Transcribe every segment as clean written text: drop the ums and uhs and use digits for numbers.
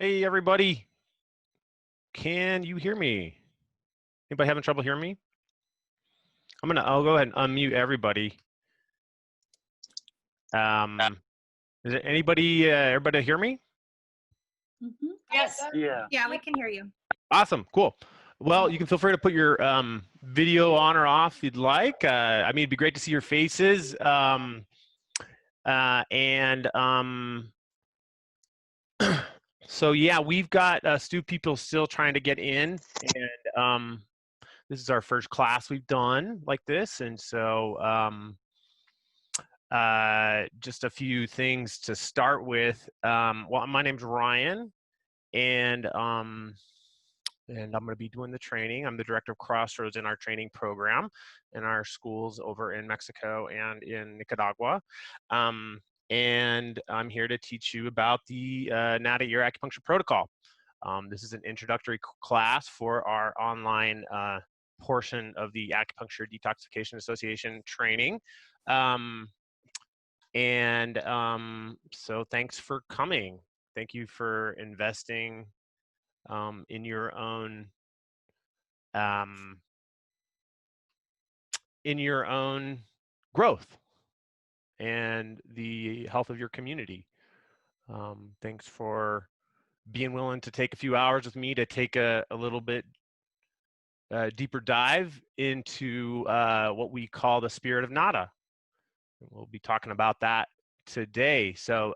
Hey, everybody. Can you hear me? Anybody having trouble hearing me? I'll go ahead and unmute everybody. Is it everybody hear me? Yes. Yeah. Yeah, we can hear you. Awesome. Cool. Well, you can feel free to put your video on or off if you'd like. It'd be great to see your faces. And so, yeah, we've got Stu people still trying to get in. And this is our first class we've done like this. And so just a few things to start with. Well, my name's Ryan, and I'm going to be doing the training. I'm the director of Crossroads in our training program in our schools over in Mexico and in Nicaragua. And I'm here to teach you about the NADA ear acupuncture protocol. This is an introductory class for our online portion of the Acupuncture Detoxification Association training. So thanks for coming. Thank you for investing in your own growth and the health of your community. Thanks for being willing to take a few hours with me to take a little bit deeper dive into what we call the spirit of nada. We'll be talking about that today. So,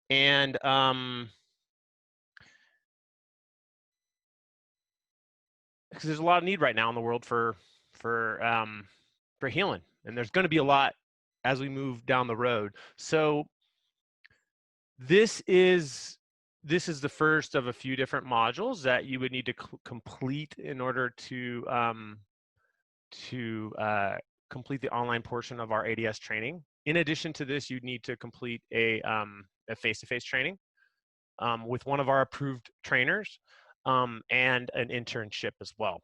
because there's a lot of need right now in the world for healing, and there's going to be a lot as we move down the road. So this is the first of a few different modules that you would need to complete in order to complete the online portion of our ADS training. In addition to this, you'd need to complete a face-to-face training with one of our approved trainers and an internship as well.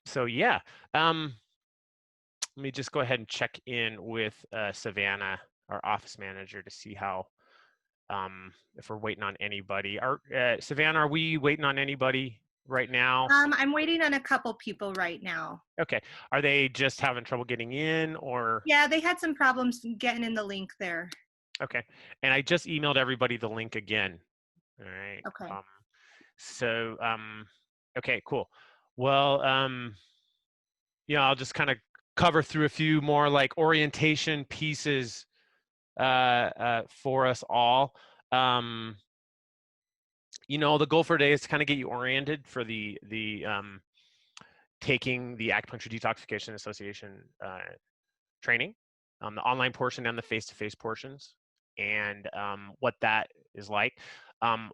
So yeah, let me just go ahead and check in with Savannah, our office manager, to see how if we're waiting on anybody. Savannah, are we waiting on anybody right now? I'm waiting on a couple people right now. Okay. Are they just having trouble getting in, or? Yeah, they had some problems getting in the link there. Okay. And I just emailed everybody the link again. All right. Okay. Okay, cool. Well, I'll just kind of cover through a few more like orientation pieces for us all. The goal for today is to kind of get you oriented for the taking the Acupuncture Detoxification Association training, the online portion and the face-to-face portions, and what that is like.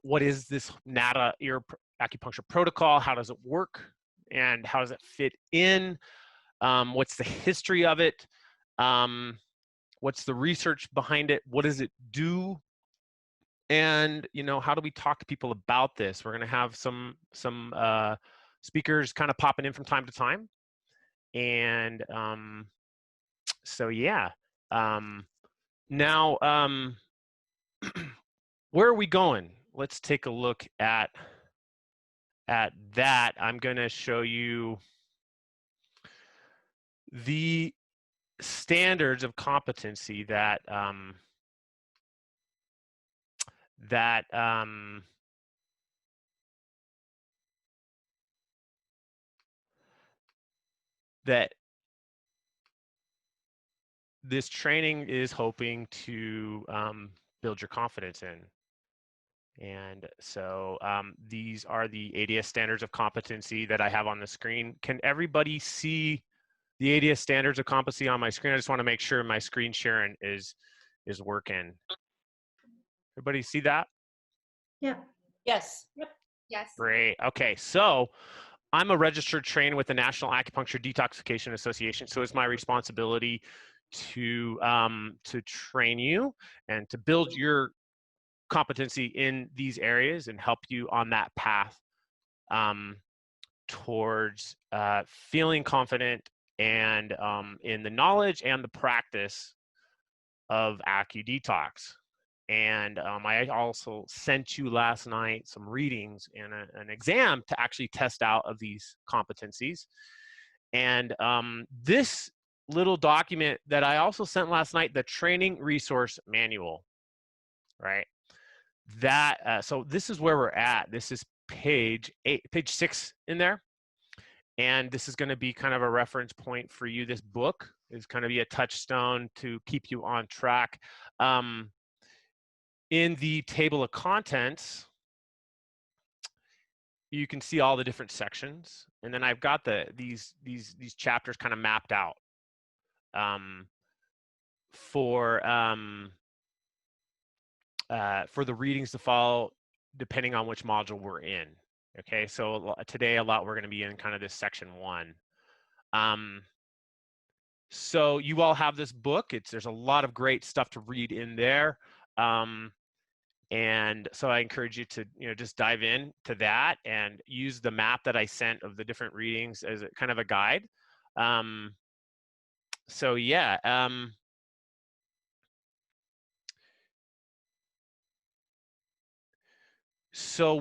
What is this NADA ear acupuncture protocol? How does it work? And how does it fit in? What's the history of it? What's the research behind it? What does it do? And how do we talk to people about this? We're going to have some speakers kind of popping in from time to time, and so yeah. Now, where are we going? Let's take a look at that. I'm going to show you the standards of competency that that this training is hoping to build your confidence in. And so these are the ADS standards of competency that I have on the screen. Can everybody see the ADS standards of competency on my screen? I just want to make sure my screen sharing is working. Everybody see that? Yeah. Yes. Yep. Yes. Great. Okay, so I'm a registered trainer with the National Acupuncture Detoxification Association, so it's my responsibility to train you and to build your competency in these areas and help you on that path towards feeling confident and in the knowledge and the practice of AccuDetox. And I also sent you last night some readings and an exam to actually test out of these competencies. And this little document that I also sent last night, the training resource manual, right? That so this is where we're at. This is page 6 in there. And this is going to be kind of a reference point for you. This book is going to be a touchstone to keep you on track. In the table of contents, you can see all the different sections, and then I've got these chapters kind of mapped out for the readings to follow, depending on which module we're in. Okay, so today we're going to be in kind of this section 1. So you all have this book. There's a lot of great stuff to read in there. And so I encourage you to, just dive in to that and use the map that I sent of the different readings as a kind of a guide. So yeah. So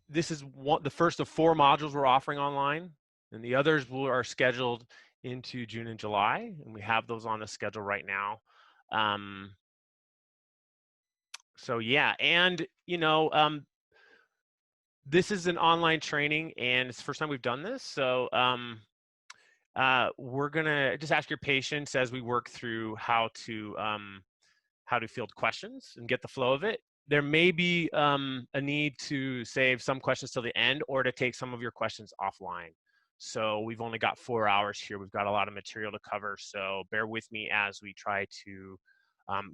this is the first of 4 modules we're offering online, and the others are scheduled into June and July, and we have those on the schedule right now. So yeah, and this is an online training, and it's the first time we've done this. So we're gonna just ask your patience as we work through how to field questions and get the flow of it. There may be a need to save some questions till the end, or to take some of your questions offline. So we've only got 4 hours here. We've got a lot of material to cover, so bear with me as we try to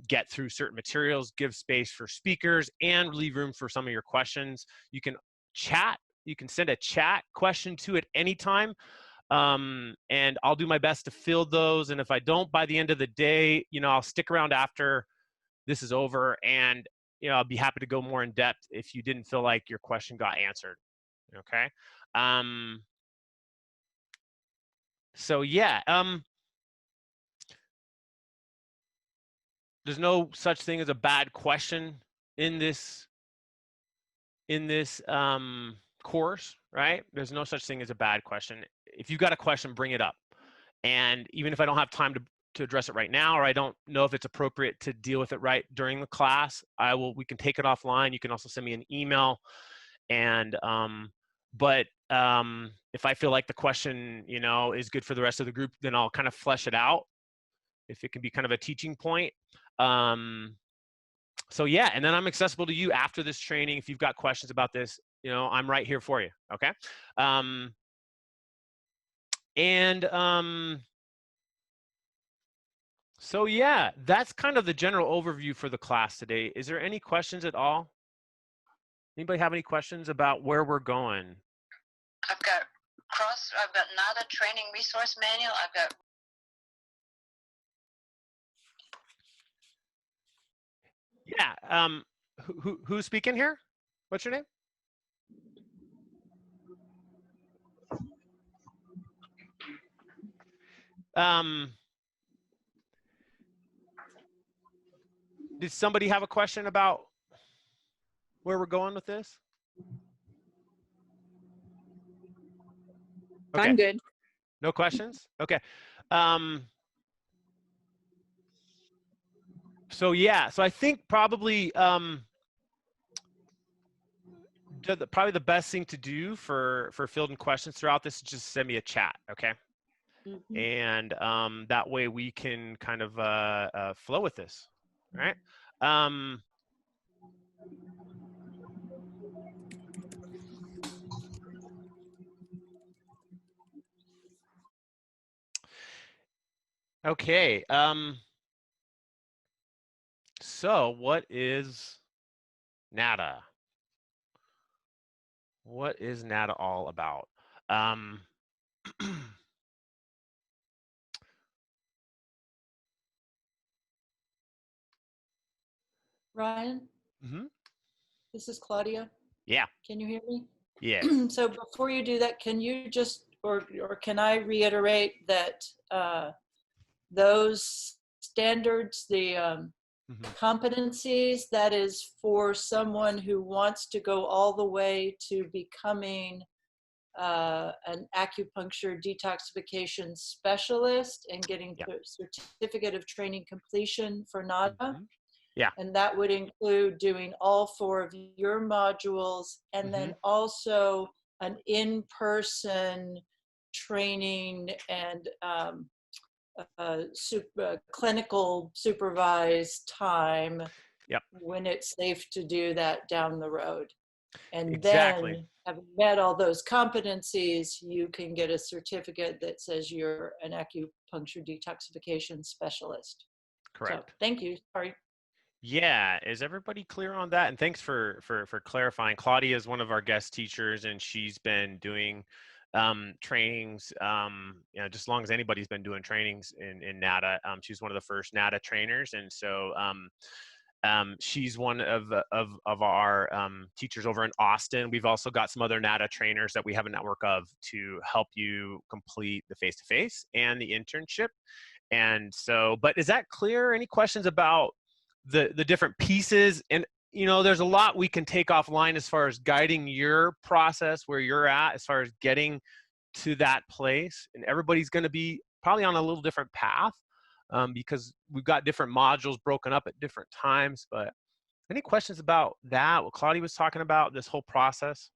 get through certain materials, give space for speakers, and leave room for some of your questions. You can chat. You can send a chat question to at any time, and I'll do my best to field those. And if I don't by the end of the day, I'll stick around after this is over, and I'll be happy to go more in depth if you didn't feel like your question got answered. Okay. So yeah. There's no such thing as a bad question in this course, right? There's no such thing as a bad question. If you've got a question, bring it up. And even if I don't have time to address it right now, or I don't know if it's appropriate to deal with it right during the class, we can take it offline. You can also send me an email. And if I feel like the question, is good for the rest of the group, then I'll kind of flesh it out, if it can be kind of a teaching point. So yeah, and then I'm accessible to you after this training. If you've got questions about this, I'm right here for you. Okay. So yeah, that's kind of the general overview for the class today. Is there any questions at all? Anybody have any questions about where we're going? I've got NADA training resource manual. I've got. Yeah. Who's speaking here? What's your name? Did somebody have a question about where we're going with this? Okay. I'm good. No questions? Okay. So yeah, so I think probably probably the best thing to do for fielding questions throughout this is just send me a chat, okay? Mm-hmm. And that way we can kind of flow with this, right? Okay. So what is NADA? What is NADA all about? Ryan? Mm-hmm. This is Claudia. Yeah. Can you hear me? Yeah. So before you do that, can you just, or can I reiterate that those standards, the competencies, that is for someone who wants to go all the way to becoming an acupuncture detoxification specialist and getting Yeah. certificate of training completion for NADA. Yeah. And that would include doing all 4 of your modules, and then also an in-person training and clinical supervised time when it's safe to do that down the road. And Exactly. then, having met all those competencies, you can get a certificate that says you're an acupuncture detoxification specialist. Correct. So, thank you. Sorry. Yeah, is everybody clear on that? And thanks for clarifying. Claudia is one of our guest teachers, and she's been doing trainings, you know, just as long as anybody's been doing trainings in NADA. She's one of the first NADA trainers, and so she's one of our teachers over in Austin. We've also got some other NADA trainers that we have a network of to help you complete the face-to-face and the internship. And so, but is that clear? Any questions about the different pieces? And you know, there's a lot we can take offline as far as guiding your process where you're at as far as getting to that place. And everybody's going to be probably on a little different path because we've got different modules broken up at different times. But any questions about that, what Claudia was talking about, this whole process?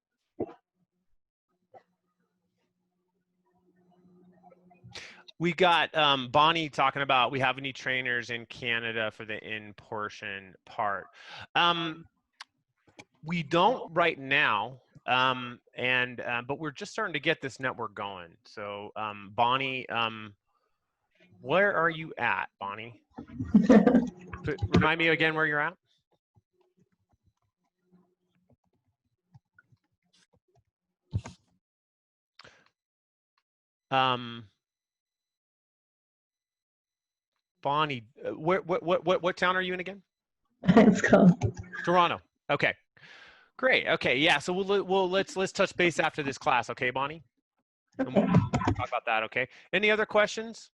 We got Bonnie talking about, we have any trainers in Canada for the in-portion part. We don't right now, but we're just starting to get this network going. So Bonnie, where are you at, Bonnie? Remind me again where you're at. Bonnie, what town are you in again? It's called Toronto. Okay, great. Okay, yeah. So let's touch base after this class, okay, Bonnie? And we'll talk about that. Okay. Any other questions?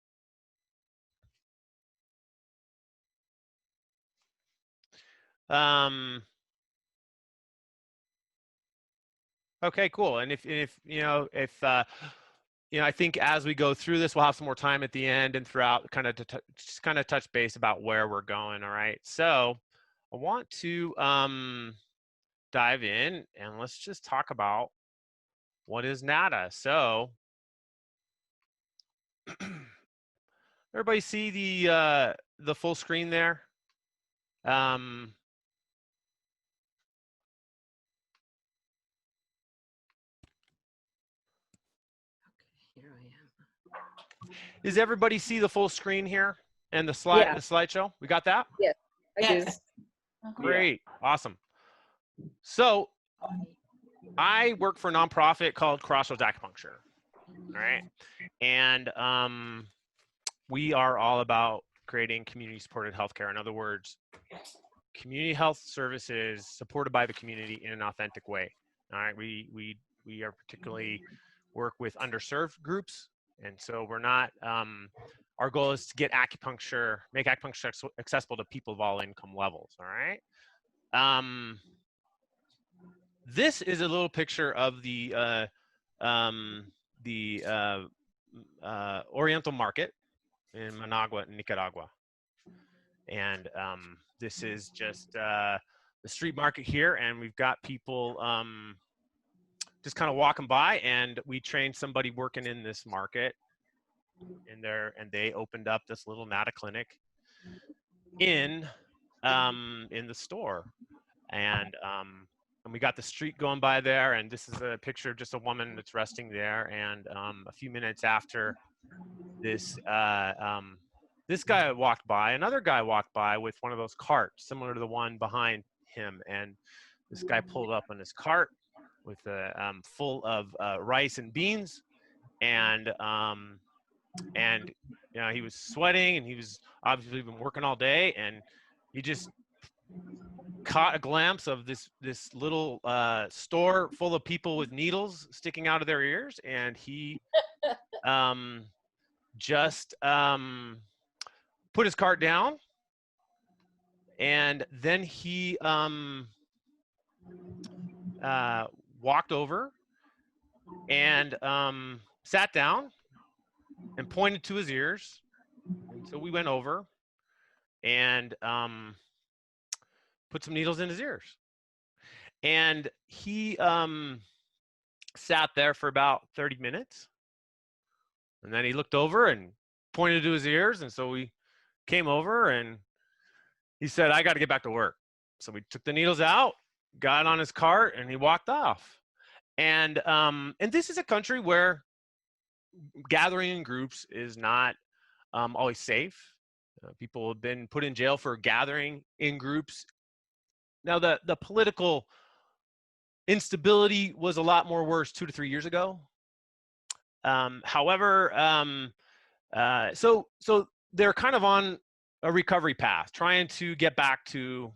Okay, cool. And if you know, you know, I think as we go through this, we'll have some more time at the end and throughout, kind of just kind of touch base about where we're going. All right. So I want to dive in and let's just talk about what is NADA. So everybody see the full screen there? Here I am. Does everybody see the full screen here and the slideshow? We got that? Yes, I do. Yes. Great. Awesome. So I work for a nonprofit called Crossroads Acupuncture. All right. And we are all about creating community supported healthcare. In other words, community health services supported by the community in an authentic way. All right. We are particularly work with underserved groups. And so we're not, our goal is to get acupuncture, make acupuncture accessible to people of all income levels. All right. This is a little picture of the Oriental Market in Managua, Nicaragua. And this is just the street market here, and we've got people just kind of walking by, and we trained somebody working in this market in there, and they opened up this little NADA clinic in the store. And we got the street going by there, and this is a picture of just a woman that's resting there. And a few minutes after this, this guy walked by, another guy walked by with one of those carts similar to the one behind him. And this guy pulled up on his cart with full of rice and beans. And you know, he was sweating, and he was obviously been working all day, and he just caught a glimpse of this little store full of people with needles sticking out of their ears, and he just put his cart down, and then he walked over and sat down and pointed to his ears. And so we went over and put some needles in his ears. And he sat there for about 30 minutes. And then he looked over and pointed to his ears. And so we came over and he said, I got to get back to work. So we took the needles out, got on his cart, and he walked off. And this is a country where gathering in groups is not always safe. People have been put in jail for gathering in groups. Now, the political instability was a lot more worse 2 to 3 years ago. However, so they're kind of on a recovery path, trying to get back to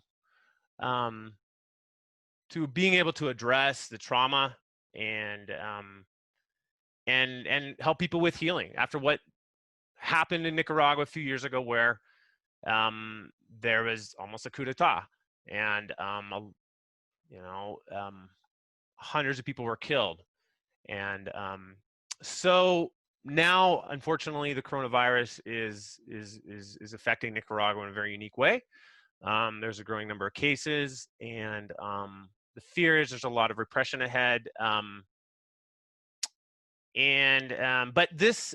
being able to address the trauma and help people with healing after what happened in Nicaragua a few years ago, where there was almost a coup d'etat, and hundreds of people were killed. And so now, unfortunately, the coronavirus is affecting Nicaragua in a very unique way. There's a growing number of cases, and the fear is there's a lot of repression ahead. But this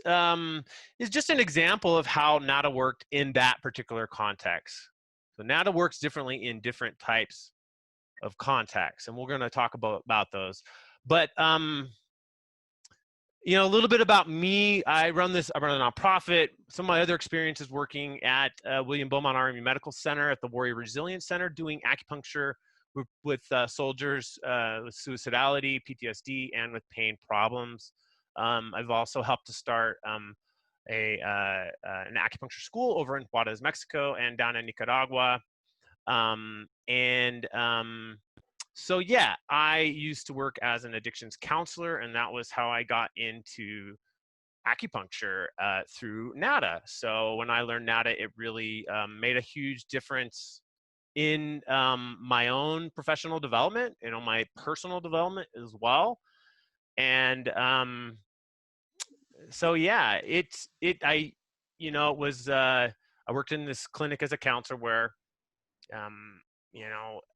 is just an example of how NADA worked in that particular context. So NADA works differently in different types of contexts, and we're going to talk about those. But a little bit about me. I run a nonprofit. Some of my other experiences working at William Beaumont Army Medical Center at the Warrior Resilience Center, doing acupuncture with soldiers with suicidality, PTSD, and with pain problems. I've also helped to start an acupuncture school over in Juarez, Mexico, and down in Nicaragua. So yeah, I used to work as an addictions counselor, and that was how I got into acupuncture through NADA. So when I learned NADA, it really made a huge difference in my own professional development, my personal development as well. And so yeah, I worked in this clinic as a counselor where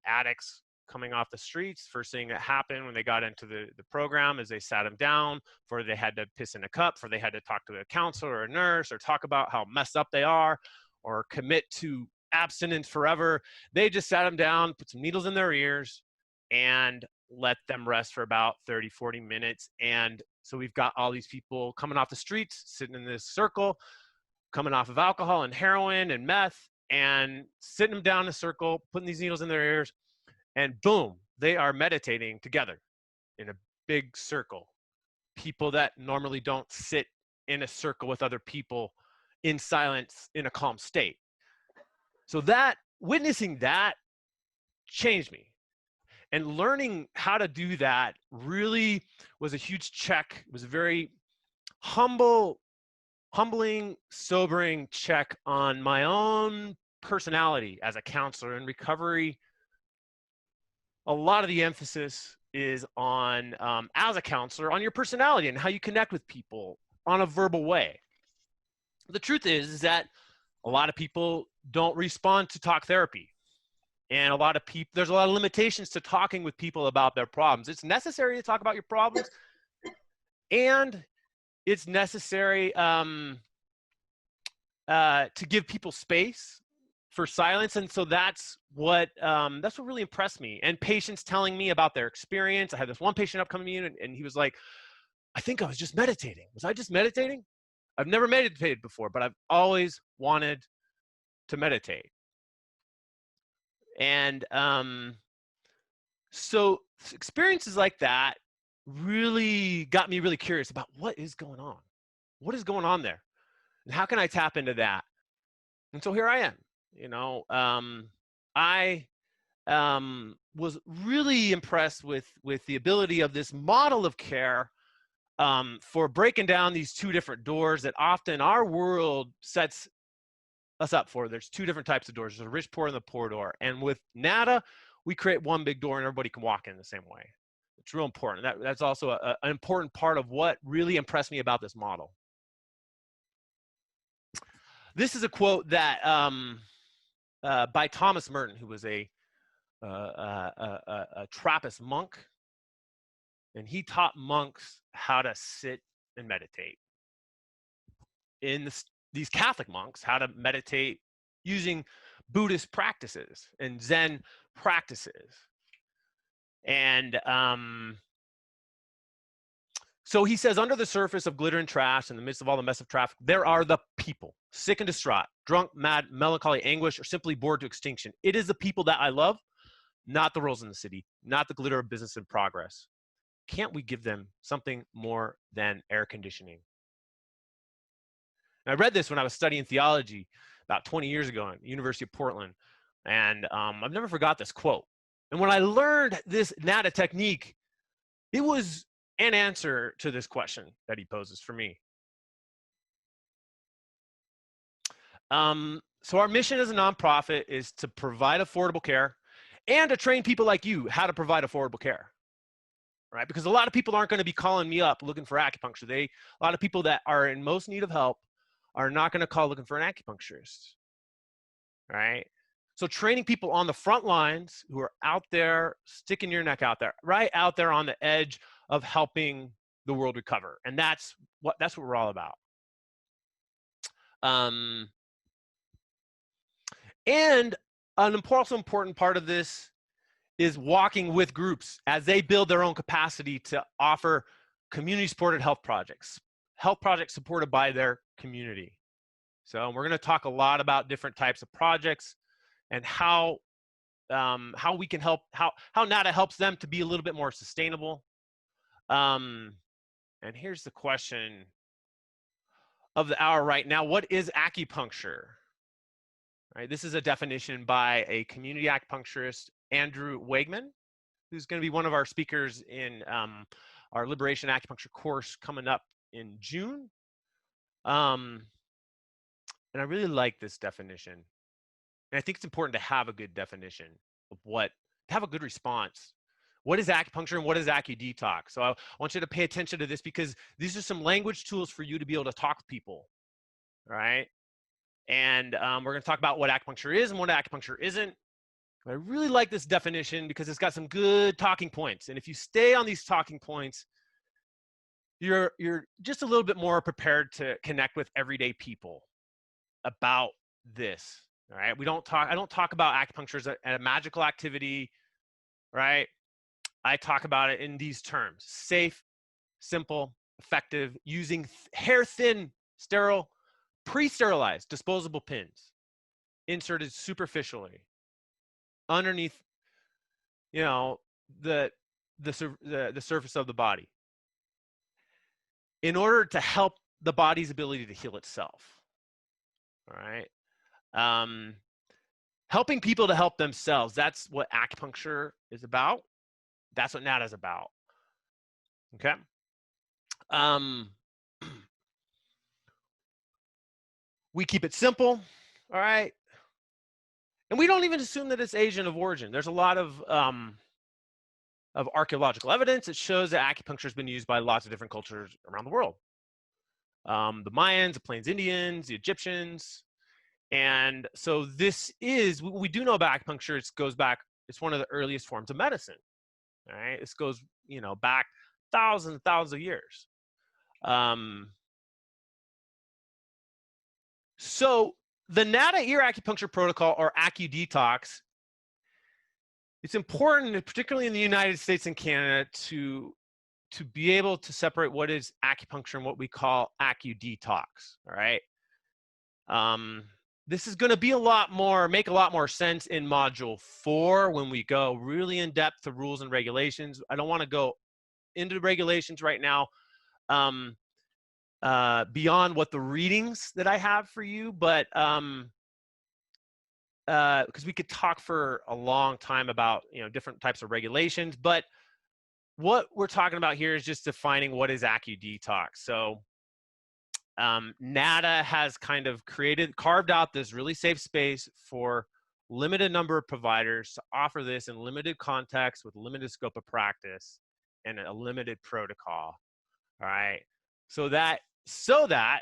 addicts coming off the streets, first thing that happened when they got into the program is they sat them down, for they had to piss in a cup, for they had to talk to a counselor or a nurse or talk about how messed up they are or commit to abstinence forever. They just sat them down, put some needles in their ears, and let them rest for about 30, 40 minutes. And so we've got all these people coming off the streets, sitting in this circle, coming off of alcohol and heroin and meth, and sitting them down in a circle, putting these needles in their ears, and boom, they are meditating together in a big circle. People that normally don't sit in a circle with other people in silence in a calm state. So witnessing that changed me. And learning how to do that really was a huge check. It was a very humbling, sobering check on my own personality as a counselor in recovery. A lot of the emphasis is on, as a counselor, on your personality and how you connect with people on a verbal way. The truth is that a lot of people don't respond to talk therapy. And there's a lot of limitations to talking with people about their problems. It's necessary to talk about your problems, and it's necessary to give people space for silence. And so that's what really impressed me. And patients telling me about their experience. I had this one patient up coming to me, and he was like, I think I was just meditating. Was I just meditating? I've never meditated before, but I've always wanted to meditate. And so experiences like that really got me really curious about what is going on. What is going on there? And how can I tap into that? And so here I am. I was really impressed with the ability of this model of care for breaking down these two different doors that often our world sets us up for. There's two different types of doors. There's a rich pour and the poor door. And with NADA, we create one big door and everybody can walk in the same way. It's real important. That's also an important part of what really impressed me about this model. This is a quote that by Thomas Merton, who was a Trappist monk, and he taught monks how to sit and meditate. These Catholic monks, how to meditate using Buddhist practices and Zen practices. And so he says, under the surface of glitter and trash, in the midst of all the mess of traffic, there are the people, sick and distraught, drunk, mad, melancholy, anguish, or simply bored to extinction. It is the people that I love, not the rolls in the city, not the glitter of business and progress. Can't we give them something more than air conditioning? And I read this when I was studying theology about 20 years ago at the University of Portland. And I've never forgot this quote. And when I learned this NADA technique, it was an answer to this question that he poses for me. So our mission as a nonprofit is to provide affordable care and to train people like you how to provide affordable care, right? Because a lot of people aren't going to be calling me up looking for acupuncture. A lot of people that are in most need of help are not going to call looking for an acupuncturist, right? So training people on the front lines who are out there, sticking your neck out there, right out there on the edge of helping the world recover. And that's what we're all about. And an also important part of this is walking with groups as they build their own capacity to offer community-supported health projects supported by their community. So we're going to talk a lot about different types of projects and how we can help, how NADA helps them to be a little bit more sustainable. And here's the question of the hour right now. What is acupuncture? Right, this is a definition by a community acupuncturist, Andrew Wegman, who's going to be one of our speakers in our Liberation Acupuncture course coming up in June. And I really like this definition. And I think it's important to have a good definition of to have a good response. What is acupuncture and what is acu-detox? So I want you to pay attention to this because these are some language tools for you to be able to talk to people, right? And we're going to talk about what acupuncture is and what acupuncture isn't. I really like this definition because it's got some good talking points. And if you stay on these talking points, you're just a little bit more prepared to connect with everyday people about this. All right. I don't talk about acupuncture as a magical activity, right? I talk about it in these terms: safe, simple, effective, using hair-thin, sterile, pre-sterilized disposable pins inserted superficially underneath, the surface of the body in order to help the body's ability to heal itself. All right. Helping people to help themselves. That's what acupuncture is about. That's what NADA is about. Okay. We keep it simple. All right. And we don't even assume that it's Asian of origin. There's a lot of archaeological evidence that shows that acupuncture has been used by lots of different cultures around the world. The Mayans, the Plains Indians, the Egyptians. And so we do know about acupuncture. It's one of the earliest forms of medicine. All right. This goes, back thousands and thousands of years. So the NADA ear acupuncture protocol, or acu-detox, it's important, particularly in the United States and Canada, to be able to separate what is acupuncture and what we call acu-detox. All right. This is going to be make a lot more sense in module 4 when we go really in depth to rules and regulations. I don't want to go into the regulations right now beyond what the readings that I have for you, but because we could talk for a long time about different types of regulations, but what we're talking about here is just defining what is acu-detox. So NADA has kind of carved out this really safe space for limited number of providers to offer this in limited context with limited scope of practice and a limited protocol. All right. So that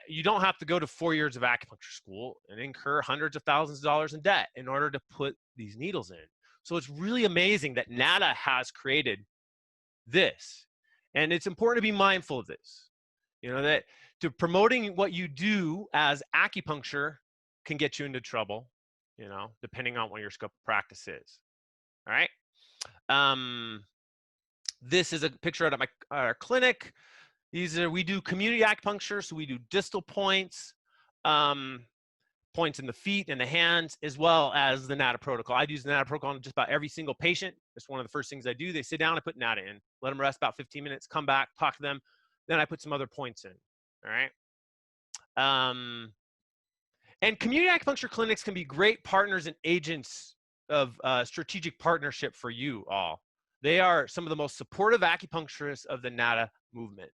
you don't have to go to 4 years of acupuncture school and incur hundreds of thousands of dollars in debt in order to put these needles in. So it's really amazing that NADA has created this. And it's important to be mindful of this. You know, that to promoting what you do as acupuncture can get you into trouble, you know, depending on what your scope of practice is. All right. This is a picture out of our clinic. We do community acupuncture, so we do distal points, points in the feet and the hands, as well as the NADA protocol. I use the NADA protocol on just about every single patient. It's one of the first things I do. They sit down, I put NADA in, let them rest about 15 minutes, come back, talk to them, then I put some other points in. All right. And community acupuncture clinics can be great partners and agents of strategic partnership for you all. They are some of the most supportive acupuncturists of the NADA movement.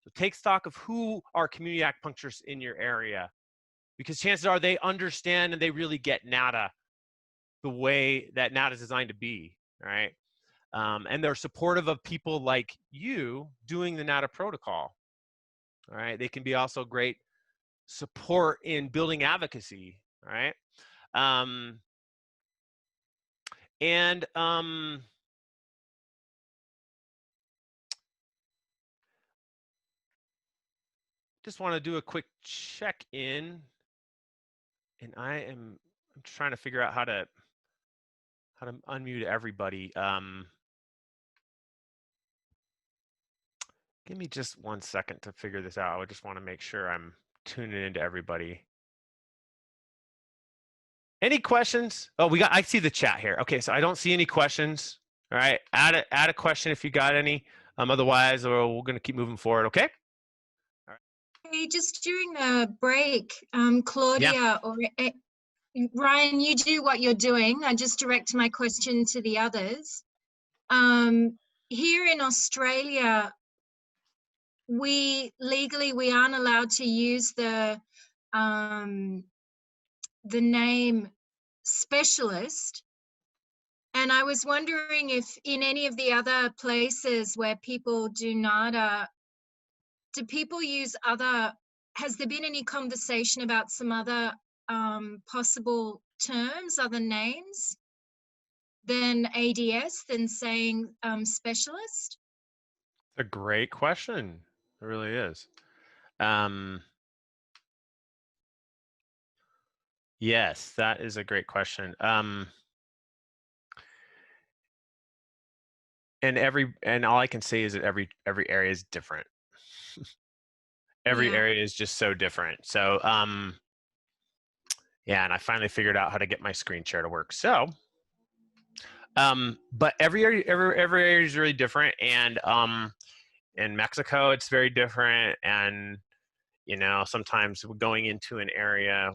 So take stock of who are community acupuncturists in your area, because chances are they understand and they really get NADA the way that NADA is designed to be, all right? And they're supportive of people like you doing the NADA protocol, all right? They can be also great support in building advocacy, all right? Just want to do a quick check-in, and I'm trying to figure out how to unmute everybody. Give me just 1 second to figure this out. I just want to make sure I'm tuning into everybody. Any questions? Oh, I see the chat here. Okay, so I don't see any questions. All right, add a question if you got any. Otherwise, we're going to keep moving forward. Okay. Hey, just during the break, Claudia or Ryan, you do what you're doing. I just direct my question to the others. Here in Australia, we aren't allowed to use the name specialist. And I was wondering if in any of the other places where people do NADA, do people use has there been any conversation about some other possible terms, other names than ADS, than saying specialist? A great question. It really is. Yes, that is a great question. And all I can say is that every area is different. Every area is just so different. So yeah, and I finally figured out how to get my screen share to work. So but every area is really different, and in Mexico it's very different. And you know, sometimes going into an area,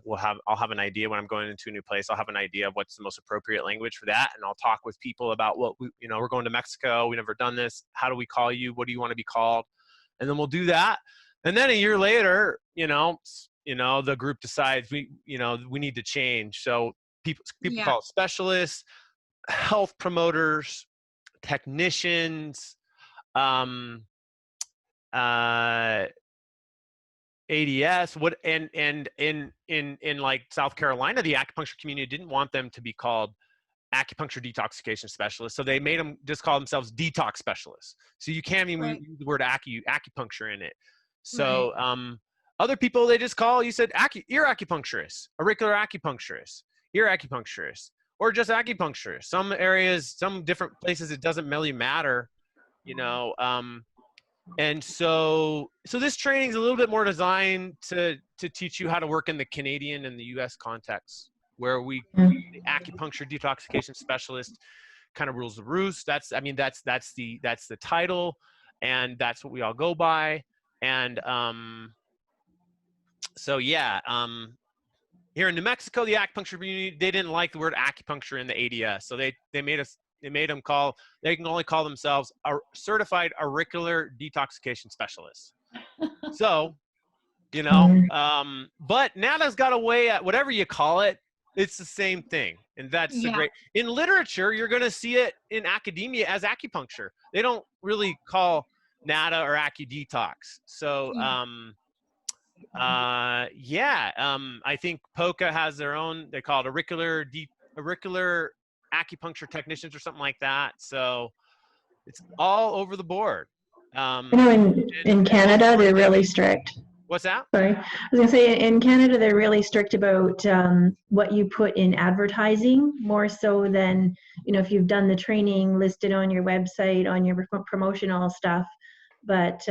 I'll have an idea when I'm going into a new place. I'll have an idea of what's the most appropriate language for that, and I'll talk with people about we're going to Mexico. We've never done this. How do we call you? What do you want to be called? And then we'll do that. And then a year later, the group decides we need to change. So people call it specialists, health promoters, technicians, ADS, and in like South Carolina, the acupuncture community didn't want them to be called acupuncture detoxification specialists, so they made them just call themselves detox specialists. So you can't even use the word acupuncture in it. So other people, they just call, you said ear acupuncturist, auricular acupuncturist, ear acupuncturist, or just acupuncturist. Some areas, some different places, it doesn't really matter, and so this training is a little bit more designed to teach you how to work in the Canadian and the US context, where the acupuncture detoxification specialist kind of rules the roost. That's the title, and that's what we all go by. And here in New Mexico, the acupuncture community, they didn't like the word acupuncture in the ADS, so they made them they can only call themselves a certified auricular detoxification specialist. So you know. But NADA's got a way at whatever you call it, it's the same thing. And that's the Yeah. great, in literature, you're going to see it in academia as acupuncture. They don't really call NADA or AcuDetox. So, I think POCA has their own, they call it auricular acupuncture technicians or something like that. So it's all over the board. I know in Canada, they're really strict. What's that? Sorry. I was going to say in Canada, they're really strict about what you put in advertising, more so than, if you've done the training listed on your website, on your promotional stuff, but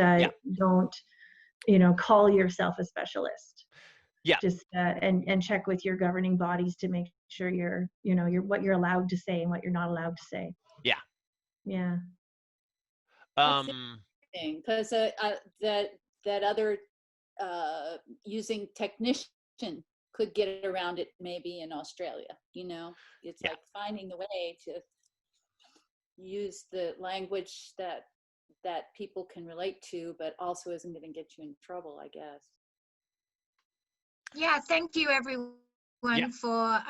don't, call yourself a specialist. Yeah. Just and check with your governing bodies to make sure you're what you're allowed to say and what you're not allowed to say. Yeah. Yeah. Because that other using technician could get around it maybe in Australia. It's like finding the way to use the language that people can relate to, but also isn't going to get you in trouble, I guess. Yeah, thank you everyone for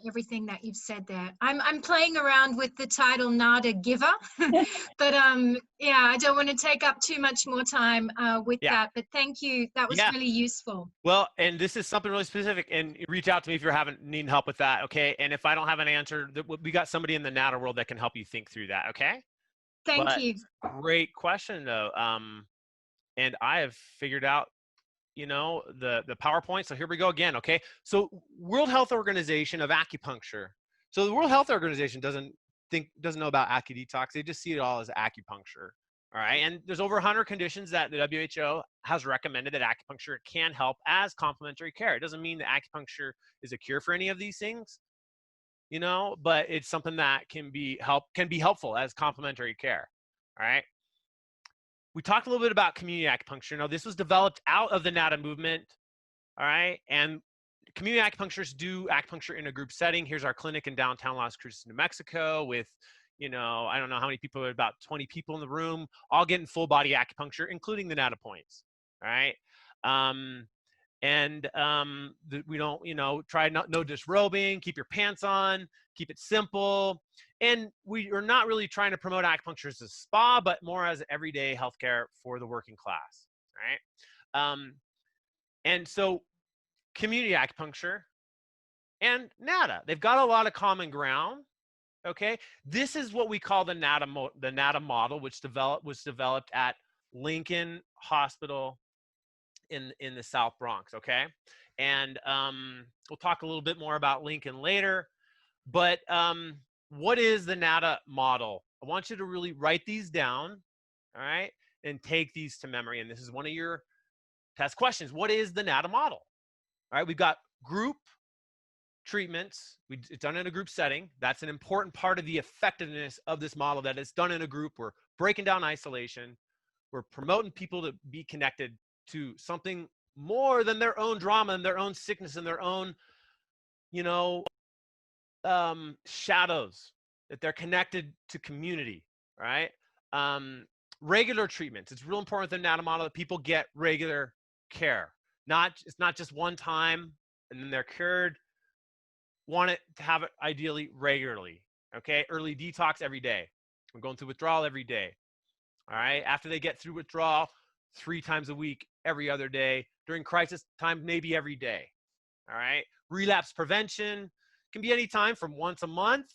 everything that you've said there. I'm playing around with the title NADA giver, but I don't want to take up too much more time with that. But thank you, that was really useful. Well, and this is something really specific, and reach out to me if you're needing help with that, okay? And if I don't have an answer, we got somebody in the NADA world that can help you think through that, okay? Thank you. Great question though. And I have figured out the PowerPoint. So here we go again. Okay. So World Health Organization of acupuncture. So the World Health Organization doesn't know about AcuDetox. They just see it all as acupuncture. All right. And there's over 100 conditions that the WHO has recommended that acupuncture can help as complementary care. It doesn't mean that acupuncture is a cure for any of these things, but it's something that can be helpful as complementary care. All right. We talked a little bit about community acupuncture. Now, this was developed out of the NADA movement, all right? And community acupuncturists do acupuncture in a group setting. Here's our clinic in downtown Las Cruces, New Mexico with, I don't know how many people, about 20 people in the room, all getting full body acupuncture, including the NADA points, all right? We don't, try no disrobing, keep your pants on, keep it simple. And we are not really trying to promote acupuncture as a spa, but more as everyday healthcare for the working class, right? And so community acupuncture and NADA, they've got a lot of common ground, okay? This is what we call the NADA model, which was developed at Lincoln Hospital in the South Bronx, okay? And we'll talk a little bit more about Lincoln later, but what is the NADA model? I want you to really write these down, all right, and take these to memory. And this is one of your test questions. What is the NADA model? All right, we've got group treatments. It's done in a group setting. That's an important part of the effectiveness of this model, that it's done in a group. We're breaking down isolation. We're promoting people to be connected to something more than their own drama and their own sickness and their own, shadows, that they're connected to community, right? Regular treatments. It's real important in the NADA model that people get regular care. It's not just one time and then they're cured. Want it to have it ideally regularly, okay? Early detox every day. We're going through withdrawal every day, all right? After they get through withdrawal, 3 times a week, every other day. During crisis time, maybe every day, all right? Relapse prevention can be any time from once a month,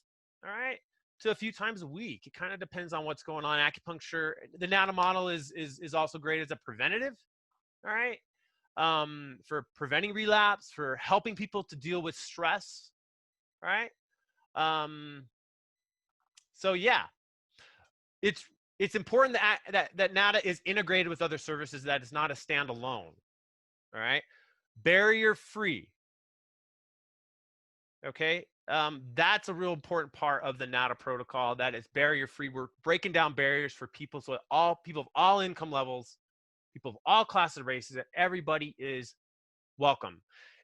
all right, to a few times a week. It kind of depends on what's going on. Acupuncture, the NADA model is also great as a preventative, all right, for preventing relapse, for helping people to deal with stress, all right? So yeah, it's important that NADA is integrated with other services, that it's not a standalone, all right? Barrier-free, okay? That's a real important part of the NADA protocol, that it's barrier-free. We're breaking down barriers for people, so that people of all income levels, people of all classes of races, that everybody is welcome,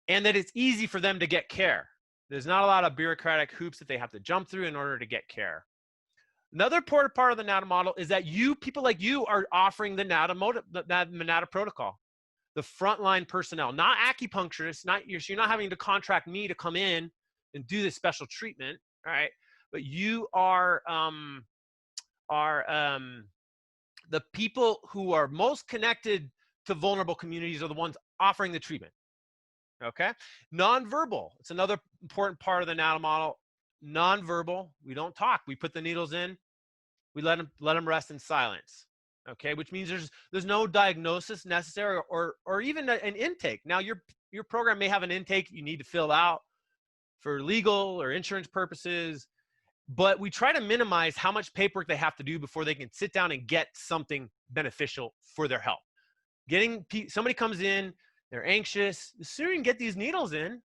and that it's easy for them to get care. There's not a lot of bureaucratic hoops that they have to jump through in order to get care. Another important part of the NADA model is that people like you are offering the NADA protocol. the frontline personnel, not acupuncturists, you're not having to contract me to come in and do this special treatment, all right? But you are the people who are most connected to vulnerable communities are the ones offering the treatment, okay? Nonverbal, it's another important part of the NADA model. Nonverbal, we don't talk. We put the needles in, we let them rest in silence, okay? Which means there's no diagnosis necessary or even an intake. Now your program may have an intake you need to fill out for legal or insurance purposes, but we try to minimize how much paperwork they have to do before they can sit down and get something beneficial for their health. Somebody comes in, they're anxious, the sooner you can get these needles in,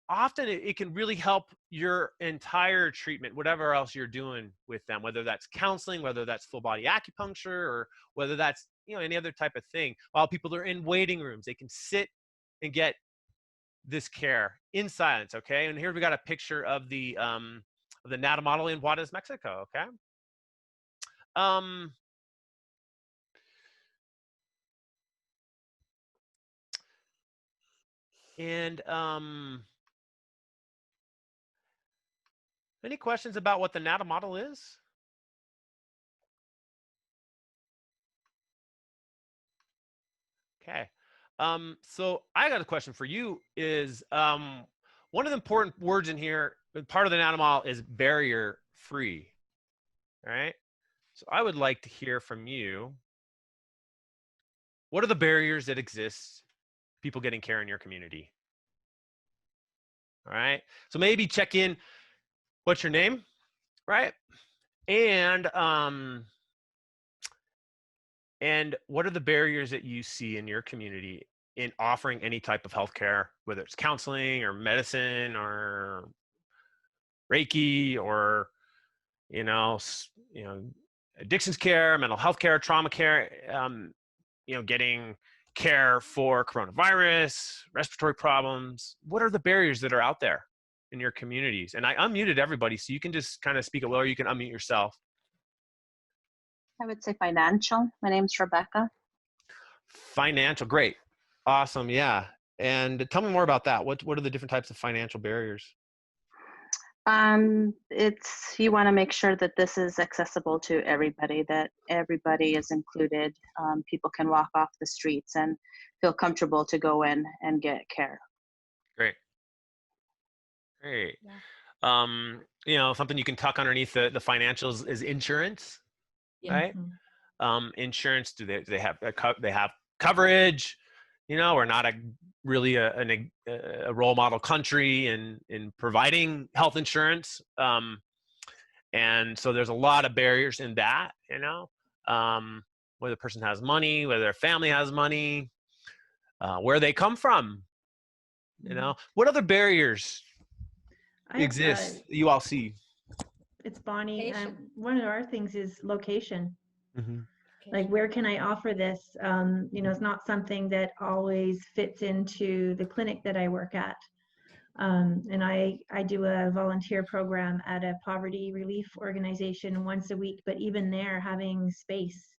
often it can really help your entire treatment, whatever else you're doing with them, whether that's counseling, whether that's full body acupuncture, or whether that's, you know, any other type of thing. While people are in waiting rooms, they can sit and get this care in silence, okay? And here we got a picture of the NADA model in Juarez, Mexico, okay? Any questions about what the NADA model is? Okay. So I got a question for you is, one of the important words in here, part of the NADA model is barrier free, all right? So I would like to hear from you. What are the barriers that exist, people getting care in your community? All right. So maybe check in, what's your name, right? And what are the barriers that you see in your community in offering any type of healthcare, whether it's counseling or medicine or Reiki or, addictions care, mental health care, trauma care, getting care for coronavirus, respiratory problems. What are the barriers that are out there in your communities? And I unmuted everybody, so you can just kind of speak a little, or you can unmute yourself. I would say financial. My name's Rebecca. Financial, great. Awesome, yeah. And tell me more about that. What are the different types of financial barriers? You want to make sure that this is accessible to everybody, that everybody is included. People can walk off the streets and feel comfortable to go in and get care. Great. Yeah. Something you can tuck underneath the financials is insurance, Yeah. right? Insurance, do they have coverage? We're not really a role model country in providing health insurance. And so there's a lot of barriers in that, whether the person has money, whether their family has money, where they come from, what other barriers exist you all see? It's Bonnie. Location. One of our things is location. Mm-hmm. Like, where can I offer this? It's not something that always fits into the clinic that I work at. And I do a volunteer program at a poverty relief organization once a week, but even there, having space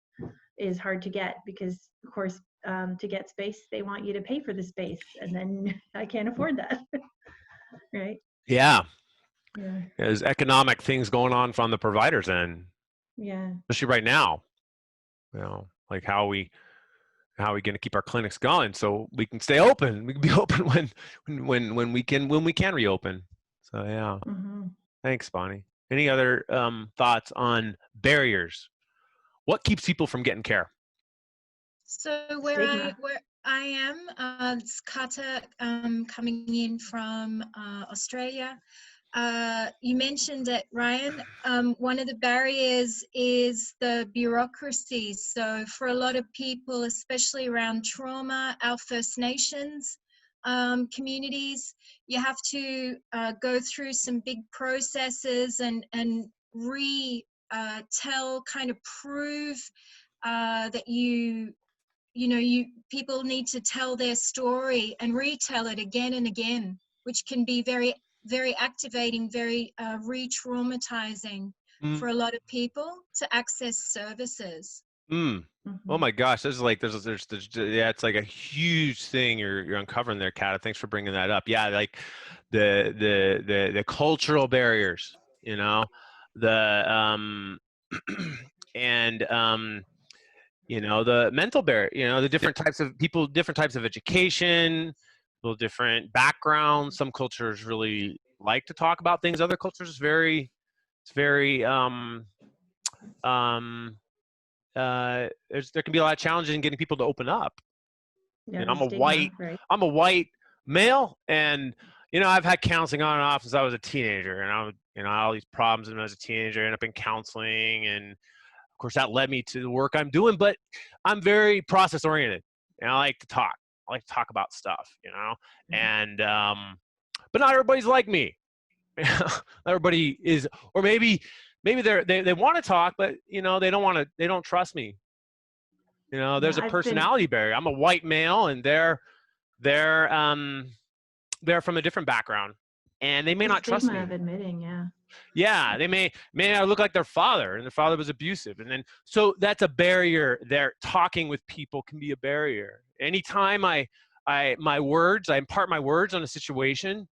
is hard to get because, of course, to get space, they want you to pay for the space, and then I can't afford that. Right? Yeah. Yeah. There's economic things going on from the providers end. Yeah. Especially right now. Like how are we going to keep our clinics going so we can stay open? We can be open when we can reopen. So yeah. Mm-hmm. Thanks, Bonnie. Any other thoughts on barriers? What keeps people from getting care? So where I am, it's Kata coming in from Australia. You mentioned it, Ryan. One of the barriers is the bureaucracy. So for a lot of people, especially around trauma, our First Nations communities, you have to go through some big processes and prove that people need to tell their story and retell it again and again, which can be very, very activating, very re-traumatizing for a lot of people to access services. Oh my gosh, there's yeah, it's like a huge thing you're uncovering there, Kat. Thanks for bringing that up. Yeah, like the cultural barriers, you know, the and you know, the mental barrier, you know, the different types of people, different types of education, little different backgrounds. Some cultures really like to talk about things. Other cultures it's very um there can be a lot of challenges in getting people to open up. Yeah, You know, the stigma, right? I'm a white male, and you know, I've had counseling on and off since I was a teenager, and you know, I had all these problems when I was a teenager. I ended up in counseling, and of course, that led me to the work I'm doing. But I'm very process oriented, and I like to talk. I like to talk about stuff, you know, and but not everybody's like me. Everybody is, or maybe they want to talk, but you know, they don't trust me. You know, Yeah, there's a personality barrier. I'm a white male, and they're from a different background, and they may the not trust stigma me. of admitting, yeah. Yeah, they may not look like their father, and their father was abusive, and then so that's a barrier there. Talking with people can be a barrier. Anytime I impart my words on a situation,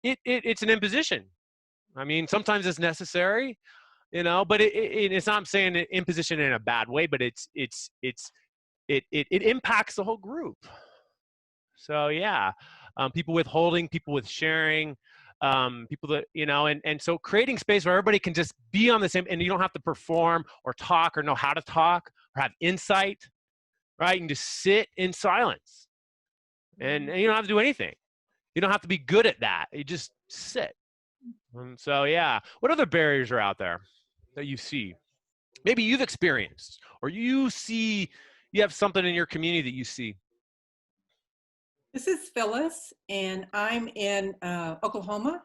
it's an imposition. I mean, sometimes it's necessary, you know, but it's not, I'm saying imposition in a bad way, but it impacts the whole group. So yeah, people withholding, people with sharing, people that, you know, and so creating space where everybody can just be on the same, and you don't have to perform or talk or know how to talk or have insight, right? And just sit in silence, and you don't have to do anything. You don't have to be good at that. You just sit. So yeah, what other barriers are out there that you see? Maybe you've experienced, or you have something in your community that you see. This is Phyllis, and I'm in Oklahoma.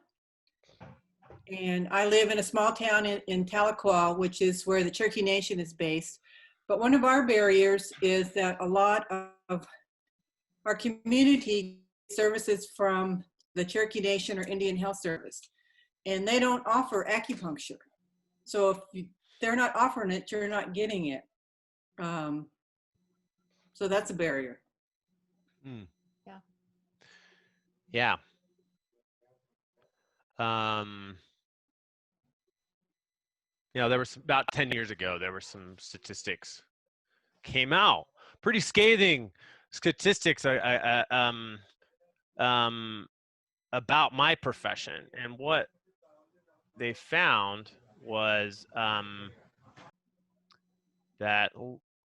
And I live in a small town in Tahlequah, which is where the Cherokee Nation is based. But one of our barriers is that a lot of our community services from the Cherokee Nation or Indian Health Service, and they don't offer acupuncture. So if they're not offering it, you're not getting it. So that's a barrier. Yeah. You know, there was about 10 years ago, there were some statistics came out, pretty scathing statistics about my profession. And what they found was that,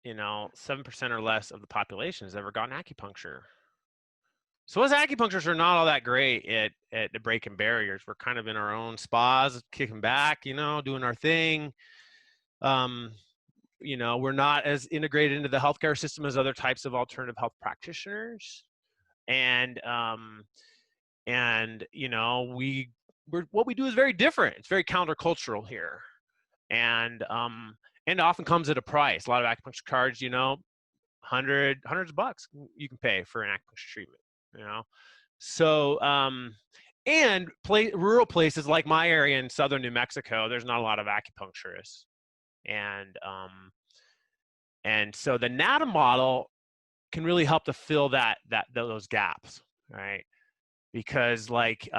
you know, 7% or less of the population has ever gotten acupuncture. So us acupuncturists are not all that great at the breaking barriers. We're kind of in our own spas, kicking back, you know, doing our thing. You know, we're not as integrated into the healthcare system as other types of alternative health practitioners. And you know, what we do is very different. It's very countercultural here. And often comes at a price. A lot of acupuncture cards, you know, hundreds of bucks you can pay for an acupuncture treatment, you know. So and rural places like my area in southern New Mexico, there's not a lot of acupuncturists. And so the NATA model can really help to fill those gaps, right? Because like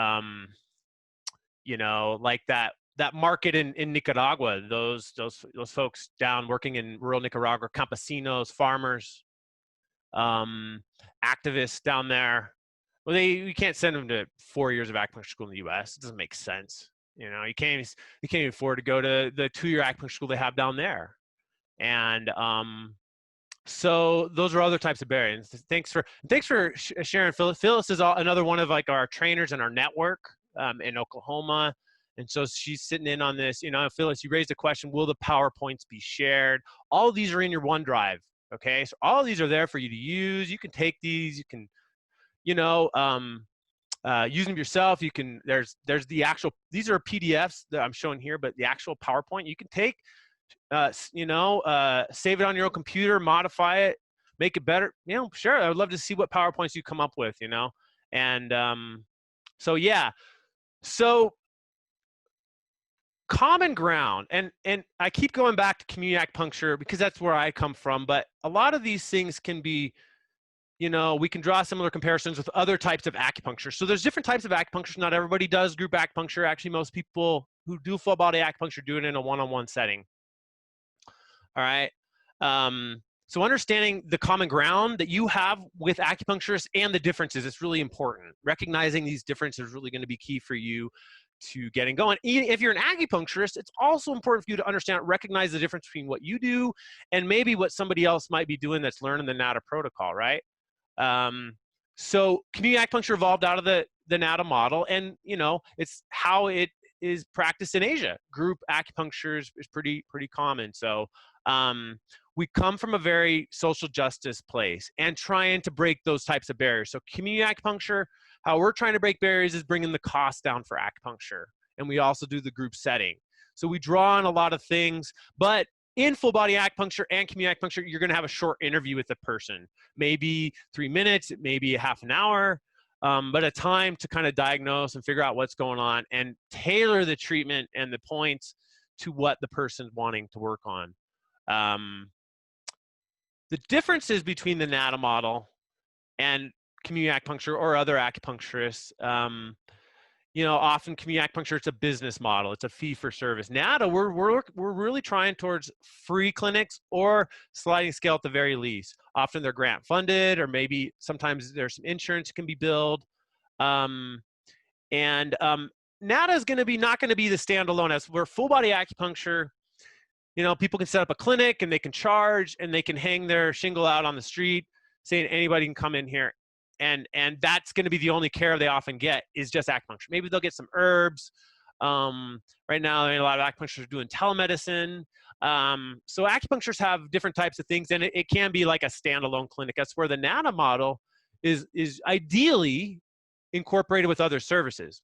you know, like that market in Nicaragua, those folks down working in rural Nicaragua, campesinos, farmers, activists down there. Well, you can't send them to 4 years of acupuncture school in the U.S. It doesn't make sense. You know, you can't even afford to go to the 2-year acupuncture school they have down there. And so those are other types of barriers. Thanks for sharing, Phyllis. Phyllis is another one of like our trainers in our network in Oklahoma. And so she's sitting in on this. You know, Phyllis, you raised a question, will the PowerPoints be shared? All of these are in your OneDrive, okay? So all of these are there for you to use. You can take these, you can, you know, use them yourself. You can, there's the actual, these are PDFs that I'm showing here, but the actual PowerPoint you can take, you know, save it on your own computer, modify it, make it better. You know, sure, I would love to see what PowerPoints you come up with, you know. And so, yeah. So common ground, and I keep going back to community acupuncture because that's where I come from, but a lot of these things can be, you know, we can draw similar comparisons with other types of acupuncture. So there's different types of acupuncture. Not everybody does group acupuncture. Actually, most people who do full body acupuncture do it in a one-on-one setting. All right. So understanding the common ground that you have with acupuncturists and the differences is really important. Recognizing these differences is really going to be key for you to getting going. If you're an acupuncturist, it's also important for you to understand, recognize the difference between what you do and maybe what somebody else might be doing that's learning the NATA protocol, right? So community acupuncture evolved out of the NATA model, and you know, it's how it is practiced in Asia. Group acupuncture is pretty common. So we come from a very social justice place and trying to break those types of barriers. So community acupuncture, how we're trying to break barriers is bringing the cost down for acupuncture. And we also do the group setting. So we draw on a lot of things, but in full body acupuncture and community acupuncture, you're gonna have a short interview with the person, maybe 3 minutes, maybe a half an hour, but a time to kind of diagnose and figure out what's going on and tailor the treatment and the points to what the person's wanting to work on. The differences between the NATA model and community acupuncture or other acupuncturists, you know, often community acupuncture, it's a business model. It's a fee for service. NATA, we're really trying towards free clinics or sliding scale at the very least. Often they're grant funded, or maybe sometimes there's some insurance can be billed. NATA is going to be not going to be the standalone, as we're full body acupuncture. You know, people can set up a clinic and they can charge and they can hang their shingle out on the street saying anybody can come in here. And that's going to be the only care they often get is just acupuncture. Maybe they'll get some herbs. Right now, a lot of acupuncturists are doing telemedicine. So acupuncturists have different types of things, and it can be like a standalone clinic. That's where the NATA model is ideally incorporated with other services.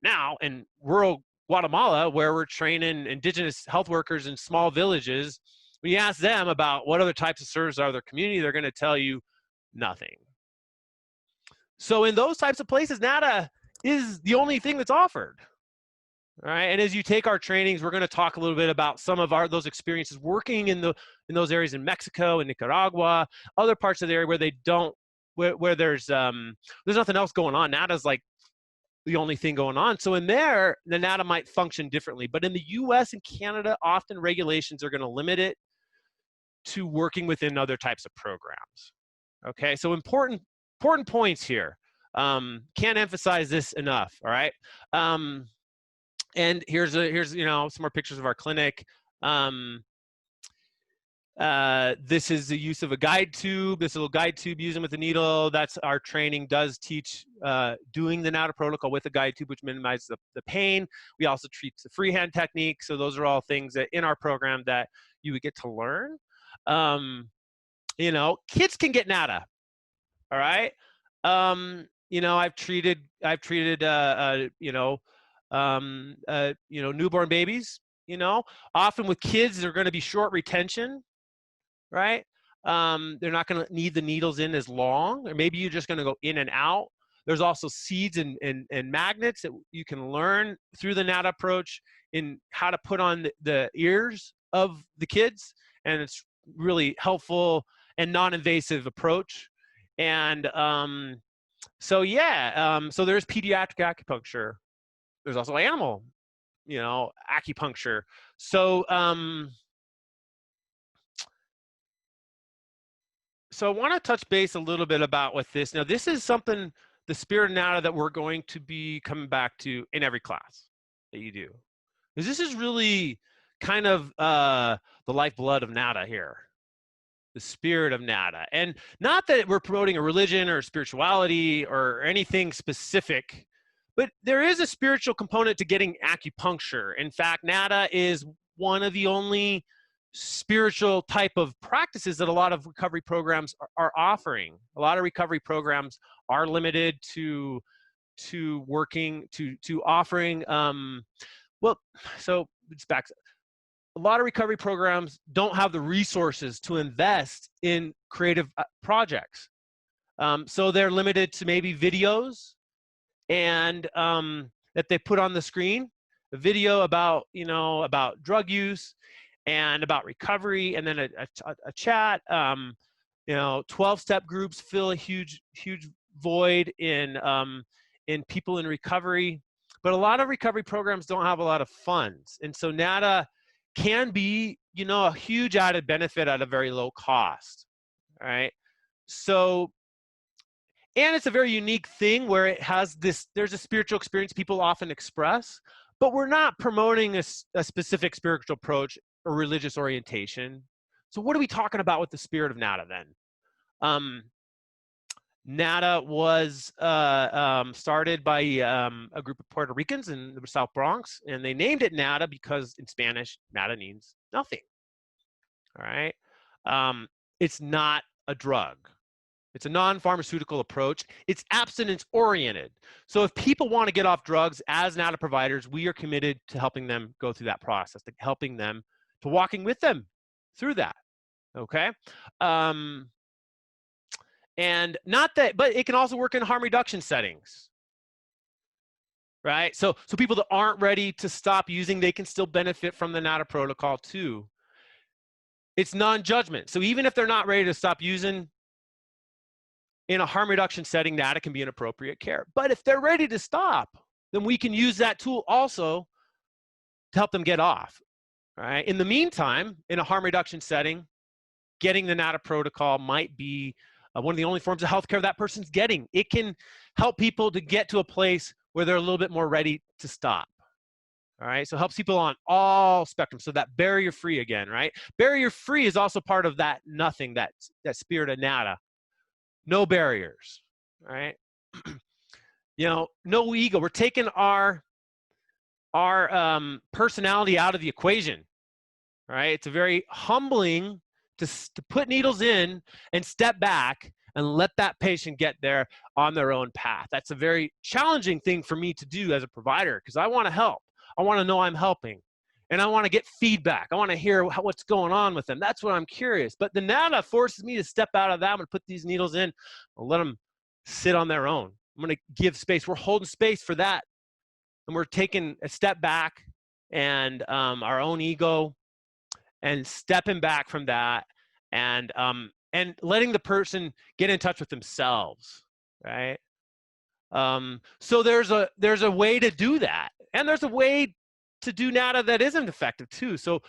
Now, in rural Guatemala, where we're training indigenous health workers in small villages, when you ask them about what other types of services are in their community, they're going to tell you nothing. So in those types of places, NATA is the only thing that's offered. All right, and as you take our trainings, we're going to talk a little bit about some of those experiences working in those areas in Mexico and Nicaragua, other parts of the area where they don't, where there's nothing else going on. NATA's like the only thing going on. So in there, the NATA might function differently. But in the US and Canada, often regulations are going to limit it to working within other types of programs. Okay, so important points here. Can't emphasize this enough. All right, and here's you know, some more pictures of our clinic. This is the use of a guide tube. This little guide tube using with a needle. That's our training does teach doing the NATA protocol with a guide tube, which minimizes the pain. We also treat the freehand technique. So those are all things that in our program that you would get to learn. You know, kids can get NATA. All right. You know, I've treated newborn babies. You know, often with kids, they're going to be short retention, right? They're not going to need the needles in as long, or maybe you're just going to go in and out. There's also seeds and magnets that you can learn through the NATA approach in how to put on the ears of the kids, and it's really helpful and non-invasive approach. And so yeah, so there's pediatric acupuncture. There's also animal, you know, acupuncture. So so I want to touch base a little bit about with this. Now, this is something, the spirit of NATA, that we're going to be coming back to in every class that you do, because this is really kind of the lifeblood of NATA here. The spirit of NATA. And not that we're promoting a religion or spirituality or anything specific, but there is a spiritual component to getting acupuncture. In fact, NATA is one of the only spiritual type of practices that a lot of recovery programs are offering. A lot of recovery programs are limited to working, to offering, well, so it's back. A lot of recovery programs don't have the resources to invest in creative projects. So they're limited to maybe videos and that they put on the screen. a video about, you know, about drug use and about recovery, and then a chat. You know, 12-step groups fill a huge void in people in recovery. But a lot of recovery programs don't have a lot of funds. And so NADA can be, you know, a huge added benefit at a very low cost, all right? So, and it's a very unique thing where it has this, there's a spiritual experience people often express, but we're not promoting a specific spiritual approach or religious orientation. So what are we talking about with the spirit of NADA then? NADA was started by a group of Puerto Ricans in the South Bronx, and they named it NADA because in Spanish, NADA means nothing, all right? It's not a drug. It's a non-pharmaceutical approach. It's abstinence-oriented. So if people want to get off drugs as NADA providers, we are committed to helping them go through that process, to helping them, to walking with them through that, okay? And not that, but it can also work in harm reduction settings, right? So people that aren't ready to stop using, they can still benefit from the NADA protocol too. It's non-judgment. So even if they're not ready to stop using, in a harm reduction setting, NADA can be an appropriate care. But if they're ready to stop, then we can use that tool also to help them get off, right? In the meantime, in a harm reduction setting, getting the NADA protocol might be one of the only forms of healthcare that person's getting. It can help people to get to a place where they're a little bit more ready to stop. All right, so it helps people on all spectrums. So that barrier-free again, right? Barrier-free is also part of that nothing, that spirit of NADA. No barriers, right? You know, no ego. We're taking our personality out of the equation, right? It's a very humbling to put needles in and step back and let that patient get there on their own path. That's a very challenging thing for me to do as a provider, because I want to help. I want to know I'm helping, and I want to get feedback. I want to hear what's going on with them. That's what I'm curious. But the NADA forces me to step out of that. I'm going to put these needles in. I'll let them sit on their own. I'm going to give space. We're holding space for that, and we're taking a step back and our own ego, and stepping back from that, and letting the person get in touch with themselves, right? So there's a way to do that, and there's a way to do NADA that isn't effective too. So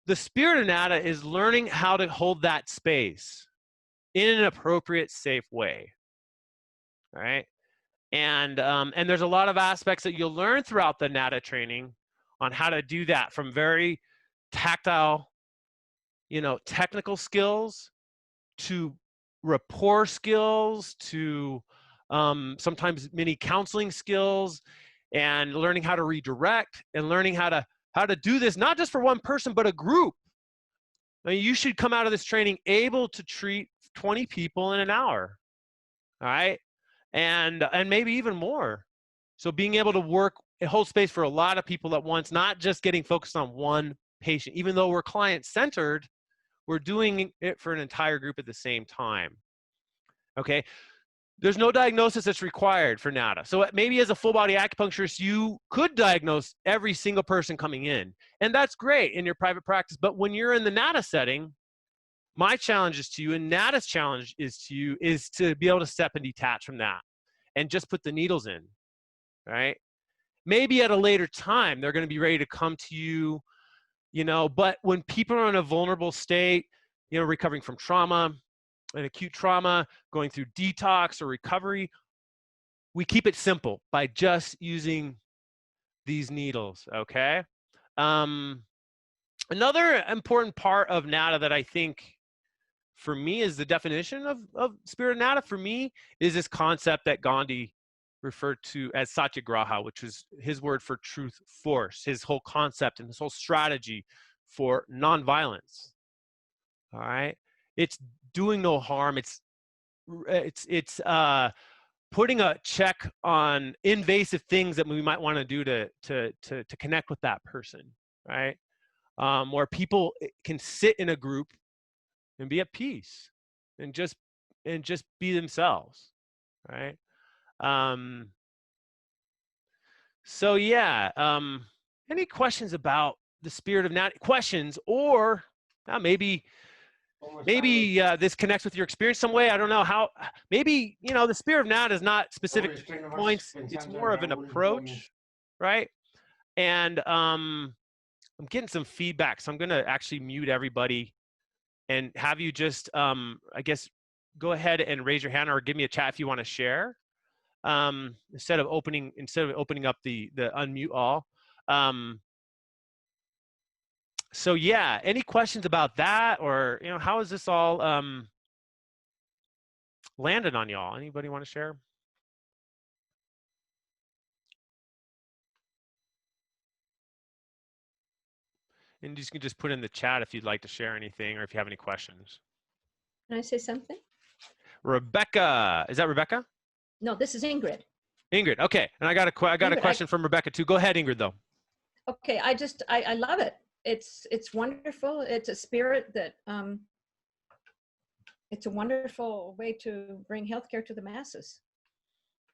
the spirit of NADA is learning how to hold that space in an appropriate, safe way, right? And there's a lot of aspects that you'll learn throughout the NADA training on how to do that, from very tactile, you know, technical skills to rapport skills to sometimes many counseling skills, and learning how to redirect, and learning how to do this not just for one person but a group. I mean, you should come out of this training able to treat 20 people in an hour, all right, and maybe even more. So being able to work and hold space for a lot of people at once, not just getting focused on one patient. Even though we're client-centered, we're doing it for an entire group at the same time, okay? There's no diagnosis that's required for NADA. So maybe as a full-body acupuncturist, you could diagnose every single person coming in, and that's great in your private practice. But when you're in the NADA setting, my challenge is to you, and NADA's challenge is to you, is to be able to step and detach from that and just put the needles in, right? Maybe at a later time, they're going to be ready to come to you, you know, but when people are in a vulnerable state, you know, recovering from trauma, an acute trauma, going through detox or recovery, we keep it simple by just using these needles, okay? Another important part of NADA that I think for me is the definition of spirit of NADA for me is this concept that Gandhi referred to as satyagraha, which was his word for truth force, his whole concept and his whole strategy for nonviolence, all right? It's doing no harm. It's putting a check on invasive things that we might want to do to connect with that person, right? Where people can sit in a group and be at peace and just be themselves, right? So yeah, Any questions about the spirit of NAT? Questions, or maybe this connects with your experience some way. I don't know how. Maybe the spirit of NAT is not specific points. It's more of an approach, right? And I'm getting some feedback, so I'm going to actually mute everybody and have you just, I guess, go ahead and raise your hand or give me a chat if you want to share. Instead of opening up the unmute all. So yeah, any questions about that, or how is this all landed on y'all? Anybody want to share? And you can just put in the chat if you'd like to share anything or if you have any questions. Can I say something? Rebecca, is that Rebecca? No, this is Ingrid. Ingrid, okay. And I got a question from Rebecca too. Go ahead, Ingrid, though. Okay, I love it. It's wonderful. It's a spirit that it's a wonderful way to bring healthcare to the masses,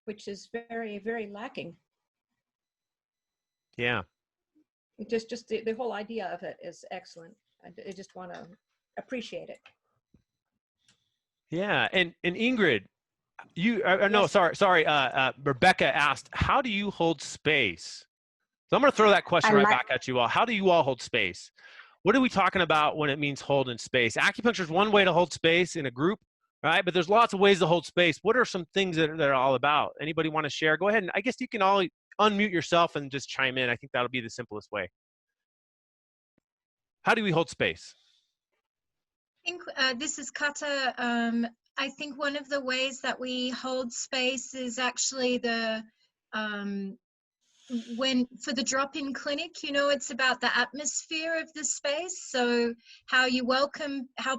which is very, very lacking. Yeah. Just the whole idea of it is excellent. I just want to appreciate it. Yeah, and Ingrid, Yes. sorry. Rebecca asked, how do you hold space? So I'm going to throw that question right back at you all. How do you all hold space? What are we talking about when it means holding space? Acupuncture is one way to hold space in a group, right? But there's lots of ways to hold space. What are some things that are all about? Anybody want to share? Go ahead, and I guess you can all unmute yourself and just chime in. I think that'll be the simplest way. How do we hold space? I think this is Kata. I think one of the ways that we hold space is actually the for the drop-in clinic, it's about the atmosphere of the space. So how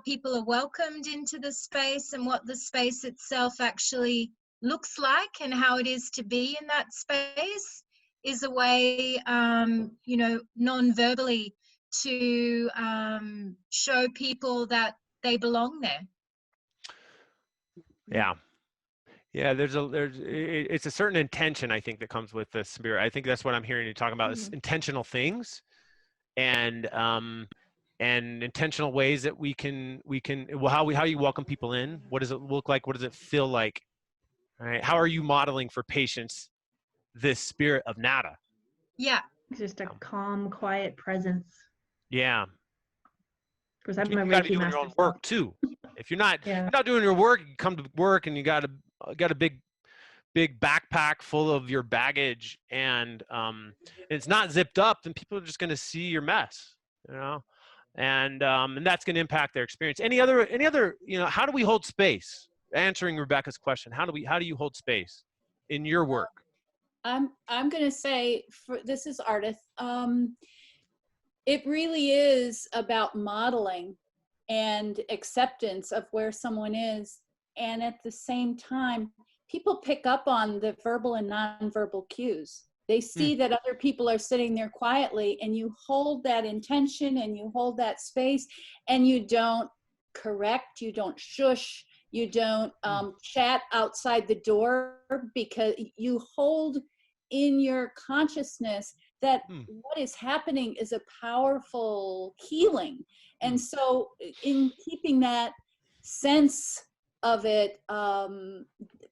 people are welcomed into the space and what the space itself actually looks like and how it is to be in that space is a way, non-verbally to show people that they belong there. Yeah. Yeah, it's a certain intention, I think, that comes with the spirit. I think that's what I'm hearing you talking about is intentional things and intentional ways that we can how you welcome people in. What does it look like? What does it feel like? All right. How are you modeling for patients this spirit of nada? Yeah. It's just a calm, quiet presence. Yeah. Because I'm You a got to be Reiki doing master. your own work too. If you're not Yeah. doing your work, you come to work and you got a big backpack full of your baggage and it's not zipped up, then people are just going to see your mess, and that's going to impact their experience. Any other how do we hold space? Answering Rebecca's question, how do you hold space in your work? I'm going to say, this is Ardith. It really is about modeling and acceptance of where someone is. And at the same time, people pick up on the verbal and nonverbal cues. They see that other people are sitting there quietly, and you hold that intention and you hold that space, and you don't correct, you don't shush, you don't chat outside the door, because you hold in your consciousness that what is happening is a powerful healing. And so in keeping that sense of it,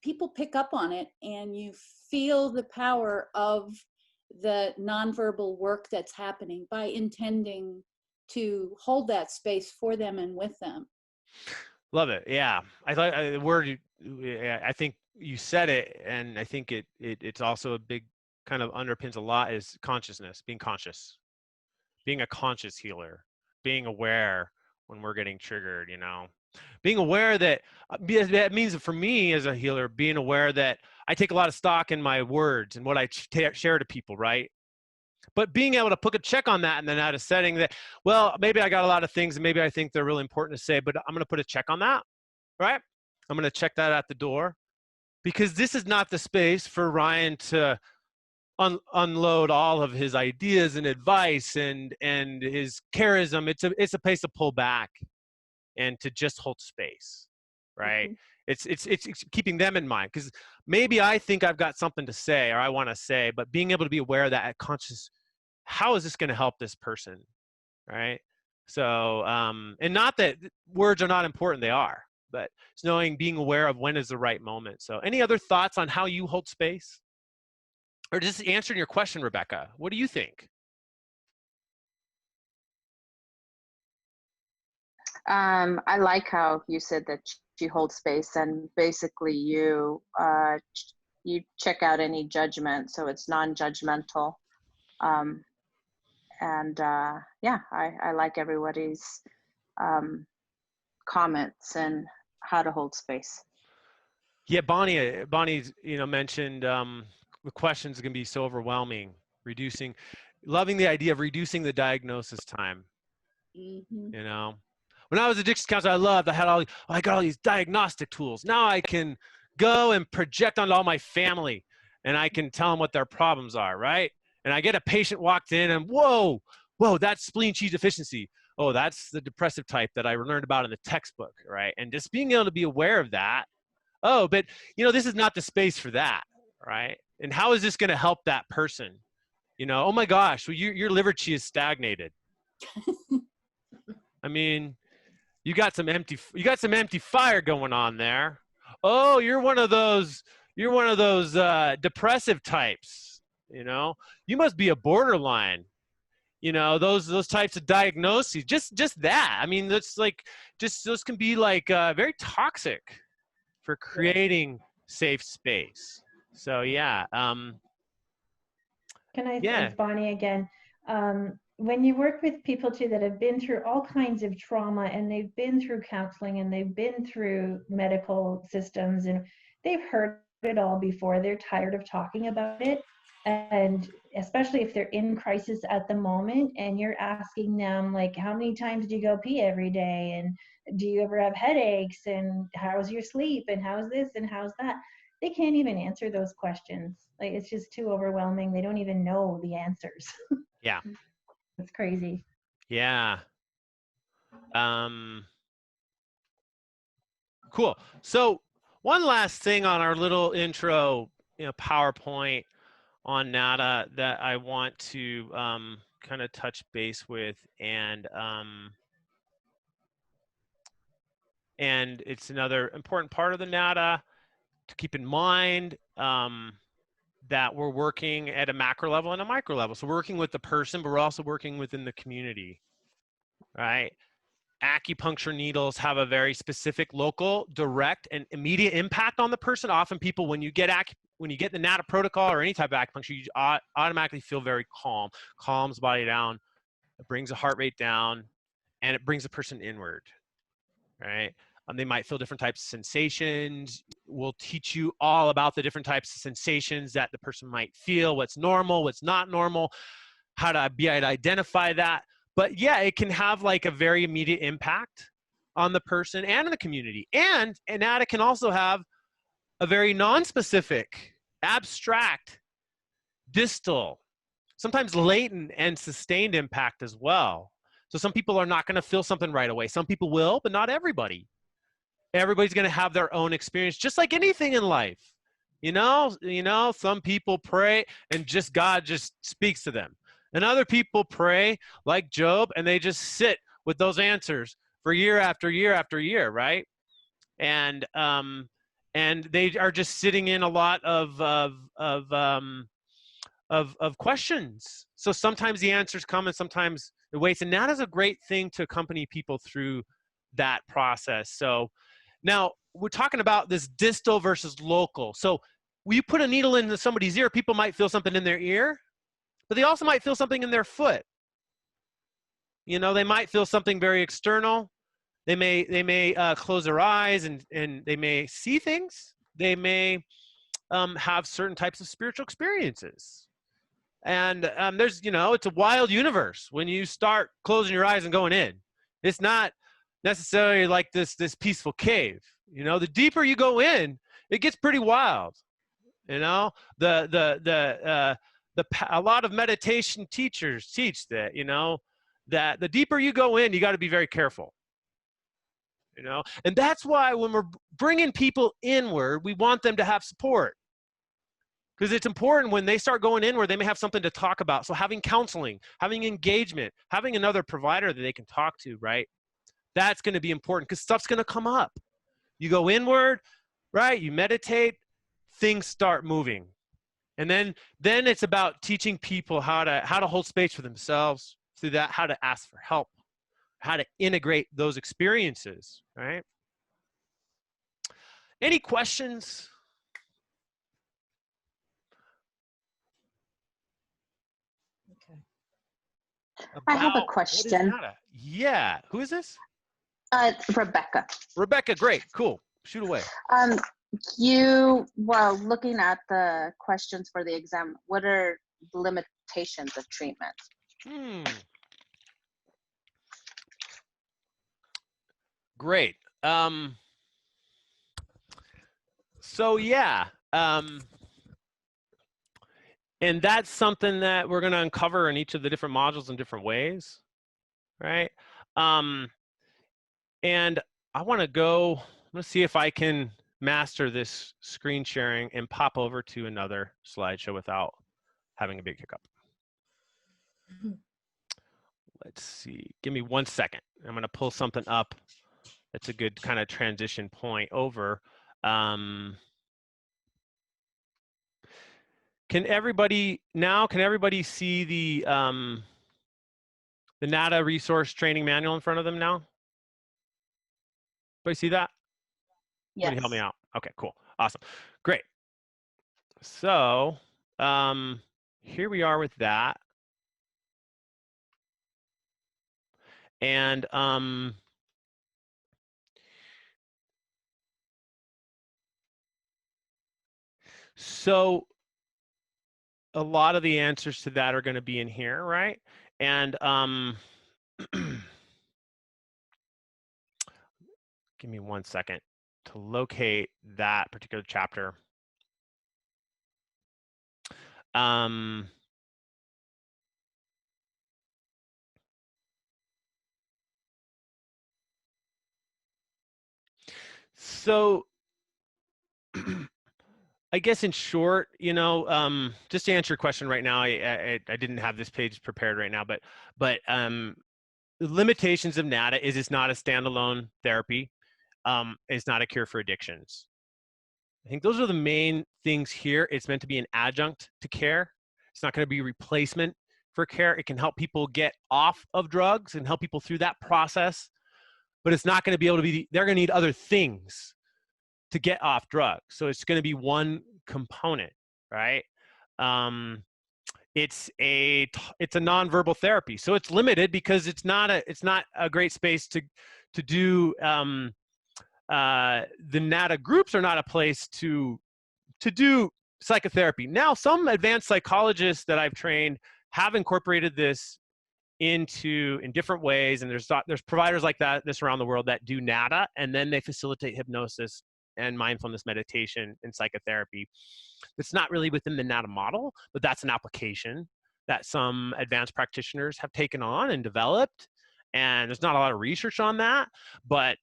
people pick up on it, and you feel the power of the nonverbal work that's happening by intending to hold that space for them and with them. Love it. Yeah. I thought the word, I think you said it, and I think it's also a big kind of underpins a lot is consciousness, being conscious, being a conscious healer, being aware when we're getting triggered, being aware that means for me as a healer, being aware that I take a lot of stock in my words and what I share to people, right? But being able to put a check on that and then add a setting that, well, maybe I got a lot of things and maybe I think they're really important to say, but I'm going to put a check on that, right? I'm going to check that at the door, because this is not the space for Ryan to unload all of his ideas and advice and his charism. It's a place to pull back and to just hold space, right? It's keeping them in mind, because maybe I think I've got something to say or I want to say, but being able to be aware of that conscious how is this going to help this person, right? So, and not that words are not important, they are, but it's knowing, being aware of when is the right moment. So any other thoughts on how you hold space? Or just answering your question, Rebecca, what do you think? I like how you said that you hold space, and basically you check out any judgment, so it's non-judgmental. Yeah, I like everybody's comments and how to hold space. Yeah, Bonnie's, mentioned the questions can be so overwhelming. Loving the idea of reducing the diagnosis time. Mm-hmm. When I was addiction counselor, I got all these diagnostic tools. Now I can go and project onto all my family, and I can tell them what their problems are, right? And I get a patient walked in, and whoa, that's spleen chi deficiency. Oh, that's the depressive type that I learned about in the textbook, right? And just being able to be aware of that. Oh, but this is not the space for that, right? And how is this going to help that person? Oh my gosh, well, your liver chi is stagnated. I mean, you got some empty fire going on there. Oh, you're one of those depressive types. You must be a borderline. Those types of diagnoses. Just that. I mean, that's like those can be like very toxic for creating safe space. So yeah. It's Bonnie again. When you work with people too that have been through all kinds of trauma, and they've been through counseling, and they've been through medical systems, and they've heard it all before, they're tired of talking about it. And especially if they're in crisis at the moment, and you're asking them, like, how many times do you go pee every day? And do you ever have headaches? And how's your sleep? And how's this? And how's that? They can't even answer those questions. Like, it's just too overwhelming. They don't even know the answers. Yeah. It's crazy. Yeah. Cool. So one last thing on our little intro, PowerPoint on NADA that I want to kind of touch base with, and it's another important part of the NADA to keep in mind, that we're working at a macro level and a micro level. So we're working with the person, but we're also working within the community, right? Acupuncture needles have a very specific, local, direct, and immediate impact on the person. Often people, when you get the NADA protocol or any type of acupuncture, you automatically feel very calm. Calms the body down, it brings the heart rate down, and it brings the person inward, right? They might feel different types of sensations. We'll teach you all about the different types of sensations that the person might feel, what's normal, what's not normal, how to identify that. But yeah, it can have like a very immediate impact on the person and in the community. And NADA can also have a very non-specific, abstract, distal, sometimes latent and sustained impact as well. So some people are not going to feel something right away. Some people will, but not everybody. Everybody's going to have their own experience, just like anything in life. Some people pray and God just speaks to them. And other people pray like Job, and they just sit with those answers for year after year after year, right? And they are just sitting in a lot of questions. So sometimes the answers come, and sometimes it waits. And that is a great thing to accompany people through that process. So now we're talking about this distal versus local. So when you put a needle into somebody's ear, people might feel something in their ear, but they also might feel something in their foot. They might feel something very external. They may close their eyes and they may see things. They may have certain types of spiritual experiences. And there's, it's a wild universe when you start closing your eyes and going in. It's not necessarily like this peaceful cave. The deeper you go in, it gets pretty wild. A lot of meditation teachers teach that, that the deeper you go in, you got to be very careful. And that's why when we're bringing people inward, we want them to have support. Because it's important when they start going in where they may have something to talk about. So having counseling, having engagement, having another provider that they can talk to, right? That's going to be important because stuff's going to come up. You go inward, right? You meditate, things start moving. And then it's about teaching people how to hold space for themselves through that, how to ask for help, how to integrate those experiences, right? Any questions? Okay. I have a About what is question. NADA? Yeah. Who is this? Rebecca. Rebecca, great, cool. Shoot away. Well, looking at the questions for the exam, what are the limitations of treatment? Great. So yeah, and that's something that we're going to uncover in each of the different modules in different ways, right? And I want to go, I'm going to see if I can master this screen sharing and pop over to another slideshow without having a big hiccup. Let's see, give me 1 second. I'm going to pull something up. That's a good kind of transition point over. Can everybody see the NADA resource training manual in front of them now? Everybody see that? Yes. Somebody help me out. Okay, cool. Awesome. Great. So here we are with that. And so a lot of the answers to that are going to be in here, right? And give me 1 second to locate that particular chapter. So I guess in short, you know, just to answer your question right now, I didn't have this page prepared right now, but the limitations of NADA is it's not a standalone therapy. It's not a cure for addictions. I think those are the main things here. It's meant to be an adjunct to care. It's not going to be a replacement for care. It can help people get off of drugs and help people through that process, but it's not going to be able to be, they're going to need other things to get off drugs. So it's going to be one component, right? It's a nonverbal therapy, so it's limited because it's not a great space to do. The NADA groups are not a place to do psychotherapy. Now, some advanced psychologists that I've trained have incorporated this in different ways, and there's providers like this around the world that do NADA, and then they facilitate hypnosis and mindfulness meditation and psychotherapy. It's not really within the NADA model, but that's an application that some advanced practitioners have taken on and developed. And there's not a lot of research on that, but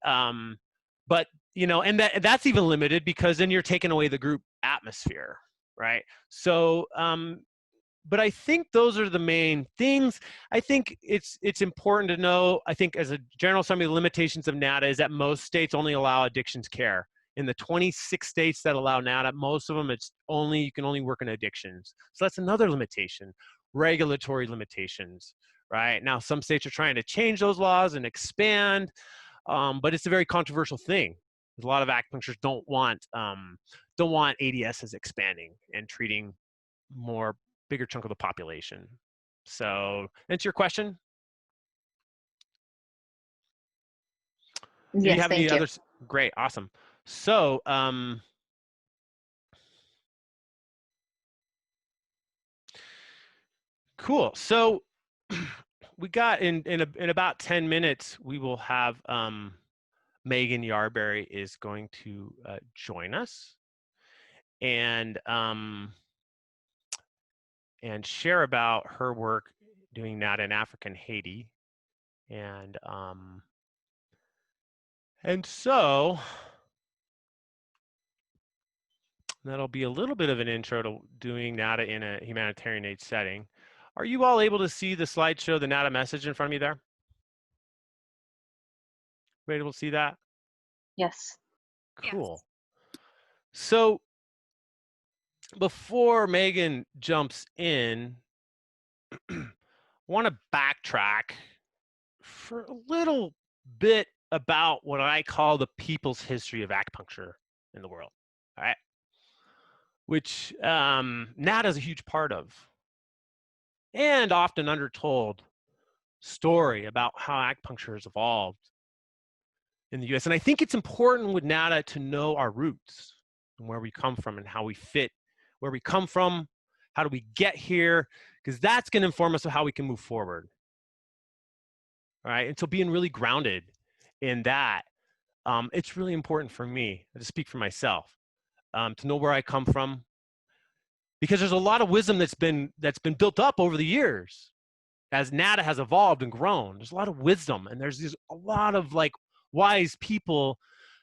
you know, and that's even limited because then you're taking away the group atmosphere, right? So, but I think those are the main things. I think it's important to know, I think as a general summary, the limitations of NADA is that most states only allow addictions care. In the 26 states that allow NADA, most of them, you can only work in addictions. So that's another limitation. Regulatory limitations, right? Now, some states are trying to change those laws and expand, but it's a very controversial thing. A lot of acupuncturists don't want ADSs expanding and treating bigger chunk of the population. So, answer your question? Do Yes, you have thank any you. others? Great, awesome. So, cool. So, we got in about 10 minutes, we will have Megan Yarberry is going to join us and share about her work doing that in Africa and Haiti. And so That'll be a little bit of an intro to doing NADA in a humanitarian aid setting. Are you all able to see the slideshow, the NADA message in front of you there? Are you able to see that? Yes. Cool. So before Megan jumps in, I want to backtrack for a little bit about what I call the people's history of acupuncture in the world, all right? Which NADA is a huge part of, and often undertold story about how acupuncture has evolved in the US. And I think it's important with NADA to know our roots and where we come from and how we fit, where we come from, how do we get here, because that's going to inform us of how we can move forward. All right, and so being really grounded in that, it's really important for me to speak for myself, to know where I come from, because there's a lot of wisdom that's been built up over the years as NADA has evolved and grown. There's a lot of wisdom, and there's a lot of like wise people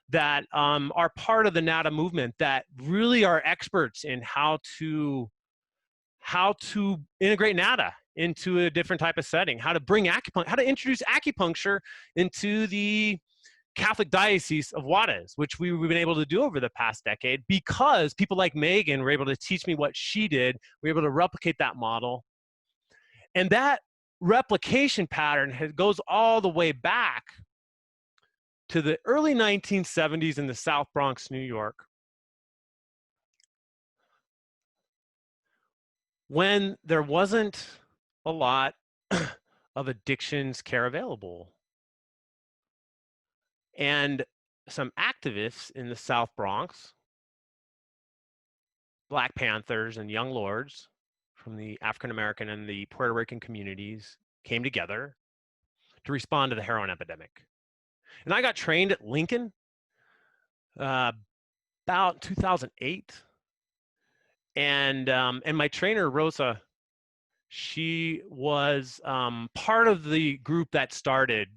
that are part of the NADA movement that really are experts in how to integrate NADA into a different type of setting, how to bring acupuncture, how to introduce acupuncture into the Catholic Diocese of Juarez, which we've been able to do over the past decade because people like Megan were able to teach me what she did. We were able to replicate that model. And that replication pattern goes all the way back to the early 1970s in the South Bronx, New York, when there wasn't a lot of addictions care available. And some activists in the South Bronx, Black Panthers and Young Lords from the African American and the Puerto Rican communities came together to respond to the heroin epidemic. And I got trained at Lincoln about 2008. And my trainer, Rosa, she was part of the group that started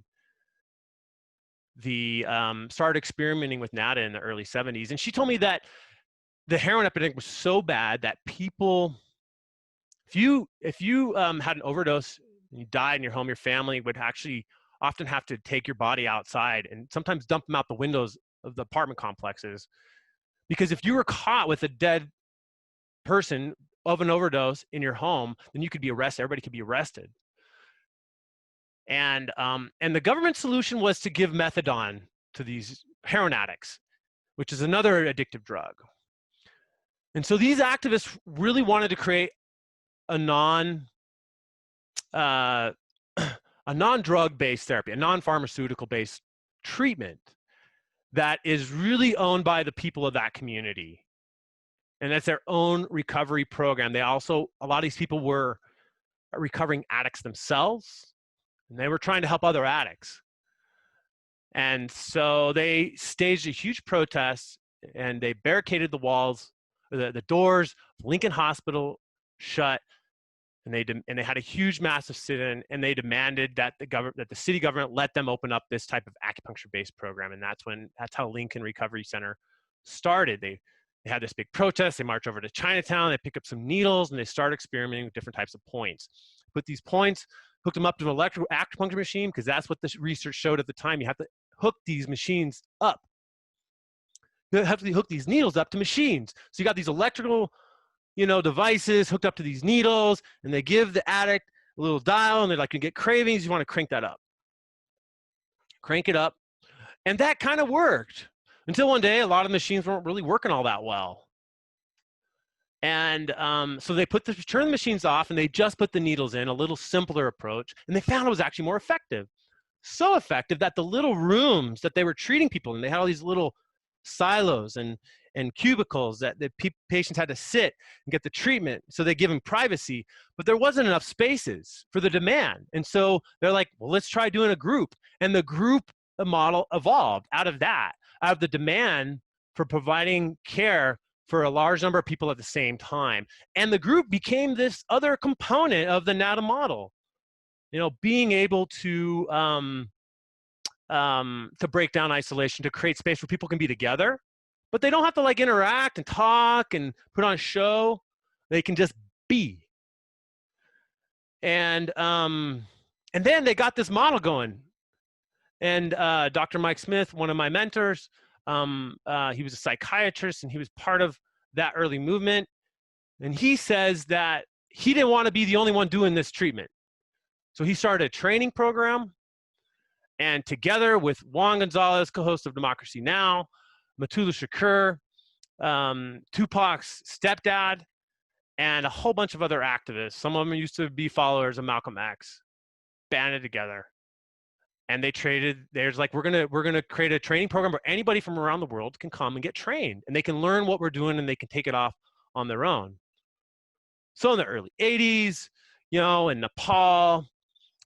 experimenting with NADA in the early 70s. And she told me that the heroin epidemic was so bad that people, if you had an overdose and you died in your home, your family would actually often have to take your body outside and sometimes dump them out the windows of the apartment complexes. Because if you were caught with a dead person of an overdose in your home, then you could be arrested. Everybody could be arrested. And the government solution was to give methadone to these heroin addicts, which is another addictive drug. And so these activists really wanted to create a non-drug-based therapy, a non-pharmaceutical-based treatment that is really owned by the people of that community. And that's their own recovery program. They also, a lot of these people were recovering addicts themselves, and they were trying to help other addicts. And so they staged a huge protest, and they barricaded the walls, the doors of Lincoln Hospital shut, and they had a huge, massive sit-in, and they demanded that the city government let them open up this type of acupuncture-based program. And that's how Lincoln Recovery Center started. They had this big protest. They marched over to Chinatown. They picked up some needles, and they started experimenting with different types of points. Put these points, hooked them up to an electrical acupuncture machine, because that's what the research showed at the time. You have to hook these machines up. You have to hook these needles up to machines. So you got these electrical, devices hooked up to these needles, and they give the addict a little dial, and they're like, you get cravings, you want to crank that up. Crank it up. And that kind of worked until one day, a lot of machines weren't really working all that well. And so they turned the machines off, and they just put the needles in, a little simpler approach, and they found it was actually more effective. So effective that the little rooms that they were treating people in, they had all these little silos and cubicles that the patients had to sit and get the treatment, so they give them privacy, but there wasn't enough spaces for the demand. And so they're like, well, let's try doing a group. And the group model evolved out of that, out of the demand for providing care for a large number of people at the same time. And the group became this other component of the NADA model, being able to break down isolation, to create space where people can be together, but they don't have to like interact and talk and put on a show. They can just be. And then they got this model going. And Dr. Mike Smith, one of my mentors, he was a psychiatrist and he was part of that early movement. And he says that he didn't want to be the only one doing this treatment. So he started a training program. And together with Juan Gonzalez, co-host of Democracy Now!, Matula Shakur, Tupac's stepdad, and a whole bunch of other activists. Some of them used to be followers of Malcolm X, banded together. And they traded, there's like, we're gonna create a training program where anybody from around the world can come and get trained. And they can learn what we're doing and they can take it off on their own. So in the early 80s, you know, in Nepal,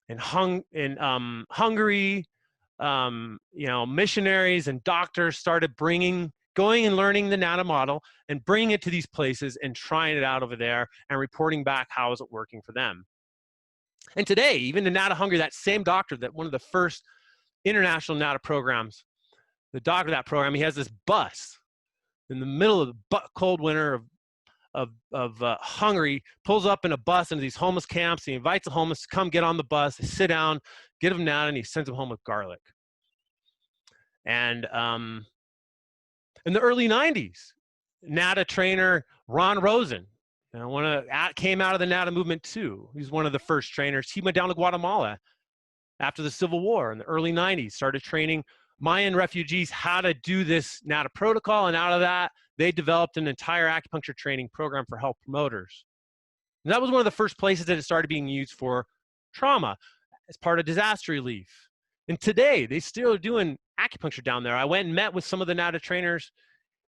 in Hungary, you know, missionaries and doctors started going and learning the NADA model and bringing it to these places and trying it out over there and reporting back how is it working for them. And today, even in NADA Hungary, that same doctor, that one of the first international NADA programs, the doctor of that program, he has this bus in the middle of the cold winter of Hungary, pulls up in a bus into these homeless camps. He invites the homeless to come get on the bus, they sit down, get them NADA, and he sends them home with garlic. And in the early 90s, NADA trainer Ron Rosen, you know, came out of the NADA movement too. He's one of the first trainers. He went down to Guatemala after the Civil War in the early 90s, started training Mayan refugees how to do this NADA protocol, and out of that, they developed an entire acupuncture training program for health promoters. And that was one of the first places that it started being used for trauma as part of disaster relief. And today, they still are doing acupuncture down there. I went and met with some of the NADA trainers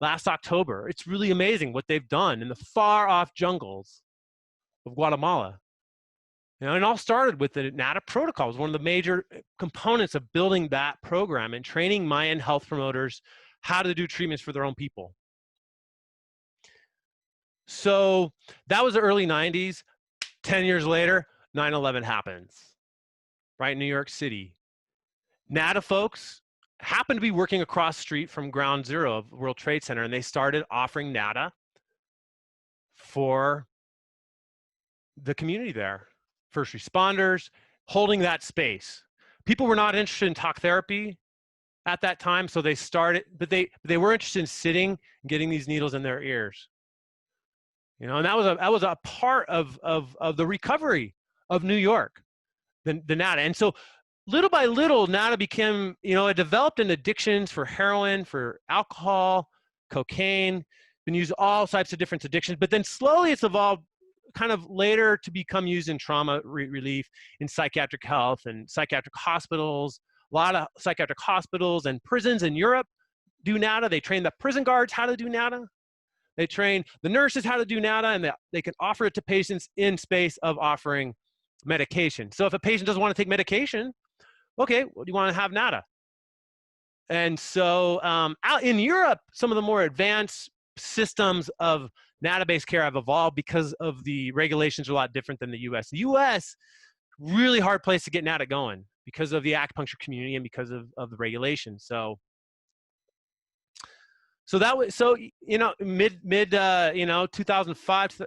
last October. It's really amazing what they've done in the far off jungles of Guatemala. You know, and it all started with the NADA protocol. It was one of the major components of building that program and training Mayan health promoters how to do treatments for their own people. So that was the early 90s. 10 years later, 9/11 happens, right in New York City. NADA folks happened to be working across the street from Ground Zero of World Trade Center, and they started offering NADA for the community there. First responders, holding that space. People were not interested in talk therapy at that time, so they started, but they were interested in sitting and getting these needles in their ears. You know, and that was a part of the recovery of New York, the NADA. And so little by little, NADA became, you know, it developed in addictions for heroin, for alcohol, cocaine, been used all types of different addictions, but then slowly it's evolved kind of later to become used in trauma relief, in psychiatric health and psychiatric hospitals. A lot of psychiatric hospitals and prisons in Europe do NADA. They train the prison guards how to do NADA. They train the nurses how to do NADA, and they can offer it to patients in space of offering medication. So if a patient doesn't want to take medication, okay, well, do you want to have NADA? And so out in Europe, some of the more advanced systems of NADA-based care have evolved because of the regulations are a lot different than the US. The US, really hard place to get NADA going because of the acupuncture community and because of the regulations. So that was, so, you know, mid you know, 2005,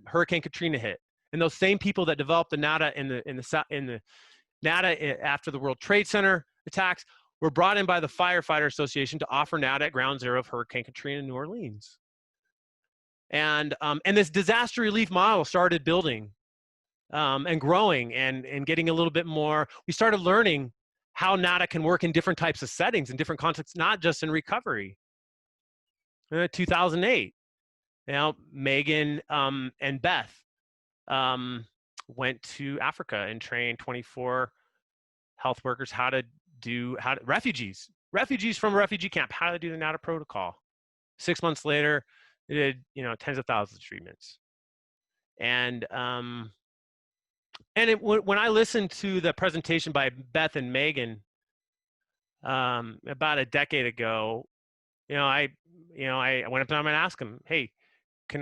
Hurricane Katrina hit. And those same people that developed the NADA in the NADA after the World Trade Center attacks were brought in by the Firefighter Association to offer NADA at Ground Zero of Hurricane Katrina in New Orleans. And this disaster relief model started building and growing and getting a little bit more. We started learning how NADA can work in different types of settings, in different contexts, not just in recovery. 2008, you know, Megan and Beth went to Africa and trained 24 health workers refugees from a refugee camp, how to do the NADA protocol. 6 months later, they did, you know, tens of thousands of treatments. And when I listened to the presentation by Beth and Megan about a decade ago, I went up to them and asked them, hey, can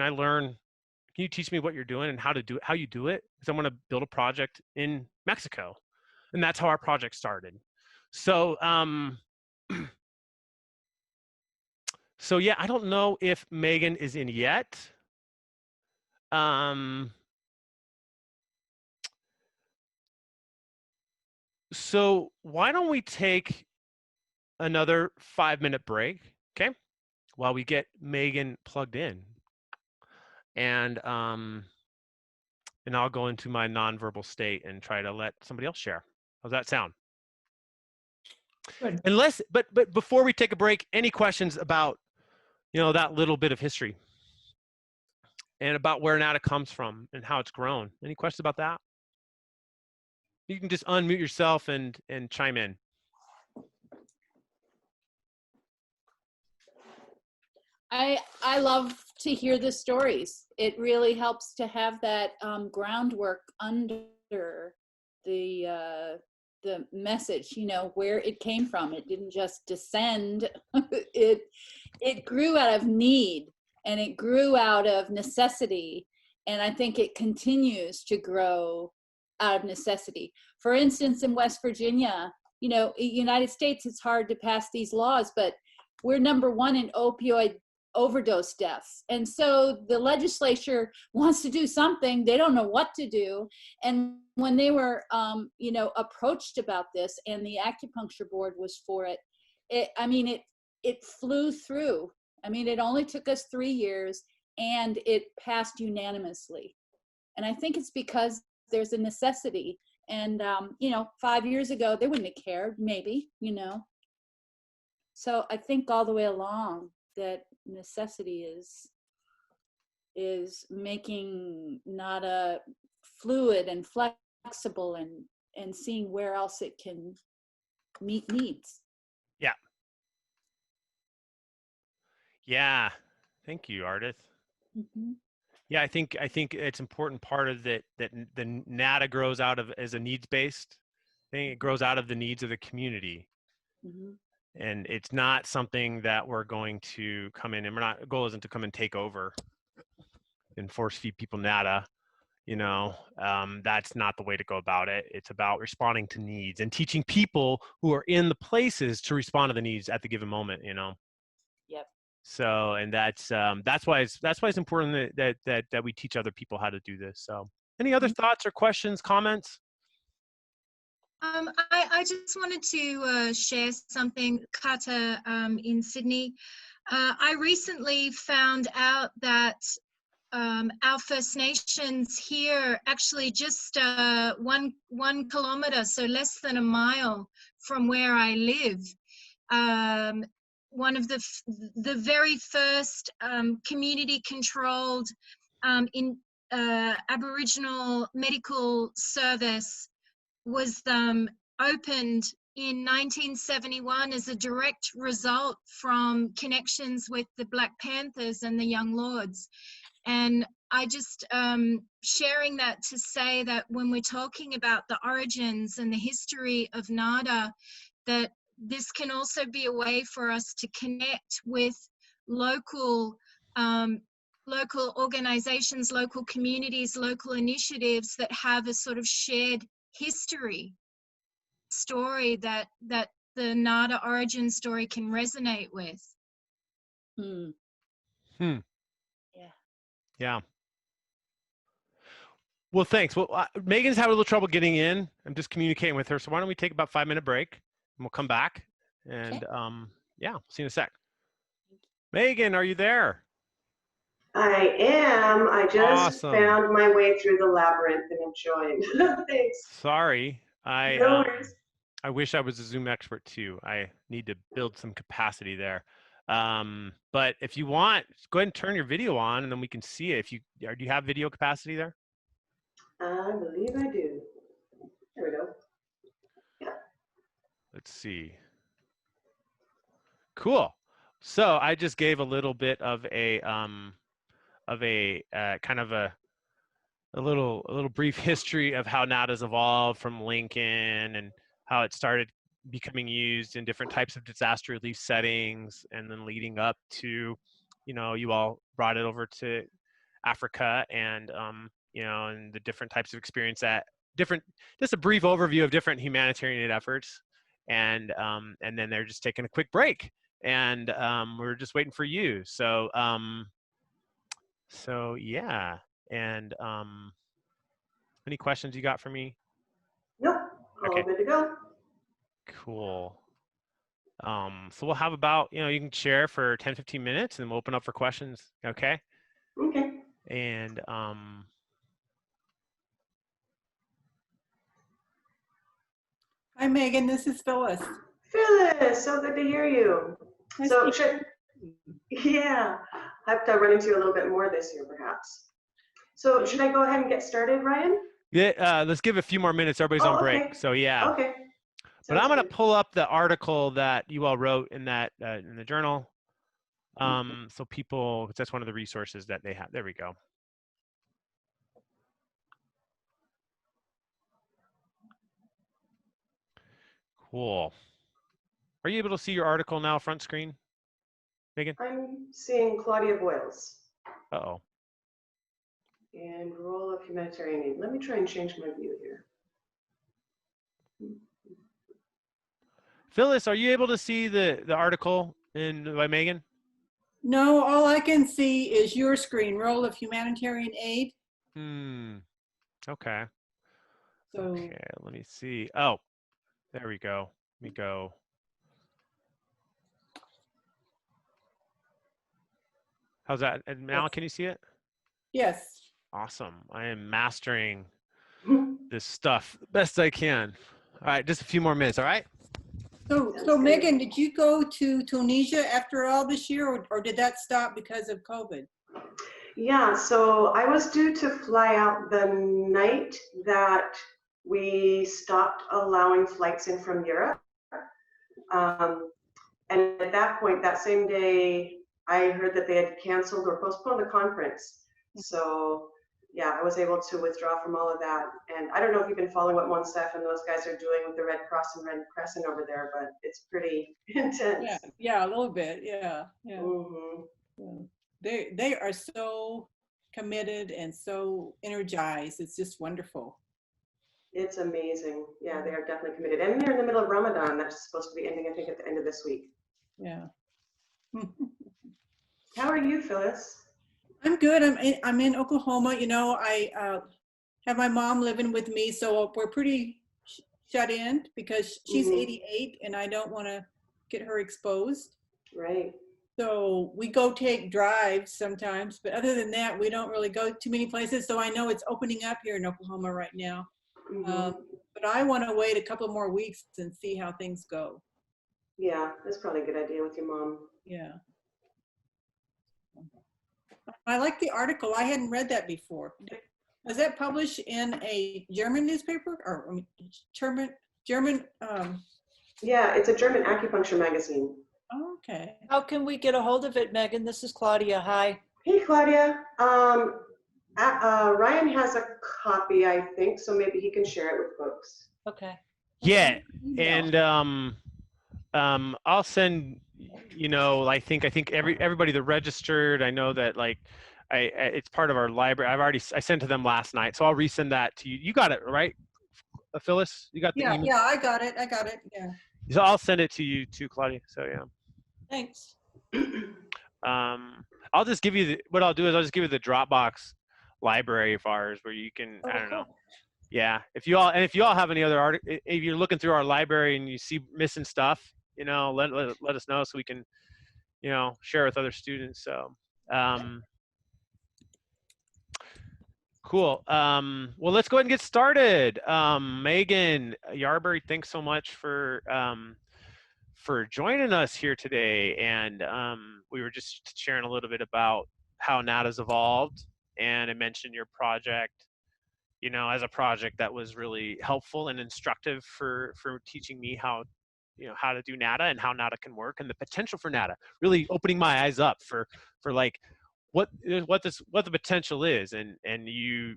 you teach me what you're doing and how you do it? Because I want to build a project in Mexico. And that's how our project started. So, So yeah, I don't know if Megan is in yet. So why don't we take another 5-minute break, okay? While we get Megan plugged in. And I'll go into my nonverbal state and try to let somebody else share. How's that sound? Good. But before we take a break, any questions about, that little bit of history and about where NATA comes from and how it's grown? Any questions about that? You can just unmute yourself and chime in. I love to hear the stories. It really helps to have that groundwork under the message, where it came from. It didn't just descend. it grew out of need, and it grew out of necessity, and I think it continues to grow out of necessity. For instance, in West Virginia, United States, it's hard to pass these laws, but we're #1 in opioid overdose deaths. And so the legislature wants to do something. They don't know what to do. And when they were, approached about this, and the acupuncture board was for it, it flew through. It only took us 3 years, and it passed unanimously. And I think it's because there's a necessity. And, 5 years ago, they wouldn't have cared, maybe, So I think all the way along that necessity is making NATA fluid and flexible, and seeing where else it can meet needs. Yeah. Thank you, Ardith. Mm-hmm. Yeah, I think it's important part of that the NATA grows out of as a needs-based thing. It grows out of the needs of the community. Mm-hmm. And it's not something that we're going to come in, and the goal isn't to come and take over and force feed people NATA. That's not the way to go about it. It's about responding to needs and teaching people who are in the places to respond to the needs at the given moment. Yep. So, and that's why it's important that we teach other people how to do this. So, any other thoughts or questions, comments? I just wanted to share something, Kata, in Sydney. I recently found out that our First Nations here, actually just 1 kilometre, so less than a mile from where I live, one of the very first community-controlled Aboriginal medical service was opened in 1971 as a direct result from connections with the Black Panthers and the Young Lords. And I just sharing that to say that when we're talking about the origins and the history of NATA, that this can also be a way for us to connect with local organizations, local communities, local initiatives that have a sort of shared history story that the NATA origin story can resonate with. Yeah. Well, thanks. Well, Megan's having a little trouble getting in. I'm just communicating with her. So why don't we take about 5-minute break, and we'll come back, and yeah, see you in a sec. Megan, are you there? I am. I just found my way through the labyrinth and enjoying. Thanks. Sorry. No worries. I wish I was a Zoom expert too. I need to build some capacity there. But if you want, go ahead and turn your video on, and then we can see it. Do you have video capacity there? I believe I do. There we go. Yeah. Let's see. Cool. So I just gave a little bit of a kind of a little brief history of how NATA's evolved from Lincoln, and how it started becoming used in different types of disaster relief settings, and then leading up to, you all brought it over to Africa, and and the different types of experience just a brief overview of different humanitarian efforts, and then they're just taking a quick break, and we're just waiting for you. So yeah. And any questions you got for me? Nope. All Okay. good to go. Cool. So we'll have about, you can share for 10, 15 minutes and we'll open up for questions. Okay. Okay. And Hi, Megan. This is Phyllis. Phyllis, so good to hear you. Nice So to yeah, I have to run into you a little bit more this year, perhaps. So should I go ahead and get started, Ryan? yeah, let's give a few more minutes. Everybody's on break. Okay. So yeah. Okay. But I'm Sounds going to good. pull up the article that you all wrote in that in the journal. So people, 'cause that's one of the resources that they have. There we go. Cool. Are you able to see your article now, front screen, Megan? I'm seeing Claudia Voyles Uh-oh. and role of humanitarian aid. Let me try and change my view here. Phyllis, are you able to see the article by Megan? No, all I can see is your screen, role of humanitarian aid. Okay. So Okay, let me see. Oh, there we go. Let me go. How's that? And now can you see it? yes. Awesome. I am mastering this stuff best I can. All right, just a few more minutes, all right? So Megan, did you go to Tunisia after all this year, or did that stop because of COVID? Yeah, so I was due to fly out the night that we stopped allowing flights in from Europe. And at that point, that same day, I heard that they had canceled or postponed the conference. So yeah, I was able to withdraw from all of that. And I don't know if you've been following what Monsef and those guys are doing with the Red Cross and Red Crescent over there, but it's pretty intense. Yeah, a little bit. Yeah. Mm-hmm. They are so committed and so energized. It's just wonderful. It's amazing. Yeah, they are definitely committed. And they're in the middle of Ramadan. That's supposed to be ending, I think, at the end of this week. Yeah. How are you, Phyllis? I'm good. I'm in Oklahoma. You know, I have my mom living with me, so we're pretty shut in because she's 88 and I don't want to get her exposed. Right. So we go take drives sometimes, but other than that, we don't really go too many places. So I know it's opening up here in Oklahoma right now. But I want to wait a couple more weeks and see how things go. Yeah, that's probably a good idea with your mom. Yeah. I like the article. I hadn't read that before. Was that published in a German newspaper or German? Yeah, it's a German acupuncture magazine. Okay. How can we get a hold of it, Megan? This is Claudia. Hi. Hey, Claudia. Ryan has a copy, I think, so maybe he can share it with folks. Okay. Yeah, and I'll send. I think everybody that registered. I know that it's part of our library. I sent to them last night, so I'll resend that to you. You got it right, Phyllis? You got the email? Yeah, I got it. Yeah. So I'll send it to you too, Claudia. So yeah. Thanks. I'll just give you what I'll do is I'll just give you the Dropbox library of ours where you can I don't know. Yeah, if you all have any other if you're looking through our library and you see missing stuff, let us know so we can share with other students. So cool. Well, let's go ahead and get started. Megan Yarberry, thanks so much for joining us here today. And we were just sharing a little bit about how NATA's evolved, and I mentioned your project, as a project that was really helpful and instructive for teaching me how to do NATA and how NATA can work and the potential for NATA, really opening my eyes up for like what the potential is. And you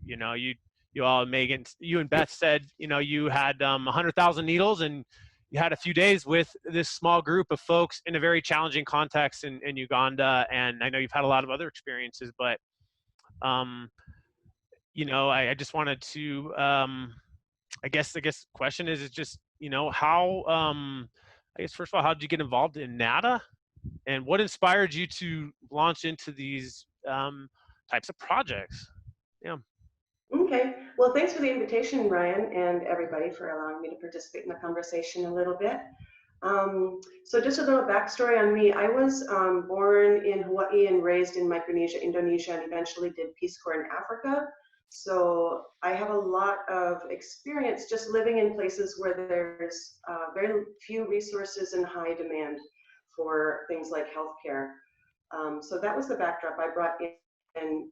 all, Megan, you and Beth said, you had 100,000 needles and you had a few days with this small group of folks in a very challenging context in Uganda. And I know you've had a lot of other experiences, but, I just wanted to, I guess the question is just, how, I guess, first of all, how did you get involved in NATA? And what inspired you to launch into these types of projects? Yeah. Okay. Well, thanks for the invitation, Brian, and everybody for allowing me to participate in the conversation a little bit. So just a little backstory on me. I was born in Hawaii and raised in Micronesia, Indonesia, and eventually did Peace Corps in Africa. So I have a lot of experience just living in places where there's very few resources and high demand for things like healthcare. So that was the backdrop I brought in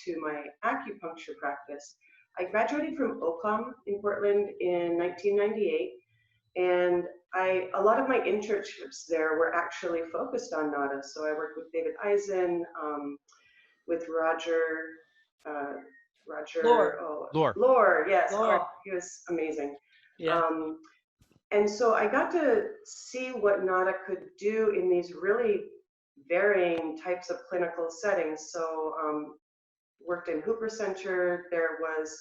to my acupuncture practice. I graduated from OCOM in Portland in 1998, and a lot of my internships there were actually focused on NADA. So I worked with David Eisen, with Lore, yes, Lore. Oh, he was amazing. Yeah. And so I got to see what NADA could do in these really varying types of clinical settings. So worked in Hooper Center, there was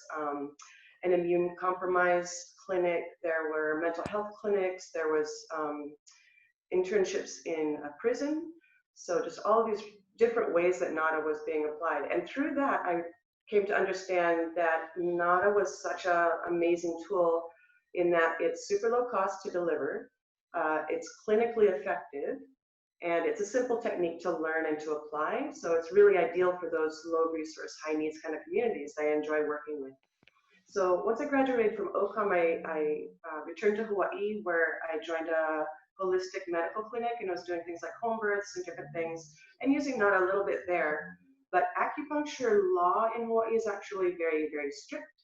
an immune compromised clinic, there were mental health clinics, there was internships in a prison. So just all of these different ways that NADA was being applied. And through that, I came to understand that NADA was such an amazing tool in that it's super low cost to deliver, it's clinically effective, and it's a simple technique to learn and to apply. So it's really ideal for those low resource, high needs kind of communities I enjoy working with. So once I graduated from OCOM, I returned to Hawaii, where I joined a holistic medical clinic, and I was doing things like home births and different things, and using NADA a little bit there. But acupuncture law in Hawaii is actually very, very strict,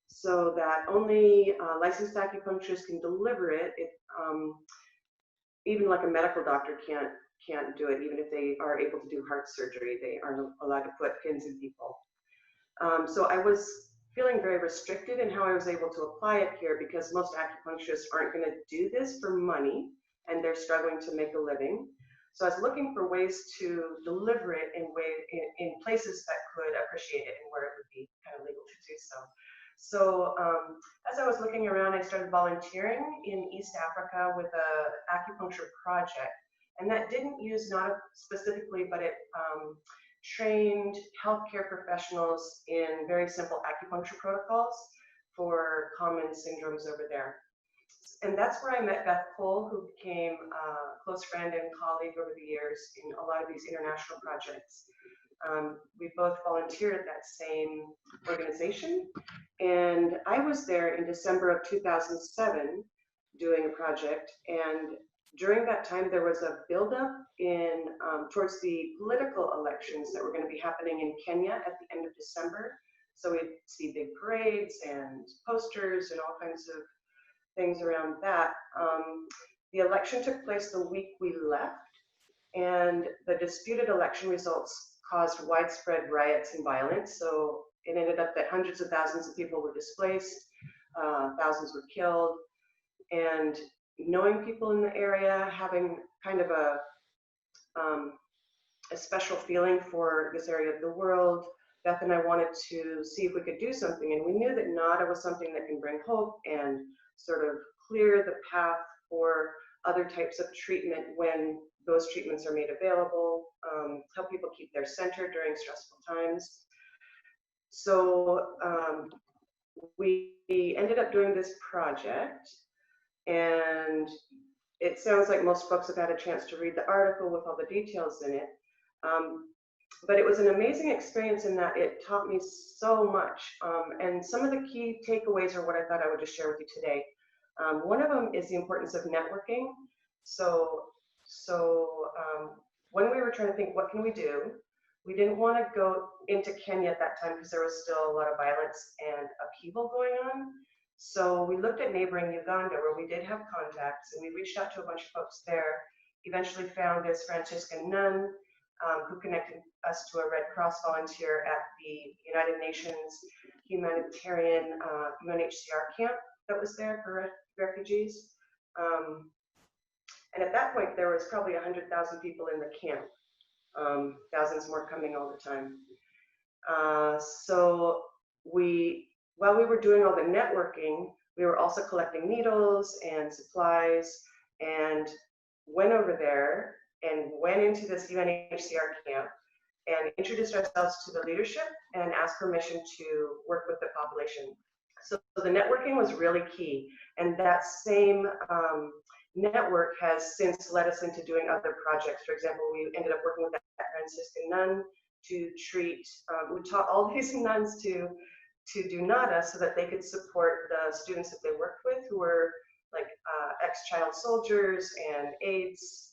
so that only licensed acupuncturists can deliver it. Even like a medical doctor can't do it, even if they are able to do heart surgery. They aren't allowed to put pins in people. So I was feeling very restricted in how I was able to apply it here, because most acupuncturists aren't going to do this for money, and they're struggling to make a living. So I was looking for ways to deliver it in places that could appreciate it and where it would be kind of legal to do so. So as I was looking around, I started volunteering in East Africa with an acupuncture project. And that didn't use NADA specifically, but it trained healthcare professionals in very simple acupuncture protocols for common syndromes over there. And that's where I met Beth Cole, who became a close friend and colleague over the years in a lot of these international projects. We both volunteered at that same organization. And I was there in December of 2007 doing a project. And during that time, there was a buildup in towards the political elections that were going to be happening in Kenya at the end of December. So we'd see big parades and posters and all kinds of things around that. The election took place the week we left, and the disputed election results caused widespread riots and violence. So it ended up that hundreds of thousands of people were displaced, thousands were killed, and knowing people in the area, having kind of a special feeling for this area of the world, Beth and I wanted to see if we could do something, and we knew that NADA was something that can bring hope and sort of clear the path for other types of treatment when those treatments are made available, help people keep their center during stressful times. So we ended up doing this project, and it sounds like most folks have had a chance to read the article with all the details in it. But it was an amazing experience in that it taught me so much. And some of the key takeaways are what I thought I would just share with you today. One of them is the importance of networking. So when we were trying to think, what can we do? We didn't want to go into Kenya at that time because there was still a lot of violence and upheaval going on. So we looked at neighboring Uganda, where we did have contacts, and we reached out to a bunch of folks there, eventually found this Franciscan nun who connected us to a Red Cross volunteer at the United Nations humanitarian UNHCR camp that was there for refugees. And at that point, there was probably 100,000 people in the camp, thousands more coming all the time. So while we were doing all the networking, we were also collecting needles and supplies, and went over there and went into this UNHCR camp and introduced ourselves to the leadership and asked permission to work with the population. So the networking was really key. And that same network has since led us into doing other projects. For example, we ended up working with that Franciscan nun to treat, we taught all these nuns to do NADA so that they could support the students that they worked with who were like ex-child soldiers and AIDS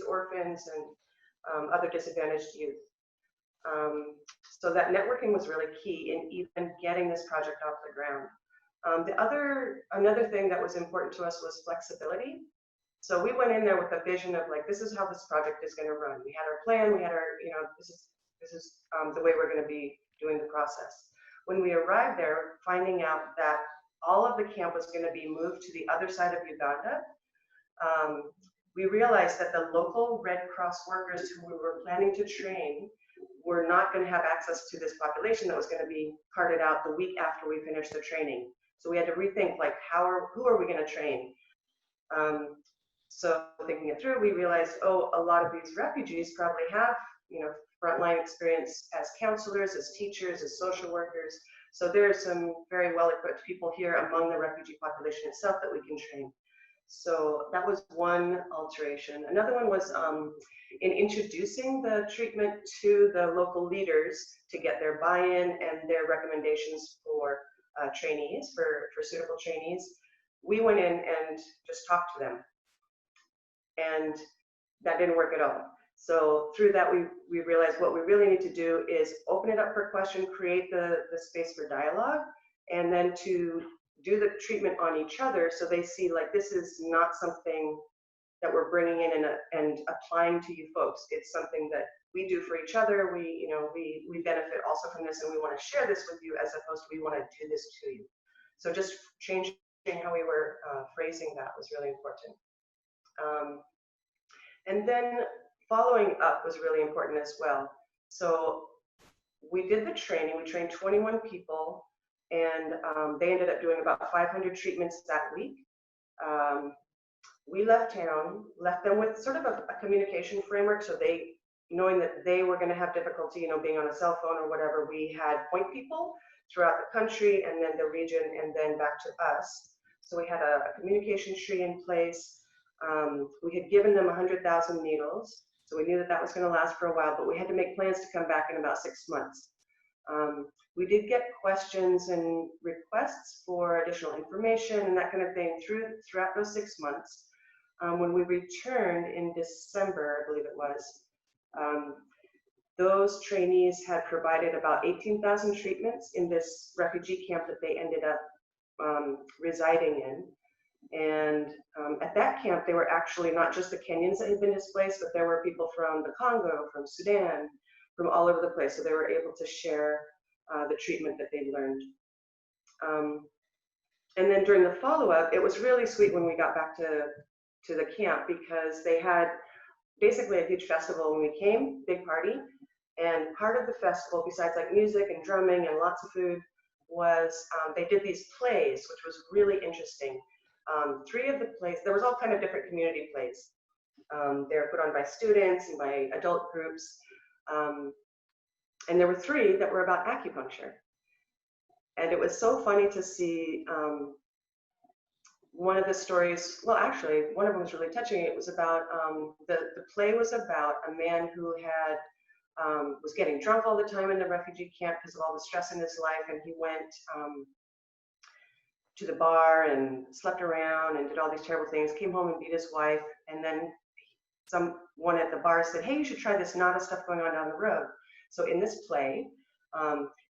orphans and other disadvantaged youth. So that networking was really key in even getting this project off the ground. Another thing that was important to us was flexibility. So we went in there with a vision of like, this is how this project is going to run. We had our plan, we had our, this is the way we're going to be doing the process. When we arrived there, finding out that all of the camp was going to be moved to the other side of Uganda, we realized that the local Red Cross workers who we were planning to train were not going to have access to this population that was going to be carted out the week after we finished the training. So we had to rethink, like, who are we going to train? So thinking it through, we realized, oh, a lot of these refugees probably have, frontline experience as counselors, as teachers, as social workers. So there are some very well-equipped people here among the refugee population itself that we can train. So that was one alteration. Another one was in introducing the treatment to the local leaders to get their buy-in and their recommendations for trainees, for suitable trainees. We went in and just talked to them. And that didn't work at all. So through that, we realized what we really need to do is open it up for question, create the space for dialogue, and then to do the treatment on each other so they see like this is not something that we're bringing in and applying to you folks. It's something that we do for each other. We benefit also from this, and we want to share this with you as opposed to we want to do this to you. So just changing how we were phrasing that was really important. And then following up was really important as well. So we did the training. We trained 21 people, and they ended up doing about 500 treatments that week. We left town, left them with sort of a communication framework, so they, knowing that they were going to have difficulty, being on a cell phone or whatever, we had point people throughout the country and then the region and then back to us. So we had a communication tree in place. We had given them 100,000 needles, so we knew that that was going to last for a while, but we had to make plans to come back in about 6 months. We did get questions and requests for additional information and that kind of thing throughout those 6 months. When we returned in December, I believe it was, those trainees had provided about 18,000 treatments in this refugee camp that they ended up residing in. And at that camp, they were actually not just the Kenyans that had been displaced, but there were people from the Congo, from Sudan, from all over the place. So they were able to share the treatment that they learned. And then during the follow-up, it was really sweet when we got back to the camp because they had basically a huge festival when we came, big party. And part of the festival, besides like music and drumming and lots of food, was they did these plays, which was really interesting. 3 of the plays, there was all kind of different community plays. They were put on by students and by adult groups. And there were 3 that were about acupuncture. And it was so funny to see one of the stories, well, actually, one of them was really touching. It was about, the play was about a man who had, was getting drunk all the time in the refugee camp because of all the stress in his life. And he went to the bar and slept around and did all these terrible things, came home and beat his wife. And then someone at the bar said, hey, you should try this NADA stuff going on down the road. So in this play,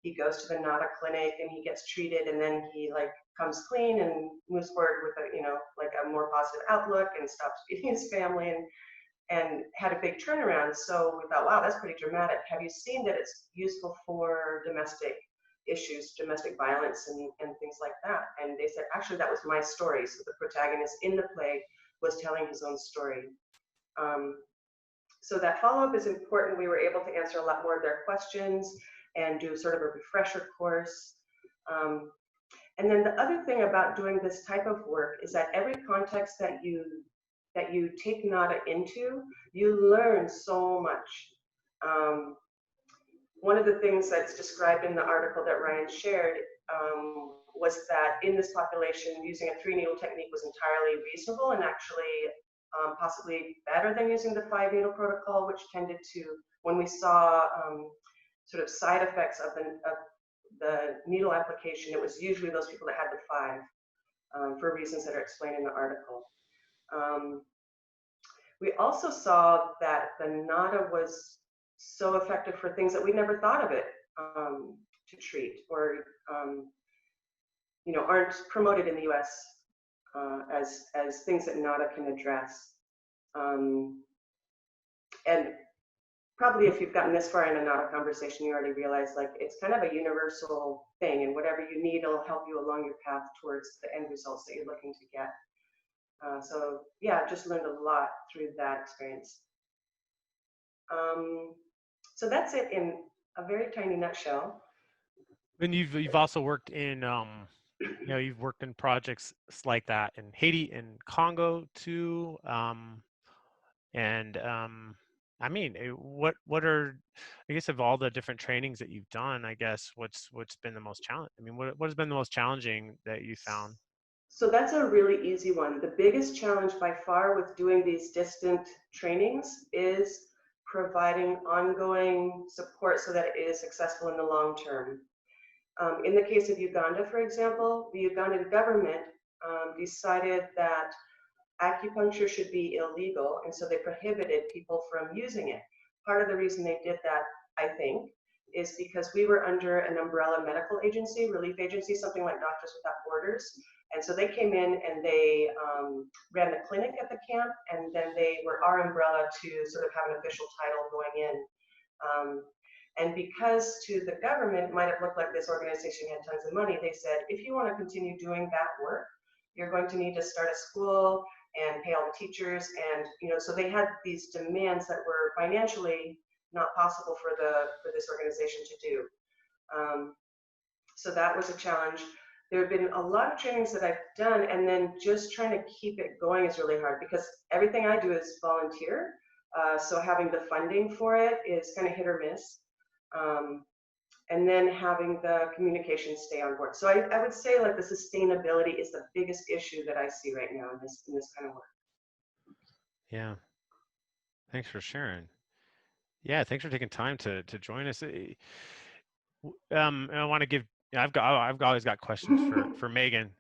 he goes to the NADA clinic and he gets treated, and then he like comes clean and moves forward with a, like a more positive outlook and stops beating his family and had a big turnaround. So we thought, wow, that's pretty dramatic. Have you seen that it's useful for domestic issues, domestic violence and things like that? And they said, actually, that was my story. So the protagonist in the play was telling his own story. So that follow-up is important. We were able to answer a lot more of their questions and do sort of a refresher course. And then the other thing about doing this type of work is that every context that you that you take NADA into, you learn so much. One of the things that's described in the article that Ryan shared was that in this population, using a 3-needle technique was entirely reasonable and actually possibly better than using the 5-needle protocol, which tended to, when we saw sort of side effects of the needle application, it was usually those people that had the 5 for reasons that are explained in the article. We also saw that the NADA was so effective for things that we never thought of it to treat, or you know, aren't promoted in the U.S. As things that NADA can address. And probably if you've gotten this far in a NADA conversation, you already realize like it's kind of a universal thing, and whatever you need will help you along your path towards the end results that you're looking to get. So yeah, just learned a lot through that experience. So that's it in a very tiny nutshell. And you've also worked in you know, you've worked in projects like that in Haiti and Congo too. I mean, what are, I guess, of all the different trainings that you've done, I guess what's been the most challenge? I mean, what has been the most challenging that you found? So that's a really easy one. The biggest challenge by far with doing these distant trainings is providing ongoing support so that it is successful in the long term. In the case of Uganda, for example, the Ugandan government decided that acupuncture should be illegal, and so they prohibited people from using it. Part of the reason they did that, I think, is because we were under an umbrella medical agency, relief agency, something like Doctors Without Borders. And so they came in and they ran the clinic at the camp, and then they were our umbrella to sort of have an official title going in. And because to the government it might have looked like this organization had tons of money, they said, if you want to continue doing that work, you're going to need to start a school and pay all the teachers. And, you know, so they had these demands that were financially not possible for this organization to do. So that was a challenge. There have been a lot of trainings that I've done, and then just trying to keep it going is really hard because everything I do is volunteer. So having the funding for it is kind of hit or miss. And then having the communication stay on board. So I would say like the sustainability is the biggest issue that I see right now in this kind of work. Yeah, thanks for sharing. Yeah, thanks for taking time to join us. I want to give, I've always got questions for Megan,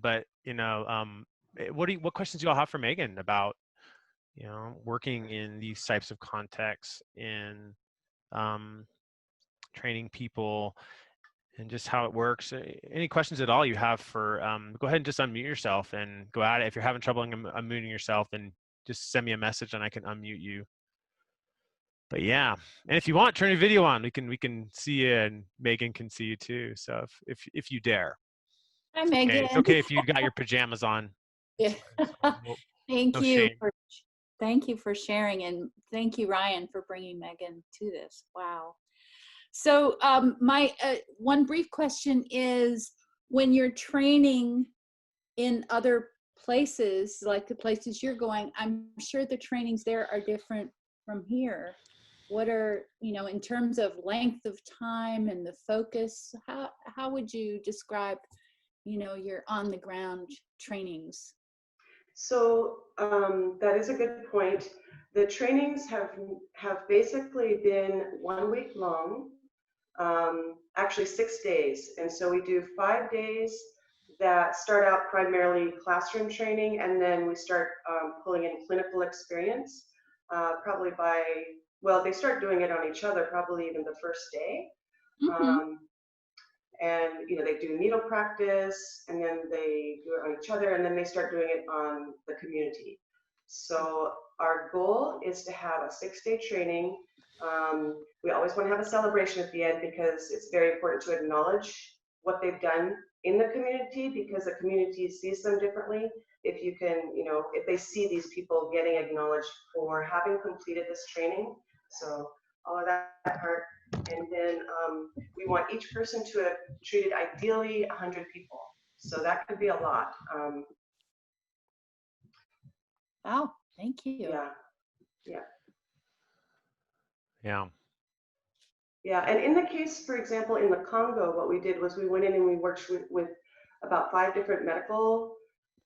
but you know, what questions do y'all have for Megan about, you know, working in these types of contexts, in training people, and just how it works? Any questions at all you have for, go ahead and just unmute yourself and go at it. If you're having trouble unmuting yourself, then just send me a message and I can unmute you. But yeah, and if you want, turn your video on. We can see you, and Megan can see you too. So if you dare. Hi, Megan. It's okay if you got your pajamas on. Yeah. No shame. Thank you for sharing, and thank you, Ryan, for bringing Megan to this. Wow. So my one brief question is, when you're training in other places, like the places you're going, I'm sure the trainings there are different from here. What are, you know, in terms of length of time and the focus, how would you describe, you know, your on the ground trainings? So that is a good point. The trainings have basically been 1 week long, actually 6 days. And so we do 5 days that start out primarily classroom training, and then we start pulling in clinical experience, probably by, well, they start doing it on each other, probably even the first day. Mm-hmm. And, you know, they do needle practice, and then they do it on each other, and then they start doing it on the community. So our goal is to have a 6-day training. We always want to have a celebration at the end because it's very important to acknowledge what they've done in the community, because the community sees them differently. If you can, you know, if they see these people getting acknowledged for having completed this training. So all of that part. And then we want each person to have treated ideally 100 people. So that could be a lot. Wow, thank you. Yeah, yeah. Yeah. Yeah, and in the case, for example, in the Congo, what we did was we went in and we worked with about 5 different medical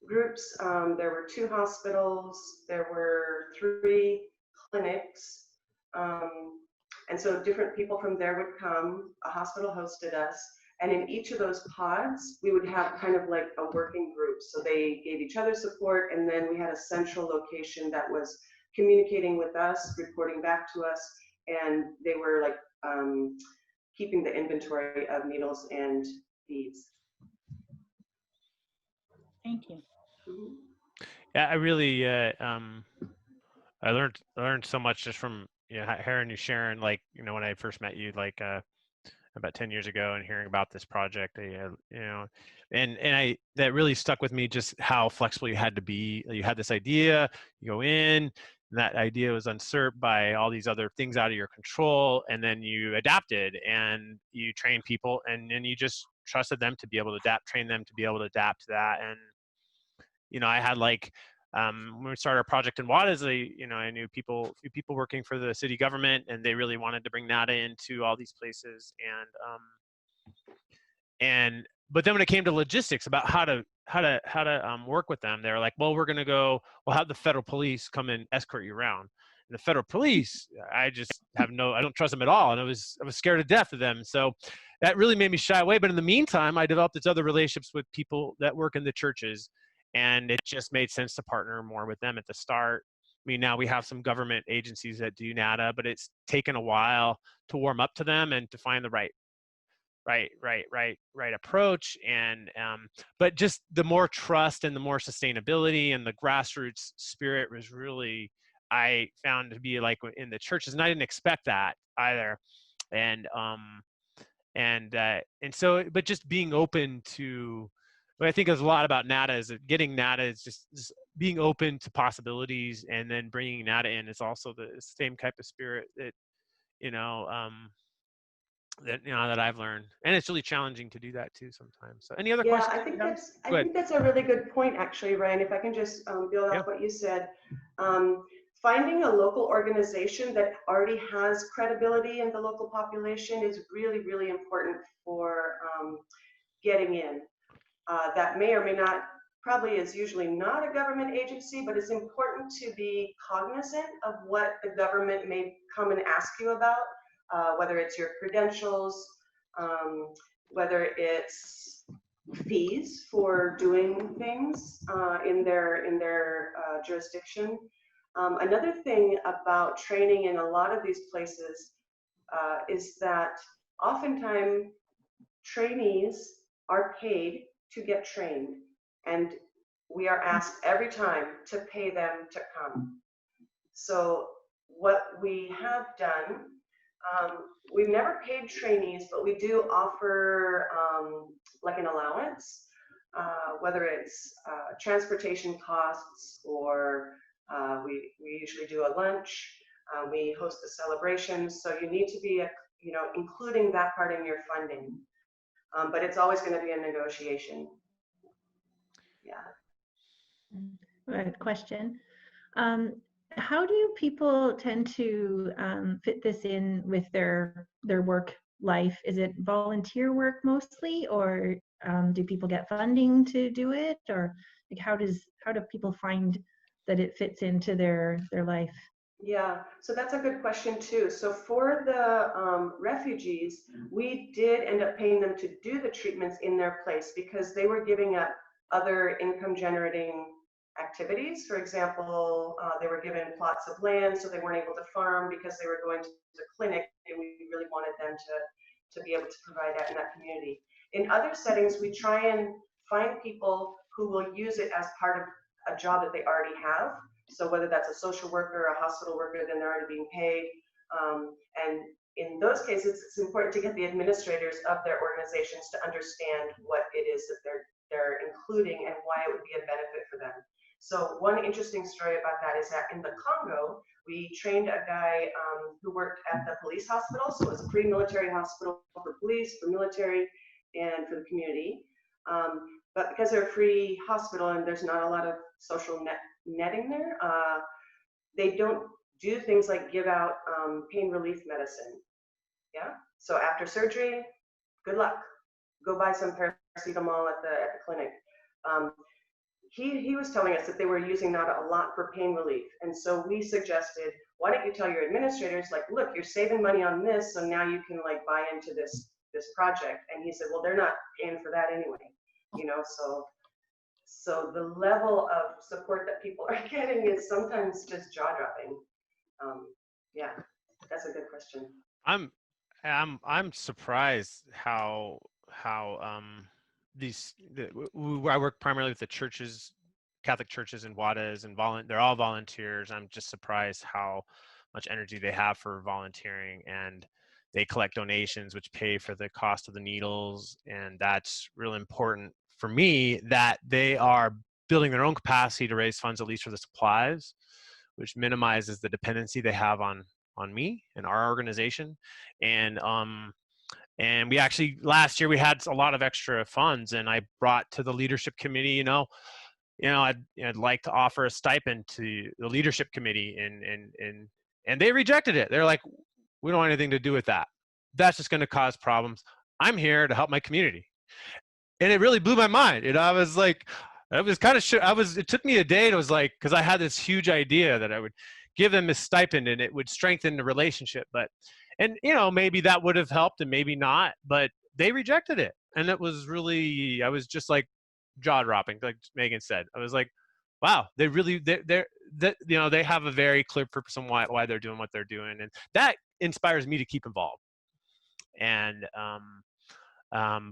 groups. There were 2 hospitals, there were 3 clinics, and so different people from there would come. A hospital hosted us, and in each of those pods, we would have kind of like a working group. So they gave each other support, and then we had a central location that was communicating with us, reporting back to us, and they were like keeping the inventory of needles and beads. Thank you. Mhm. Yeah, I really I learned so much just from hearing you sharing, like when I first met you, like about 10 years ago, and hearing about this project, and I that really stuck with me, just how flexible you had to be. You had this idea, you go in, and that idea was usurped by all these other things out of your control, and then you adapted and you train people, and then you just trusted them to be able to adapt, train them to be able to adapt to that. And I had like when we started our project in Juarez, I knew few people working for the city government, and they really wanted to bring NADA into all these places. But then when it came to logistics about how to work with them, they were like, well, we'll have the federal police come and escort you around. And the federal police, I don't trust them at all. And I was scared to death of them. So that really made me shy away. But in the meantime, I developed these other relationships with people that work in the churches, and it just made sense to partner more with them at the start. I mean, now we have some government agencies that do NADA, but it's taken a while to warm up to them and to find the right approach. And but just the more trust and the more sustainability and the grassroots spirit was really, I found to be like in the churches, and I didn't expect that either. And so, but just being open to, what I think is a lot about NADA is that getting NADA is just being open to possibilities, and then bringing NADA in is also the same type of spirit that that I've learned. And it's really challenging to do that too sometimes. So any other Yeah, questions? I think that's a really good point, actually, Ryan. If I can just build off what you said. Finding a local organization that already has credibility in the local population is really, really important for getting in. That may or may not, probably is usually not a government agency, but it's important to be cognizant of what the government may come and ask you about, whether it's your credentials, whether it's fees for doing things in their jurisdiction. Another thing about training in a lot of these places is that oftentimes trainees are paid to get trained, and we are asked every time to pay them to come. So what we have done, we've never paid trainees, but we do offer like an allowance, whether it's transportation costs, or we usually do a lunch. We host the celebrations, so you need to be including that part in your funding. But it's always going to be a negotiation. Yeah. Good question. How do people tend to fit this in with their work life? Is it volunteer work mostly, or do people get funding to do it, or like how do people find that it fits into their life? Yeah, so that's a good question too. So for the refugees, we did end up paying them to do the treatments in their place because they were giving up other income generating activities. For example, they were given plots of land, so they weren't able to farm because they were going to the clinic, and we really wanted them to be able to provide that in that community. In other settings, we try and find people who will use it as part of a job that they already have. So whether that's a social worker, a hospital worker, then they're already being paid. And in those cases, it's important to get the administrators of their organizations to understand what it is that they're including and why it would be a benefit for them. So one interesting story about that is that in the Congo, we trained a guy who worked at the police hospital. So it was a pre-military hospital for police, for military, and for the community. But because they're a free hospital and there's not a lot of social net netting there. They don't do things like give out pain relief medicine. Yeah. So after surgery, good luck. Go buy some paracetamol at the clinic. He was telling us that they were using NADA a lot for pain relief. And so we suggested, why don't you tell your administrators, like, look, you're saving money on this, so now you can like buy into this project. And he said, well, they're not paying for that anyway, you know, so the level of support that people are getting is sometimes just jaw-dropping. Yeah, that's a good question. I'm surprised how I work primarily with the churches, Catholic churches and WADAs, and they're all volunteers. I'm just surprised how much energy they have for volunteering, and they collect donations which pay for the cost of the needles, and that's really important for me that they are building their own capacity to raise funds at least for the supplies, which minimizes the dependency they have on me and our organization. And we actually, last year we had a lot of extra funds, and I brought to the leadership committee, I'd like to offer a stipend to the leadership committee, and they rejected it. They're like, we don't want anything to do with that. That's just going to cause problems. I'm here to help my community. And it really blew my mind. And I was like, I was kind of it took me a day. It was like, because I had this huge idea that I would give them a stipend and it would strengthen the relationship. And maybe that would have helped and maybe not, but they rejected it. And it was really, I was just like jaw dropping, like Megan said. I was like, wow, they really, they have a very clear purpose on why they're doing what they're doing. And that inspires me to keep involved. And,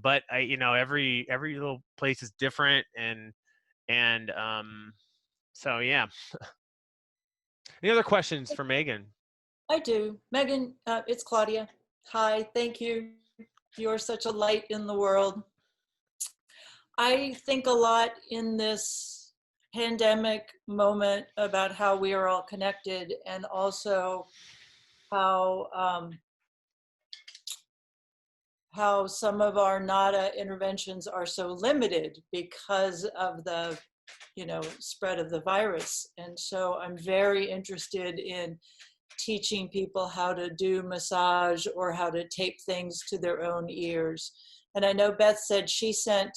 but every little place is different. And so, yeah. Any other questions for Megan? I do. Megan, it's Claudia. Hi, thank you. You're such a light in the world. I think a lot in this pandemic moment about how we are all connected, and also how some of our NADA interventions are so limited because of the spread of the virus. And so I'm very interested in teaching people how to do massage or how to tape things to their own ears. And I know Beth said she sent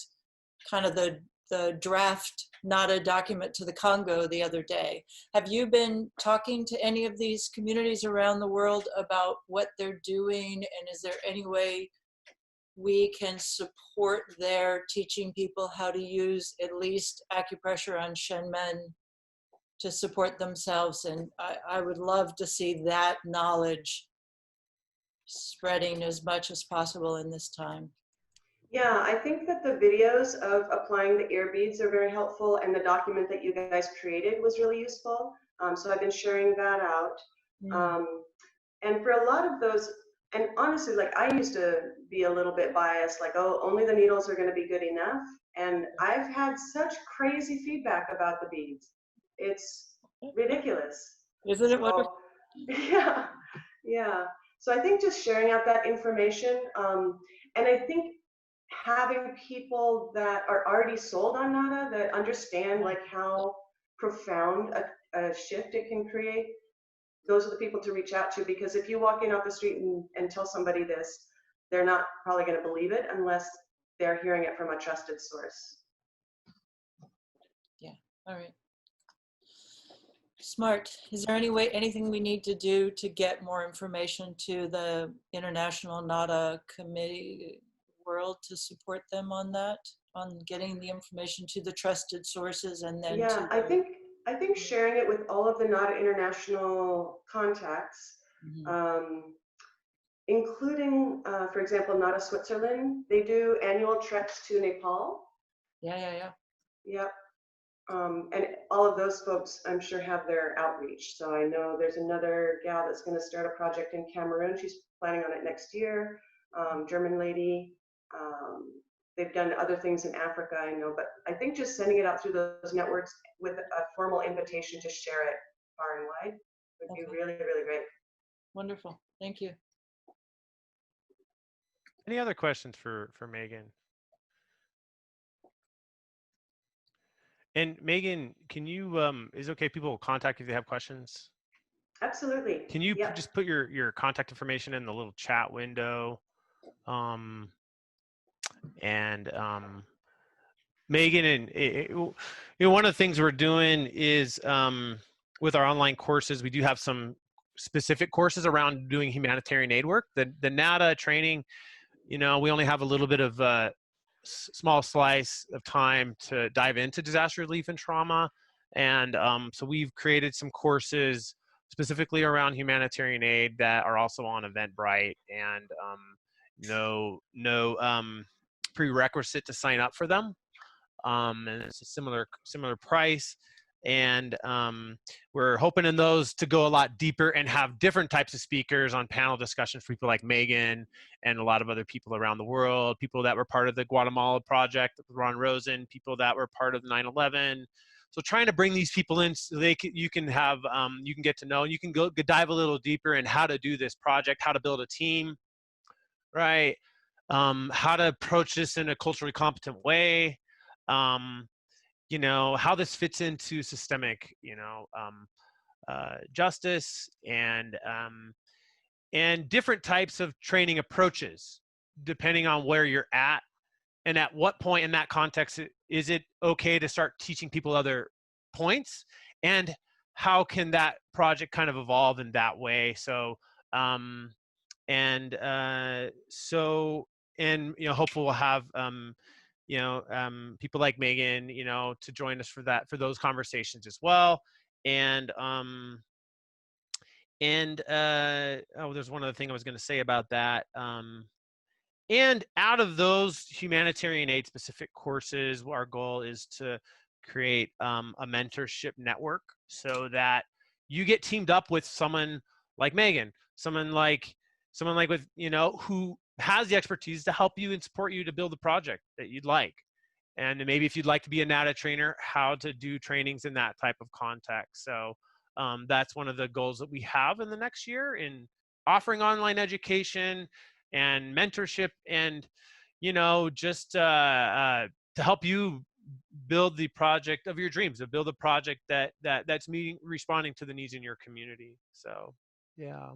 kind of the draft NADA document to the Congo the other day. Have you been talking to any of these communities around the world about what they're doing? And is there any way we can support their teaching people how to use at least acupressure on Shenmen to support themselves? And I would love to see that knowledge spreading as much as possible in this time. Yeah, I think that the videos of applying the ear beads are very helpful, and the document that you guys created was really useful. So I've been sharing that out. And for a lot of those, and honestly, like I used to be a little bit biased, like, oh, only the needles are going to be good enough. And I've had such crazy feedback about the beads. It's ridiculous. Isn't it wonderful? Yeah, yeah. So I think just sharing out that information, and I think having people that are already sold on NADA, that understand like how profound a shift it can create, those are the people to reach out to. Because if you walk in off the street and tell somebody this, they're not probably going to believe it unless they're hearing it from a trusted source. Yeah, all right. Smart. Is there anything we need to do to get more information to the International NADA Committee world to support them on that, on getting the information to the trusted sources? And then I think sharing it with all of the NADA international contacts, including, for example, NADA Switzerland, they do annual treks to Nepal. Yep. And all of those folks, I'm sure, have their outreach. So I know there's another gal that's going to start a project in Cameroon. She's planning on it next year. German lady. They've done other things in Africa, I know. But I think just sending it out through those networks with a formal invitation to share it far and wide would be really, really great. Wonderful. Thank you. Any other questions for Megan? And Megan, can you, is it okay people will contact you if they have questions? Absolutely. Can you Yep. just put your contact information in the little chat window? And Megan, and one of the things we're doing is with our online courses, we do have some specific courses around doing humanitarian aid work. The NADA training, we only have a little bit of small slice of time to dive into disaster relief and trauma. And so we've created some courses specifically around humanitarian aid that are also on Eventbrite, and no prerequisite to sign up for them. And it's a similar price. And we're hoping in those to go a lot deeper and have different types of speakers on panel discussions for people like Megan and a lot of other people around the world, people that were part of the Guatemala project with Ron Rosen, people that were part of 9/11. So trying to bring these people in so you can get to know, and you can go dive a little deeper in how to do this project, how to build a team, right? How to approach this in a culturally competent way. How this fits into systemic, justice, and different types of training approaches, depending on where you're at and at what point in that context is it okay to start teaching people other points, and how can that project kind of evolve in that way. So, hopefully we'll have people like Megan, to join us for those conversations as well. And there's one other thing I was going to say about that. And out of those humanitarian aid specific courses, our goal is to create a mentorship network so that you get teamed up with someone like Megan, someone like with, who has the expertise to help you and support you to build the project that you'd like. And maybe if you'd like to be a NADA trainer, how to do trainings in that type of context. So that's one of the goals that we have in the next year in offering online education and mentorship, and just to help you build the project of your dreams, to build a project that's responding to the needs in your community. So yeah.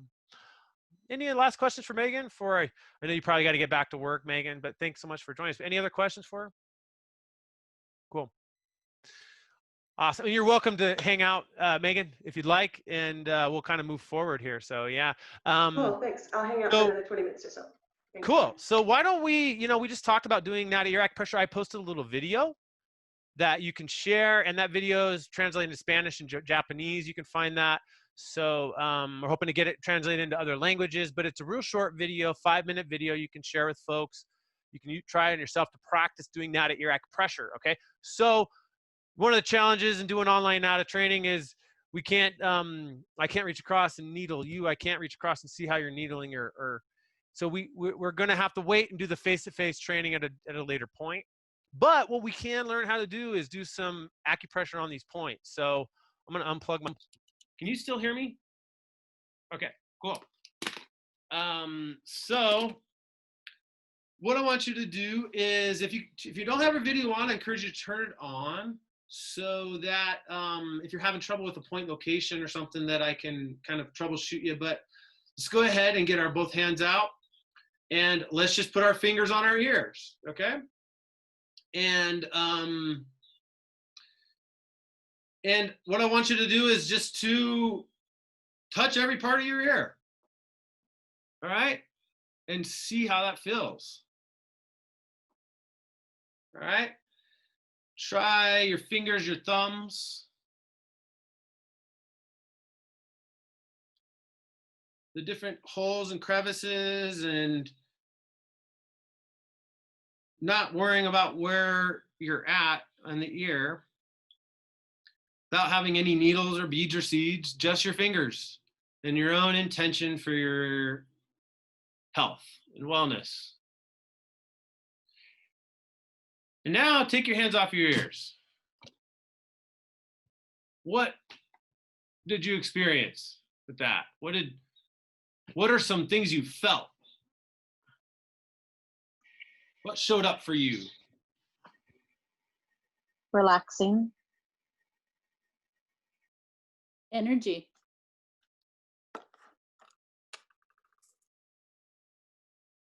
Any last questions for Megan? I know you probably got to get back to work, Megan, but thanks so much for joining us. Any other questions for her? Cool. Awesome. And you're welcome to hang out, Megan, if you'd like, and we'll kind of move forward here. So yeah. Cool, thanks. I'll hang out for another 20 minutes or so. Thanks. Cool. So why don't we, we just talked about doing NADA Iraq pressure. I posted a little video that you can share, and that video is translated into Spanish and Japanese. You can find that. So we're hoping to get it translated into other languages, but it's a real short video, 5-minute video you can share with folks. You can try it yourself to practice doing NADA Iraq pressure, okay? So one of the challenges in doing online NADA training is I can't reach across and needle you. I can't reach across and see how you're needling so we're going to have to wait and do the face-to-face training at a later point. But what we can learn how to do is do some acupressure on these points. So I'm going to unplug my. Can you still hear me? Okay, cool. So what I want you to do is, if you don't have a video on, I encourage you to turn it on, so that if you're having trouble with a point location or something, that I can kind of troubleshoot you. But let's go ahead and get our both hands out, and let's just put our fingers on our ears, okay? And what I want you to do is just to touch every part of your ear, all right? And see how that feels, all right? Try your fingers, your thumbs, the different holes and crevices, and not worrying about where you're at on the ear, without having any needles or beads or seeds, just your fingers and your own intention for your health and wellness. And now take your hands off your ears. What did you experience with that? What are some things you felt? What showed up for you? Relaxing. Energy.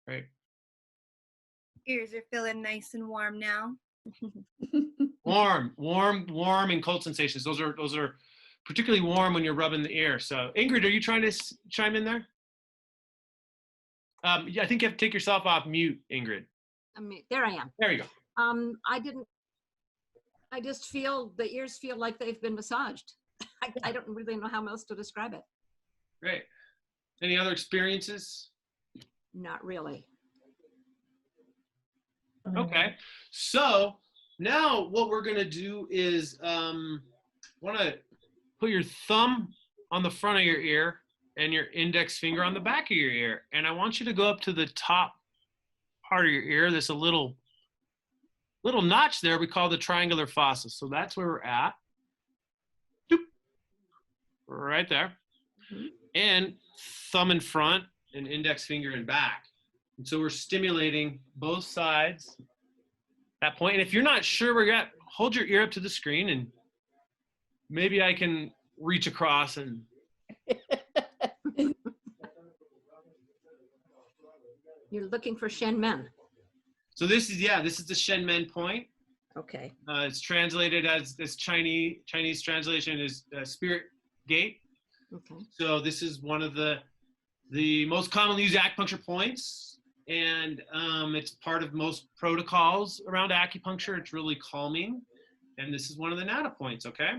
Right. Ears are feeling nice and warm now. Warm, and cold sensations. Those are particularly warm when you're rubbing the ear. So, Ingrid, are you trying to chime in there? Yeah, I think you have to take yourself off mute, Ingrid. There I am. There you go. I just feel the ears feel like they've been massaged. I don't really know how else to describe it. Great. Any other experiences? Not really. Okay. So now what we're going to do is want to put your thumb on the front of your ear and your index finger on the back of your ear. And I want you to go up to the top part of your ear. There's a little notch there we call the triangular fossa. So that's where we're at. Doop. Right there. And thumb in front and index finger in back. And so we're stimulating both sides at that point. And if you're not sure where you're at, hold your ear up to the screen and maybe I can reach across and You're looking for Shen Men. so this is the Shen Men point. Okay. It's translated as this Chinese translation is spirit gate. Okay. So this is one of the most commonly used acupuncture points, and it's part of most protocols around acupuncture. It's really calming, and this is one of the nada points. Okay.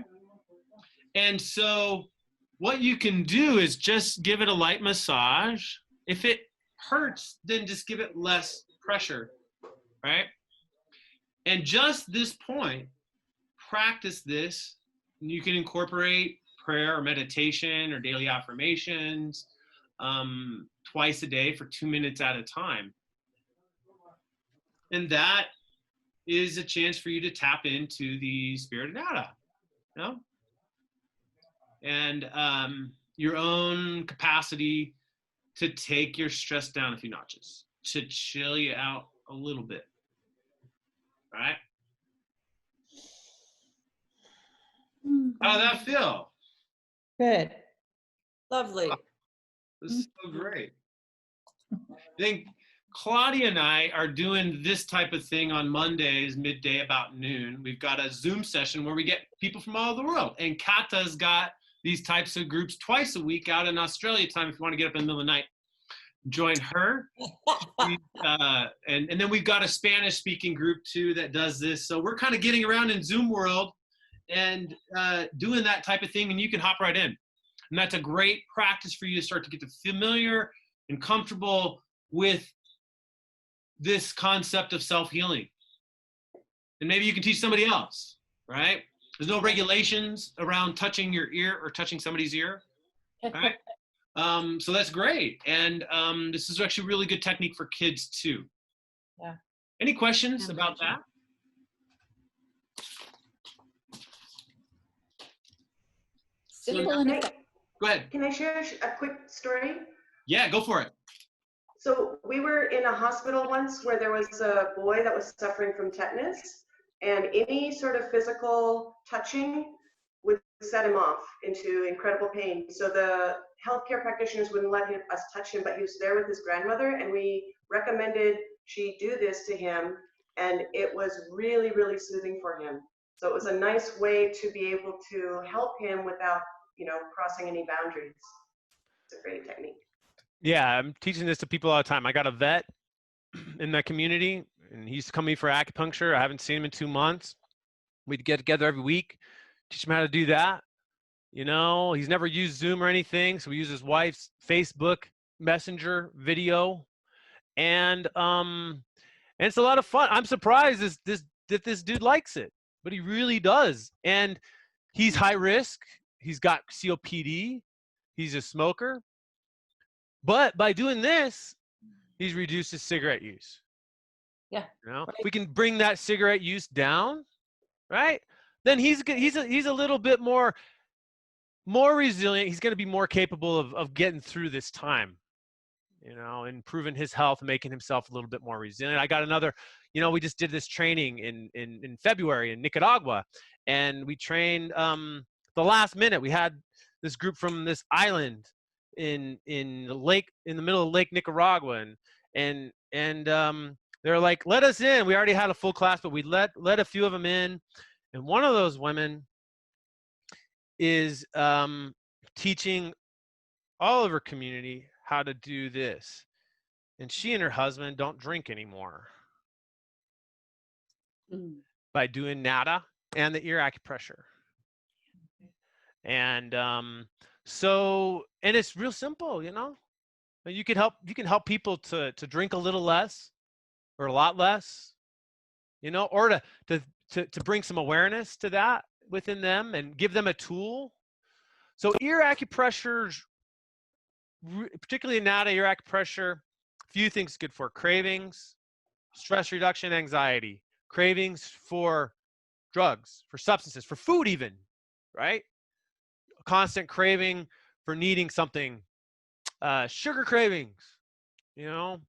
And so what you can do is just give it a light massage. If it hurts, then just give it less pressure, right? And just this point, practice this. And you can incorporate prayer or meditation or daily affirmations twice a day for 2 minutes at a time. And that is a chance for you to tap into the spirit of nada, you know? And your own capacity to take your stress down a few notches, to chill you out a little bit, right? How did that feel? Good. Lovely. This is so great. I think Claudia and I are doing this type of thing on Mondays, midday about noon. We've got a Zoom session where we get people from all over the world. And Kata's got these types of groups twice a week out in Australia time if you want to get up in the middle of the night. Join her. And then we've got a Spanish speaking group too that does this. So we're kind of getting around in Zoom world and doing that type of thing, and you can hop right in. And that's a great practice for you to start to get familiar and comfortable with this concept of self-healing. And maybe you can teach somebody else, right? There's no regulations around touching your ear or touching somebody's ear, right? So that's great. And this is actually a really good technique for kids too. Yeah. Any questions about that? Simple and effective. Go ahead. Can I share a quick story? Yeah, go for it. So we were in a hospital once where there was a boy that was suffering from tetanus, and any sort of physical touching would set him off into incredible pain. So the healthcare practitioners wouldn't let us touch him, but he was there with his grandmother, and we recommended she do this to him, and it was really, really soothing for him. So it was a nice way to be able to help him without, crossing any boundaries. It's a great technique. Yeah, I'm teaching this to people all the time. I got a vet in that community, and he used to come to me for acupuncture. I haven't seen him in 2 months. We'd get together every week, teach him how to do that. He's never used Zoom or anything, so we use his wife's Facebook Messenger video, and it's a lot of fun. I'm surprised that this dude likes it, but he really does. And he's high risk. He's got COPD. He's a smoker. But by doing this, he's reduced his cigarette use. Yeah. If we can bring that cigarette use down, right? Then he's a little bit more resilient. He's going to be more capable of getting through this time, improving his health, making himself a little bit more resilient. I got another, we just did this training in February in Nicaragua, and we trained the last minute. We had this group from this island in the lake, in the middle of Lake Nicaragua, and they're like, let us in. We already had a full class, but we let a few of them in, and one of those women is teaching all of her community how to do this, and she and her husband don't drink anymore by doing nada and the ear acupressure. And so, and it's real simple, you know. You can help people to drink a little less or a lot less, you know, or to bring some awareness to that within them and give them a tool. So ear acupressure, particularly nada ear acupressure, a few things good for: cravings, stress reduction, anxiety, cravings for drugs, for substances, for food even, right? A constant craving for needing something, sugar cravings, you know,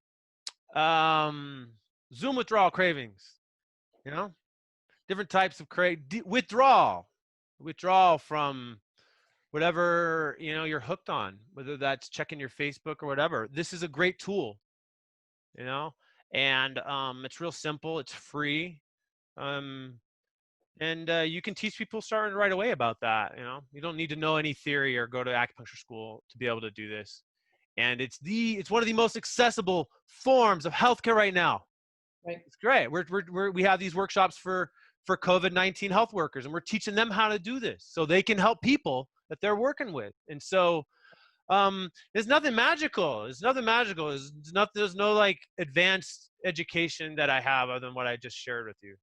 Zoom withdrawal cravings, you know, different types of withdrawal from whatever, you know, you're hooked on, whether that's checking your Facebook or whatever. This is a great tool, you know, and it's real simple, it's free, and you can teach people starting right away about that. You know, you don't need to know any theory or go to acupuncture school to be able to do this. And it's one of the most accessible forms of healthcare right now. Right. It's great. We have these workshops for COVID-19 health workers, and we're teaching them how to do this so they can help people that they're working with. And so there's nothing magical. There's no like advanced education that I have other than what I just shared with you.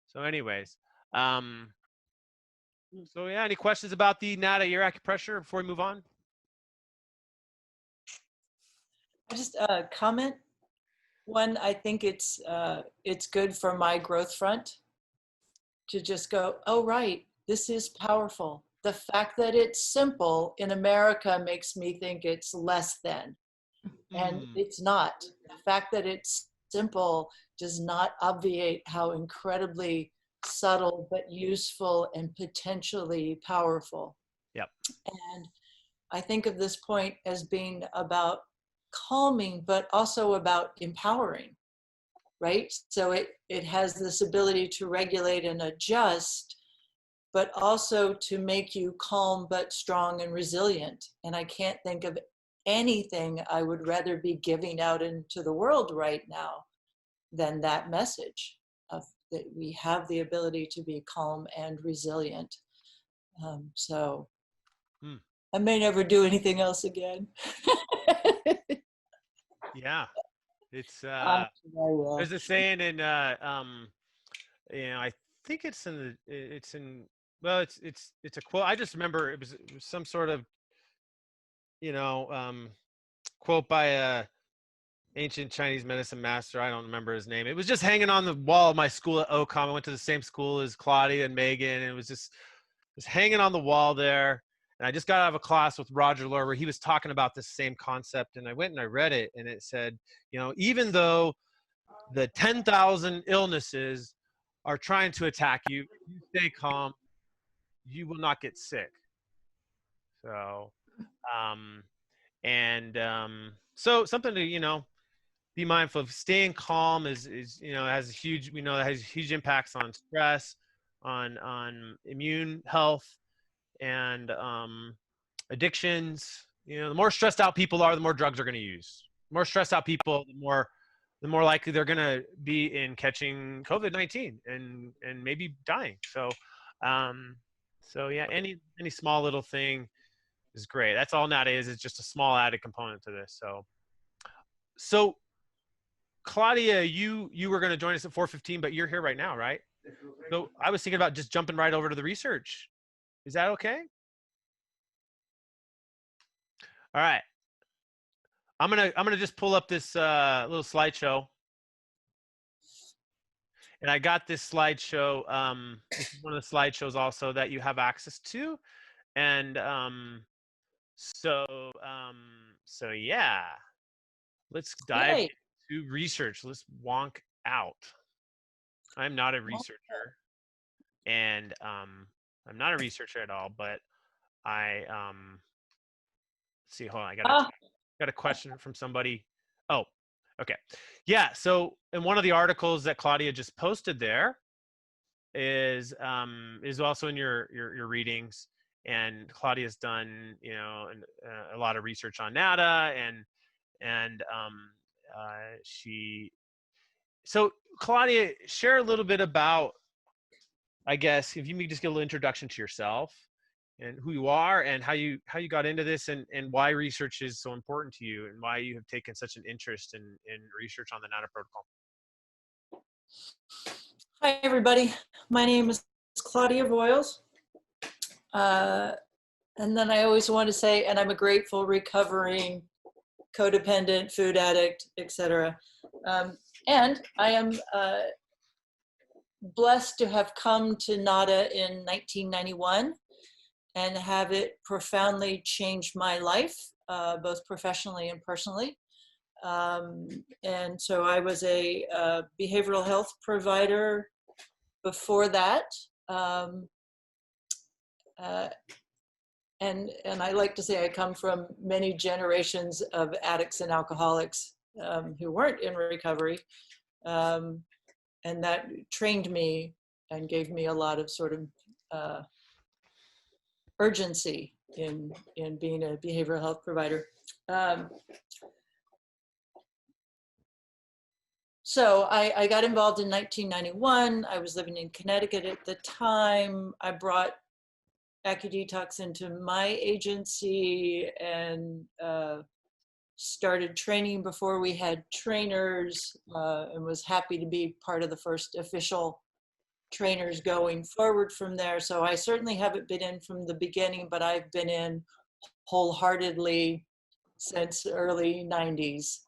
So anyways, so yeah, any questions about the nada ear acupressure before we move on? I just comment. One, I think it's good for my growth front to just go, oh, right, this is powerful. The fact that it's simple in America makes me think it's less than, and it's not. The fact that it's simple does not obviate how incredibly subtle but useful and potentially powerful. Yep. And I think of this point as being about calming, but also about empowering, right? So it has this ability to regulate and adjust, but also to make you calm but strong and resilient. And I can't think of anything I would rather be giving out into the world right now than that message of that we have the ability to be calm and resilient. So I may never do anything else again. Yeah, it's there's a saying in you know, I think it's in well, it's a quote. I just remember it was some sort of, you know, quote by a ancient Chinese medicine master. I don't remember his name. It was just hanging on the wall of my school at OCOM. I went to the same school as Claudia and Megan, and it was just hanging on the wall there. And I just got out of a class with Roger Lohr where he was talking about this same concept, and I went and I read it, and it said, you know, even though the 10,000 illnesses are trying to attack you, you stay calm, you will not get sick. So, so something to, you know, be mindful of. Staying calm is you know, has huge, we know that has huge impacts on stress, on immune health, and addictions. You know, the more stressed out people are, the more drugs they're going to use. The more stressed out people, the more likely they're going to be in catching COVID-19 and maybe dying. So, so yeah, any small little thing is great. That's all nada is just a small added component to this. So Claudia, you were going to join us at 4:15, but you're here right now, right? So I was thinking about just jumping right over to the research. Is that okay? All right. I'm gonna just pull up this little slideshow, and I got this slideshow. This is one of the slideshows also that you have access to, and so yeah, let's dive into research. Let's wonk out. I'm not a researcher, and I'm not a researcher at all, but see, hold on, got a question from somebody. Oh, okay. Yeah, so in one of the articles that Claudia just posted there is also in your readings, and Claudia's done, you know, a lot of research on NADA, and so Claudia, share a little bit about, I guess, if you could just give a little introduction to yourself and who you are and how you got into this, and why research is so important to you, and why you have taken such an interest in research on the NADA protocol. Hi, everybody. My name is Claudia Voyles. And then I always want to say, and I'm a grateful, recovering, codependent, food addict, etc. And I am blessed to have come to NADA in 1991 and have it profoundly changed my life, both professionally and personally. And so I was a behavioral health provider before that. And I like to say I come from many generations of addicts and alcoholics who weren't in recovery. And that trained me and gave me a lot of sort of urgency in being a behavioral health provider. So I got involved in 1991. I was living in Connecticut at the time. I brought AccuDetox into my agency and started training before we had trainers, and was happy to be part of the first official trainers going forward from there. So I certainly haven't been in from the beginning, but I've been in wholeheartedly since early 90s.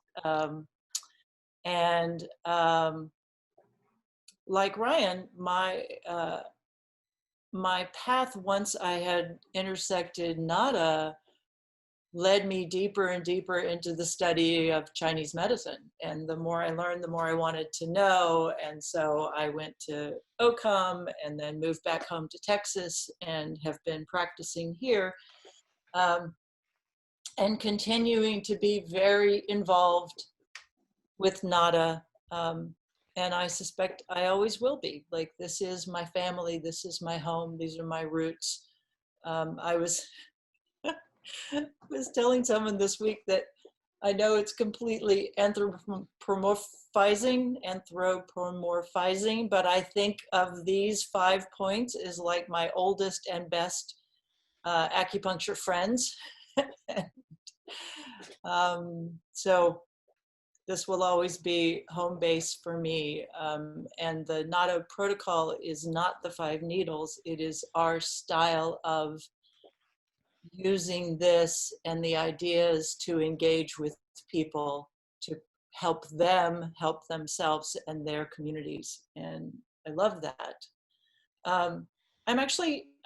Like Ryan, my path, once I had intersected NADA, led me deeper and deeper into the study of Chinese medicine. And the more I learned, the more I wanted to know. And so I went to OCOM and then moved back home to Texas and have been practicing here, and continuing to be very involved with NADA. And I suspect I always will be. Like, this is my family, this is my home, these are my roots. I was telling someone this week that I know it's completely anthropomorphizing, but I think of these 5 points as like my oldest and best acupuncture friends. So this will always be home base for me. And the NADA protocol is not the 5 needles. It is our style of using this and the ideas to engage with people, to help them help themselves and their communities. And I love that. I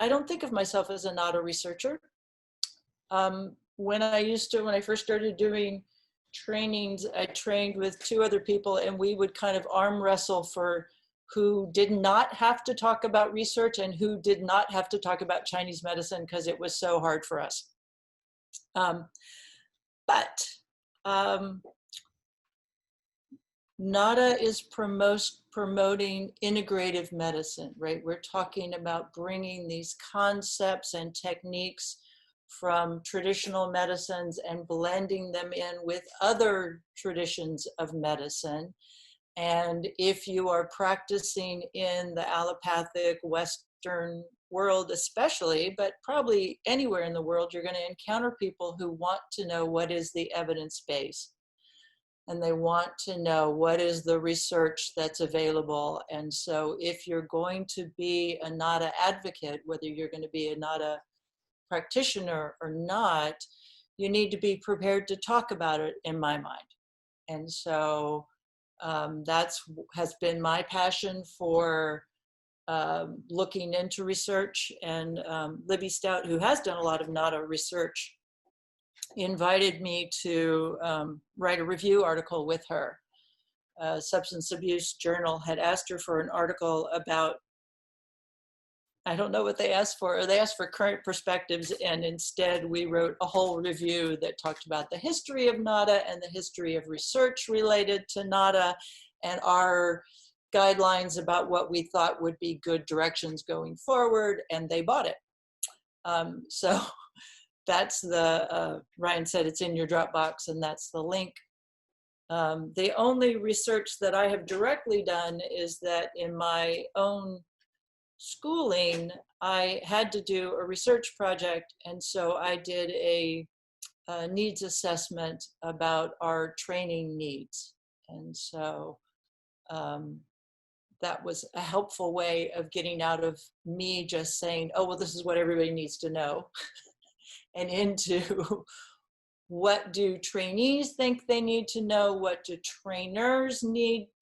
don't think of myself as a NADA researcher. When I first started doing trainings, I trained with 2 other people, and we would kind of arm wrestle for who did not have to talk about research and who did not have to talk about Chinese medicine, because it was so hard for us. NADA is promoting integrative medicine, right? We're talking about bringing these concepts and techniques from traditional medicines and blending them in with other traditions of medicine. And if you are practicing in the allopathic Western world especially, but probably anywhere in the world, you're going to encounter people who want to know what is the evidence base. And they want to know what is the research that's available. And so if you're going to be a NADA advocate, whether you're going to be a NADA practitioner or not, you need to be prepared to talk about it, in my mind. And so has been my passion for looking into research. And Libby Stout, who has done a lot of NADA research, invited me to write a review article with her. Substance Abuse Journal had asked her for an article about I don't know what they asked for. Or they asked for current perspectives, and instead we wrote a whole review that talked about the history of NADA and the history of research related to NADA and our guidelines about what we thought would be good directions going forward, and they bought it. So that's the, Ryan said it's in your Dropbox, and that's the link. The only research that I have directly done is that in my own schooling, I had to do a research project, and so I did a needs assessment about our training needs. And so that was a helpful way of getting out of me just saying, oh, well, this is what everybody needs to know, and into what do trainees think they need to know, what do trainers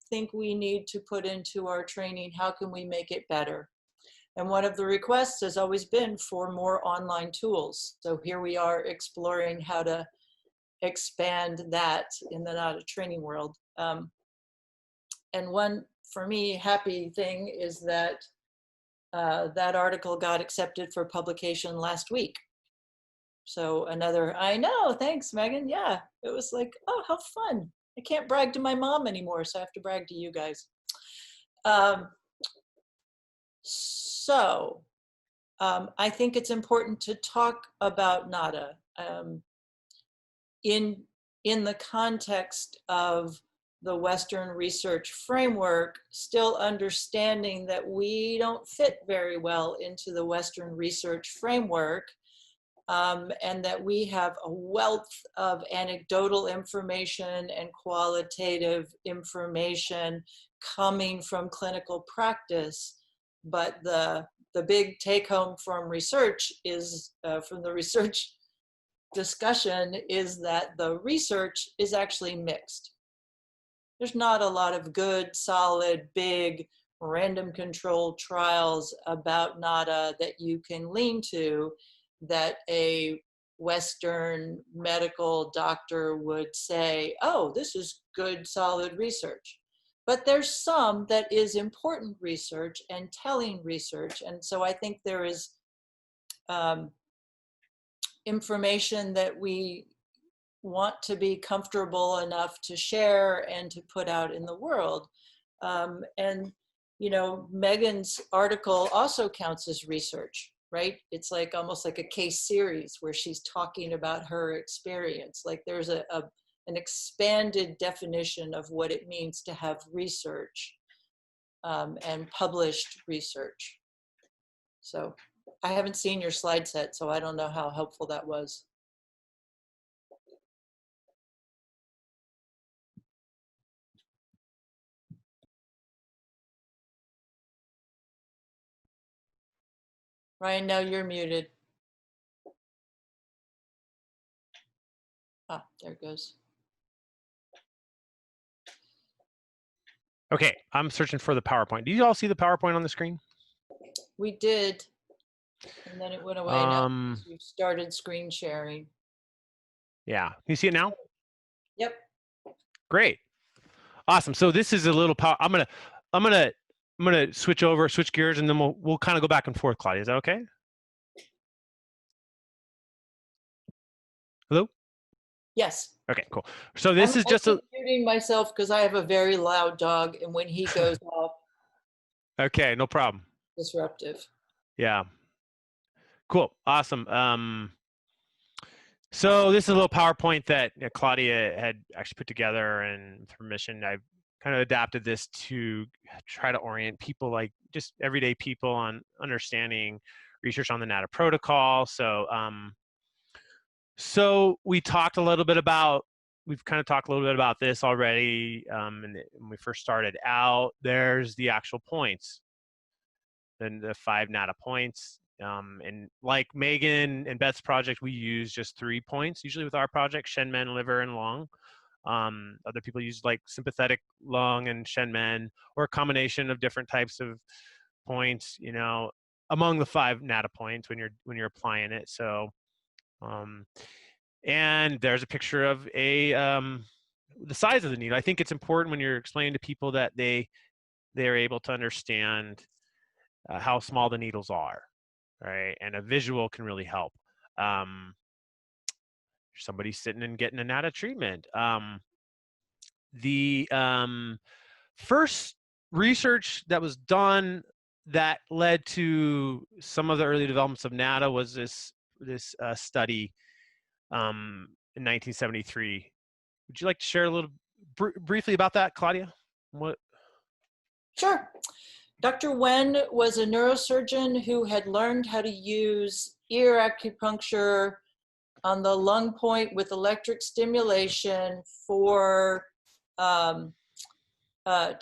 think we need to put into our training, how can we make it better? And one of the requests has always been for more online tools. So here we are exploring how to expand that in the NADA training world. And one, for me, happy thing is that that article got accepted for publication last week. So another, I know, thanks, Megan. Yeah, it was like, oh, how fun. I can't brag to my mom anymore, so I have to brag to you guys. So I think it's important to talk about NADA in the context of the Western research framework, still understanding that we don't fit very well into the Western research framework, and that we have a wealth of anecdotal information and qualitative information coming from clinical practice. But the big take home from research is, from the research discussion, is that the research is actually mixed. There's not a lot of good, solid, big, random controlled trials about NADA that you can lean to that a Western medical doctor would say, oh, this is good, solid research. But there's some that is important research and telling research. And so I think there is information that we want to be comfortable enough to share and to put out in the world. And, you know, Megan's article also counts as research, right? It's like almost like a case series where she's talking about her experience. Like there's an expanded definition of what it means to have research and published research. So I haven't seen your slide set, so I don't know how helpful that was. Ryan, now you're muted. Ah, there it goes. Okay, I'm searching for the PowerPoint. Do you all see the PowerPoint on the screen? We did, and then it went away. Now we've started screen sharing. Yeah, can you see it now? Yep. Great, awesome. So this is a little power. I'm gonna switch gears, and then we'll kind of go back and forth. Claudia, is that okay? Hello? Yes. Okay, cool. So this is just I'm muting myself because I have a very loud dog, and when he goes off. Okay, no problem. Disruptive. Yeah. Cool. Awesome. So this is a little PowerPoint that Claudia had actually put together, and with permission, I've kind of adapted this to try to orient people, like just everyday people, on understanding research on the NADA protocol. So we talked a little bit about, we've kind of talked a little bit about this already. And when we first started out, there's the actual points, then the 5 NADA points. And like Megan and Beth's project, we use just 3 points usually with our project: Shenmen, liver, and lung. Other people use like sympathetic lung and Shenmen, or a combination of different types of points, you know, among the 5 NADA points when you're applying it. So and there's a picture of the size of the needle. I think it's important when you're explaining to people that they're able to understand how small the needles are, right? And a visual can really help. Somebody sitting and getting a NADA treatment. The first research that was done that led to some of the early developments of NADA was this study in 1973. Would you like to share a little briefly about that, Claudia? What? Sure. Dr. Wen was a neurosurgeon who had learned how to use ear acupuncture on the lung point with electric stimulation for to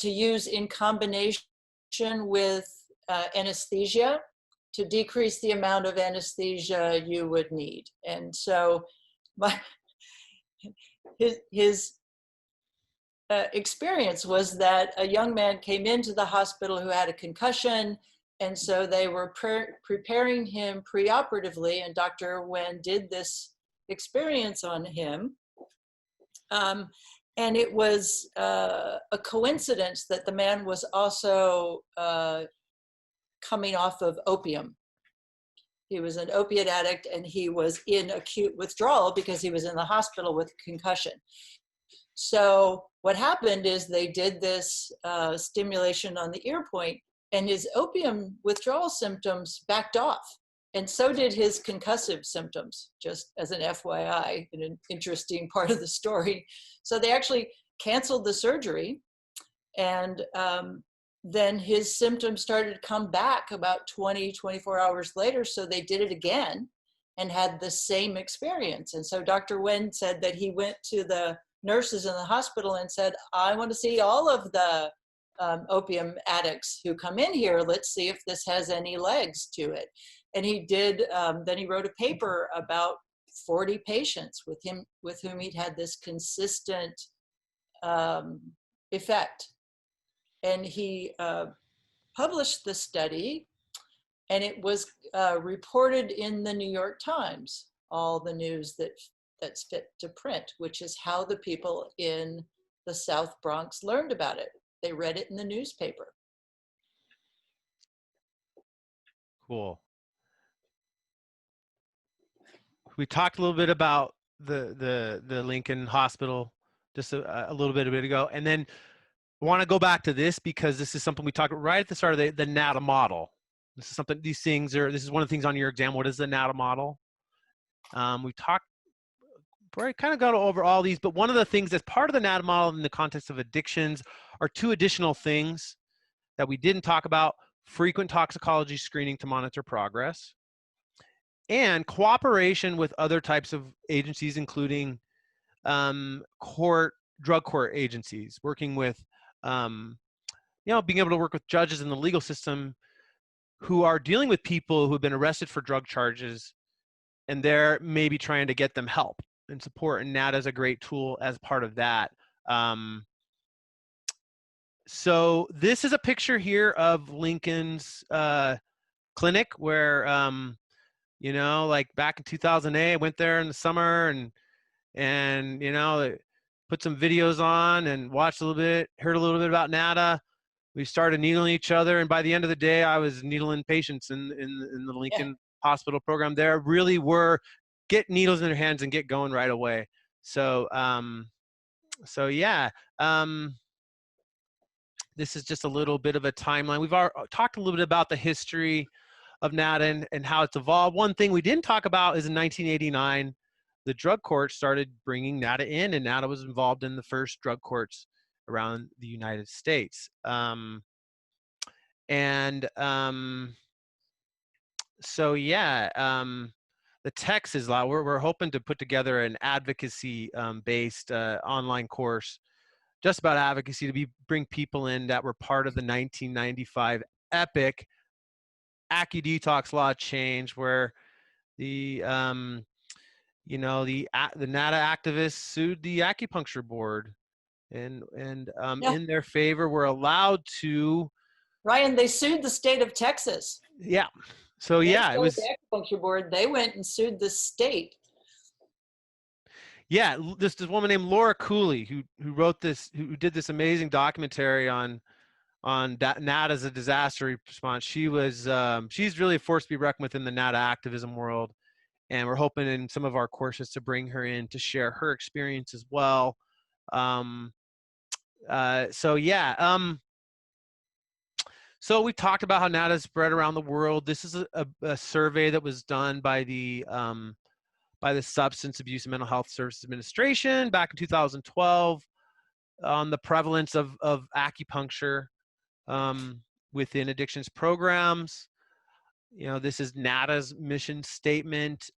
use in combination with anesthesia to decrease the amount of anesthesia you would need. And so his experience was that a young man came into the hospital who had a concussion, and so they were preparing him preoperatively, and Dr. Wen did this experience on him. And it was a coincidence that the man was also coming off of opium. He was an opiate addict, and he was in acute withdrawal because he was in the hospital with concussion. So what happened is they did this stimulation on the ear point, and his opium withdrawal symptoms backed off. And so did his concussive symptoms, just as an FYI, an interesting part of the story. So they actually canceled the surgery, and then his symptoms started to come back about 24 hours later. So they did it again and had the same experience. And so Dr. Wen said that he went to the nurses in the hospital and said, I want to see all of the opium addicts who come in here. Let's see if this has any legs to it. And he did, then he wrote a paper about 40 patients with whom he'd had this consistent effect. And he published the study, and it was reported in the New York Times, all the news that's fit to print, which is how the people in the South Bronx learned about it. They read it in the newspaper. Cool. We talked a little bit about the Lincoln Hospital just a little bit ago, and then I want to go back to this because this is something we talked about right at the start of the NADA model. This is something, this is one of the things on your exam. What is the NADA model? We talked, we kind of got over all these, but one of the things that's part of the NADA model in the context of addictions are two additional things that we didn't talk about: frequent toxicology screening to monitor progress, and cooperation with other types of agencies, including drug court agencies, working with, being able to work with judges in the legal system who are dealing with people who have been arrested for drug charges, and they're maybe trying to get them help and support. And NADA is a great tool as part of that. So this is a picture here of Lincoln's clinic where, like back in 2008, I went there in the summer and put some videos on and watched a little bit, heard a little bit about NADA. We started needling each other, and by the end of the day, I was needling patients in the Lincoln Hospital program. There really were get needles in their hands and get going right away. So, this is just a little bit of a timeline. We've already talked a little bit about the history of NADA and how it's evolved. One thing we didn't talk about is in 1989, the drug court started bringing NADA in, and NADA was involved in the first drug courts around the United States. The text is a lot. We're hoping to put together an advocacy-based online course just about advocacy to bring people in that were part of the 1995 epic AccuDetox law change, where the NADA activists sued the acupuncture board, and in their favor were allowed to. Ryan, they sued the state of Texas. Yeah. So it was the acupuncture board. They went and sued the state. Yeah, this woman named Laura Cooley who wrote this, who did this amazing documentary on on NADA as a disaster response. She was, she's really a force to be reckoned with in the NADA activism world. And we're hoping in some of our courses to bring her in to share her experience as well. So yeah, so we talked about how NADA is spread around the world. This is a survey that was done by the Substance Abuse and Mental Health Services Administration back in 2012 on the prevalence of acupuncture within addictions programs. You know, this is NADA's mission statement,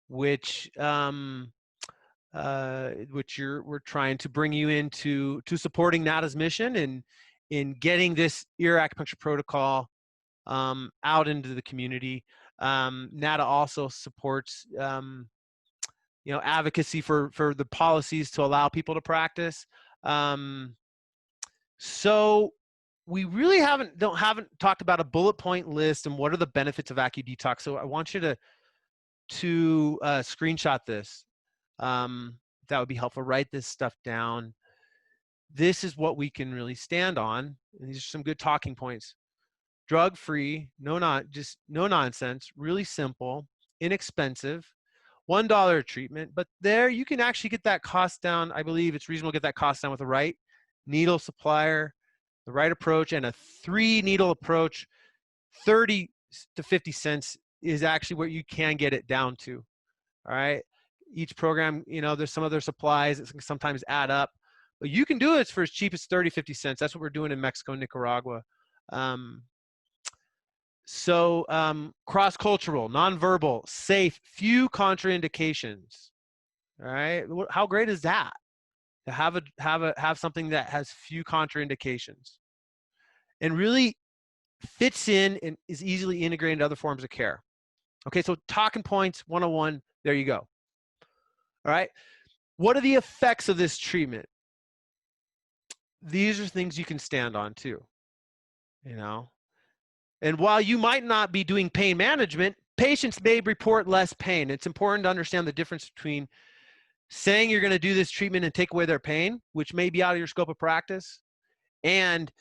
which we're trying to bring you into supporting NADA's mission in getting this ear acupuncture protocol out into the community. NADA also supports you know, advocacy for the policies to allow people to practice. So we really haven't talked about a bullet point list and what are the benefits of AcuDetox. So I want you to screenshot this. That would be helpful. Write this stuff down. This is what we can really stand on. And these are some good talking points. Drug-free, no nonsense, really simple, inexpensive, $1 treatment. But there you can actually get that cost down. I believe it's reasonable to get that cost down with the right needle supplier, the right approach, and a 3-needle approach. 30 to 50 cents is actually where you can get it down to. All right. Each program, you know, there's some other supplies that can sometimes add up, but you can do it for as cheap as 30, 50 cents. That's what we're doing in Mexico and Nicaragua. Cross-cultural, nonverbal, safe, few contraindications. All right. How great is that? To have something that has few contraindications and really fits in and is easily integrated into other forms of care. Okay, so talking points 101, there you go. All right, what are the effects of this treatment? These are things you can stand on too, you know. And while you might not be doing pain management, patients may report less pain. It's important to understand the difference between saying you're going to do this treatment and take away their pain, which may be out of your scope of practice, and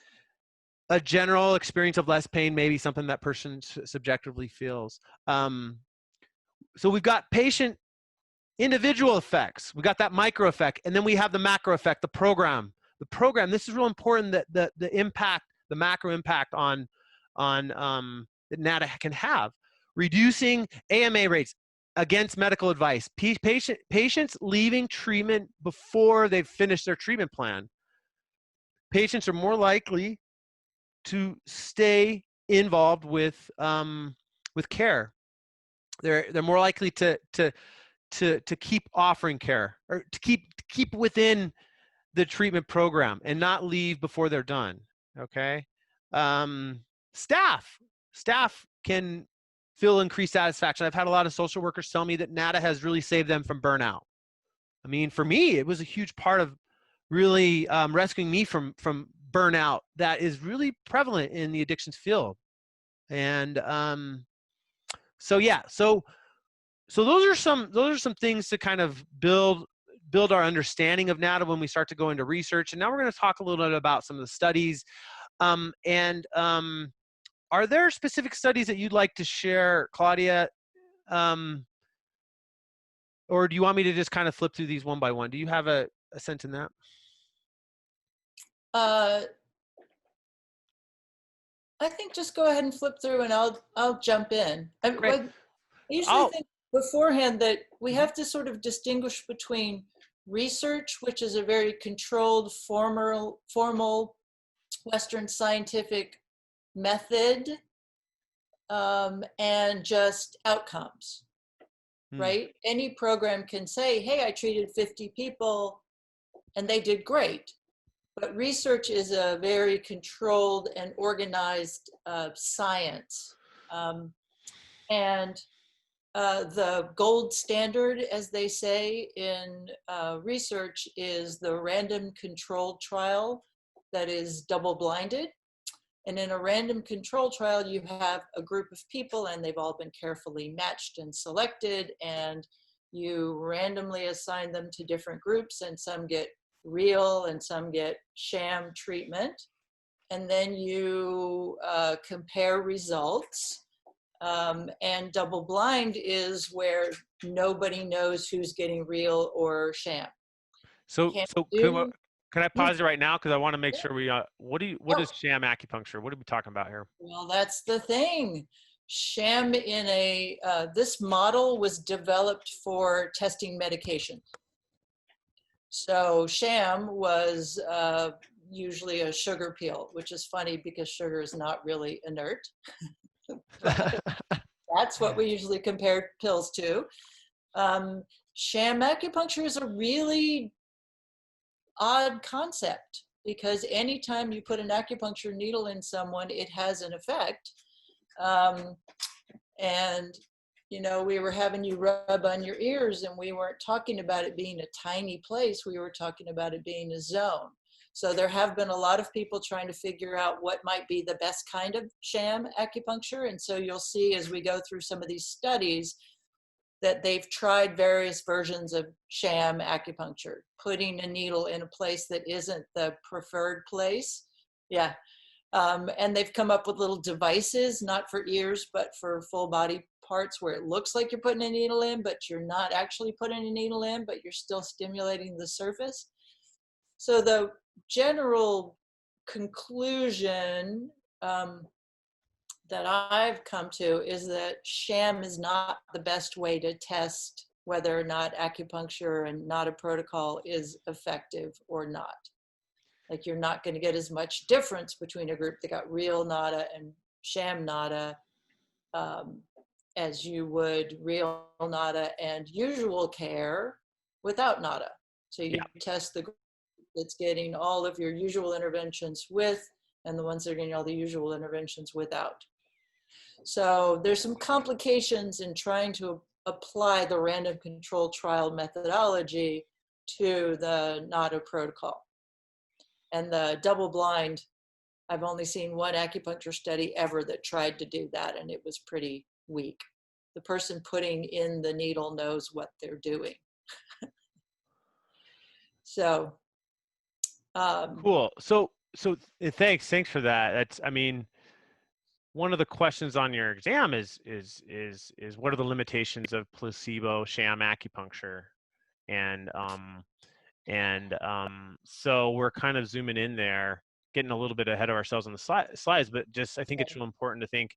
a general experience of less pain may be something that person subjectively feels. So we've got patient individual effects. We got that micro effect, and then we have the macro effect, the program. The program, this is real important, that the impact, the macro impact on that NADA can have. Reducing AMA rates against medical advice. Patients leaving treatment before they've finished their treatment plan. Patients are more likely to stay involved with care. They're more likely to keep offering care, or to keep within the treatment program and not leave before they're done. Okay. Staff can feel increased satisfaction. I've had a lot of social workers tell me that NADA has really saved them from burnout. I mean, for me, it was a huge part of really rescuing me from burnout that is really prevalent in the addictions field. And so yeah, so those are some things to kind of build our understanding of NADA when we start to go into research. And now we're going to talk a little bit about some of the studies. Are there specific studies that you'd like to share, Claudia? Or do you want me to just kind of flip through these one by one? Do you have a sense in that? I think just go ahead and flip through and I'll jump in. I usually think beforehand that we have to sort of distinguish between research, which is a very controlled, formal Western scientific method, and just outcomes, right? Any program can say, hey, I treated 50 people and they did great. But research is a very controlled and organized science. The gold standard, as they say in research, is the random controlled trial that is double-blinded. And in a random control trial, you have a group of people and they've all been carefully matched and selected, and you randomly assign them to different groups, and some get real and some get sham treatment. and then you compare results. And double blind is where nobody knows who's getting real or sham. So, Can so you- can I pause it right now? Because I want to make sure we, what Oh. is sham acupuncture? What are we talking about here? Well, that's the thing. Sham in this model was developed for testing medication. So sham was usually a sugar pill, which is funny because sugar is not really inert. That's what we usually compare pills to. Sham acupuncture is a really odd concept because anytime you put an acupuncture needle in someone, it has an effect. And, you know, we were having you rub on your ears and we weren't talking about it being a tiny place. We were talking about it being a zone. So there have been a lot of people trying to figure out what might be the best kind of sham acupuncture. And so you'll see as we go through some of these studies that they've tried various versions of sham acupuncture, putting a needle in a place that isn't the preferred place. Yeah. And they've come up with little devices, not for ears, but for full body parts where it looks like you're putting a needle in, but you're not actually putting a needle in, but you're still stimulating the surface. So the general conclusion that I've come to is that sham is not the best way to test whether or not acupuncture and NADA protocol is effective or not. Like you're not going to get as much difference between a group that got real NADA and sham NADA as you would real NADA and usual care without NADA. So you test the group that's getting all of your usual interventions with and the ones that are getting all the usual interventions without. So there's some complications in trying to apply the random control trial methodology to the NADA protocol. And the double blind, I've only seen one acupuncture study ever that tried to do that, and it was pretty weak. The person putting in the needle knows what they're doing. So. Cool. So thanks for that. That's, I mean, one of the questions on your exam is what are the limitations of placebo sham acupuncture? And so we're kind of zooming in there, getting a little bit ahead of ourselves on the slides, but just I think it's real important to think,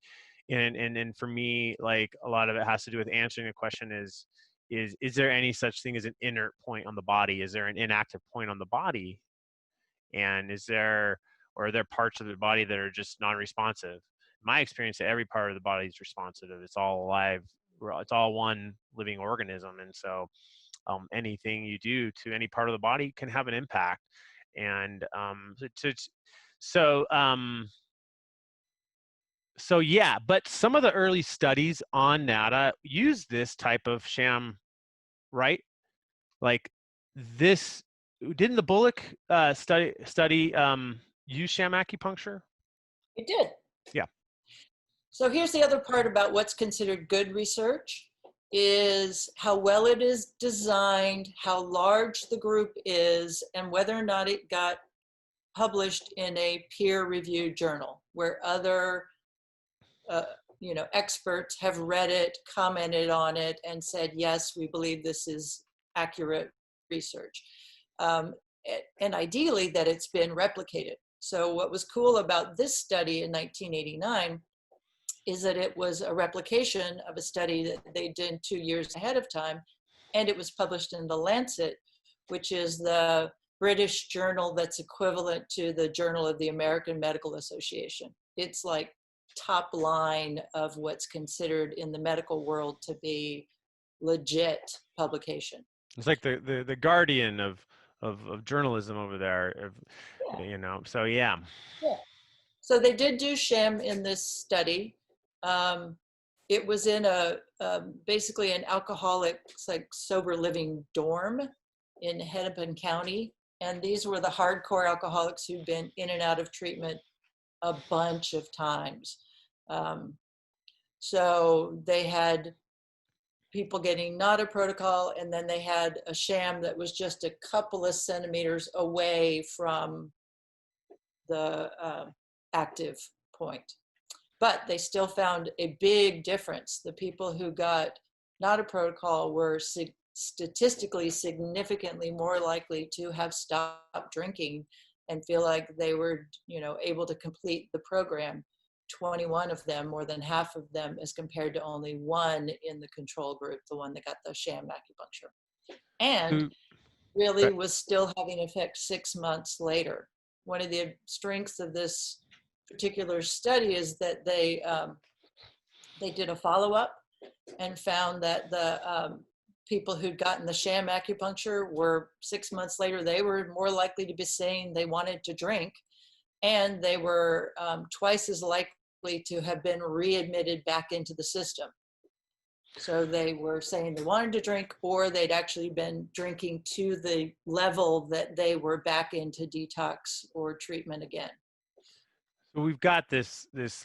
and for me, like a lot of it has to do with answering the question is there any such thing as an inert point on the body? Is there an inactive point on the body? And are there parts of the body that are just non-responsive? My experience, every part of the body is responsive. It's all alive. It's all one living organism. And so anything you do to any part of the body can have an impact. And so yeah, but some of the early studies on NADA use this type of sham, right? Like this, didn't the Bullock study use sham acupuncture? It did. Yeah. So here's the other part about what's considered good research is how well it is designed, how large the group is, and whether or not it got published in a peer-reviewed journal where other experts have read it, commented on it, and said, yes, we believe this is accurate research. And ideally that it's been replicated. So what was cool about this study in 1989 is that it was a replication of a study that they did 2 years ahead of time, and it was published in The Lancet, which is the British journal that's equivalent to the Journal of the American Medical Association. It's like top line of what's considered in the medical world to be legit publication. It's like the Guardian of journalism over there, so yeah. So they did do sham in this study. It was in basically an alcoholics, like sober living dorm in Hennepin County. And these were the hardcore alcoholics who'd been in and out of treatment a bunch of times. So they had people getting NADA protocol, and then they had a sham that was just a couple of centimeters away from the active point. But they still found a big difference. The people who got not a protocol were statistically significantly more likely to have stopped drinking and feel like they were, able to complete the program. 21 of them, more than half of them, as compared to only one in the control group, the one that got the sham acupuncture. And really was still having effect 6 months later. One of the strengths of this particular study is that they did a follow-up and found that the people who'd gotten the sham acupuncture were 6 months later, they were more likely to be saying they wanted to drink, and they were twice as likely to have been readmitted back into the system. So they were saying they wanted to drink, or they'd actually been drinking to the level that they were back into detox or treatment again. So we've got this is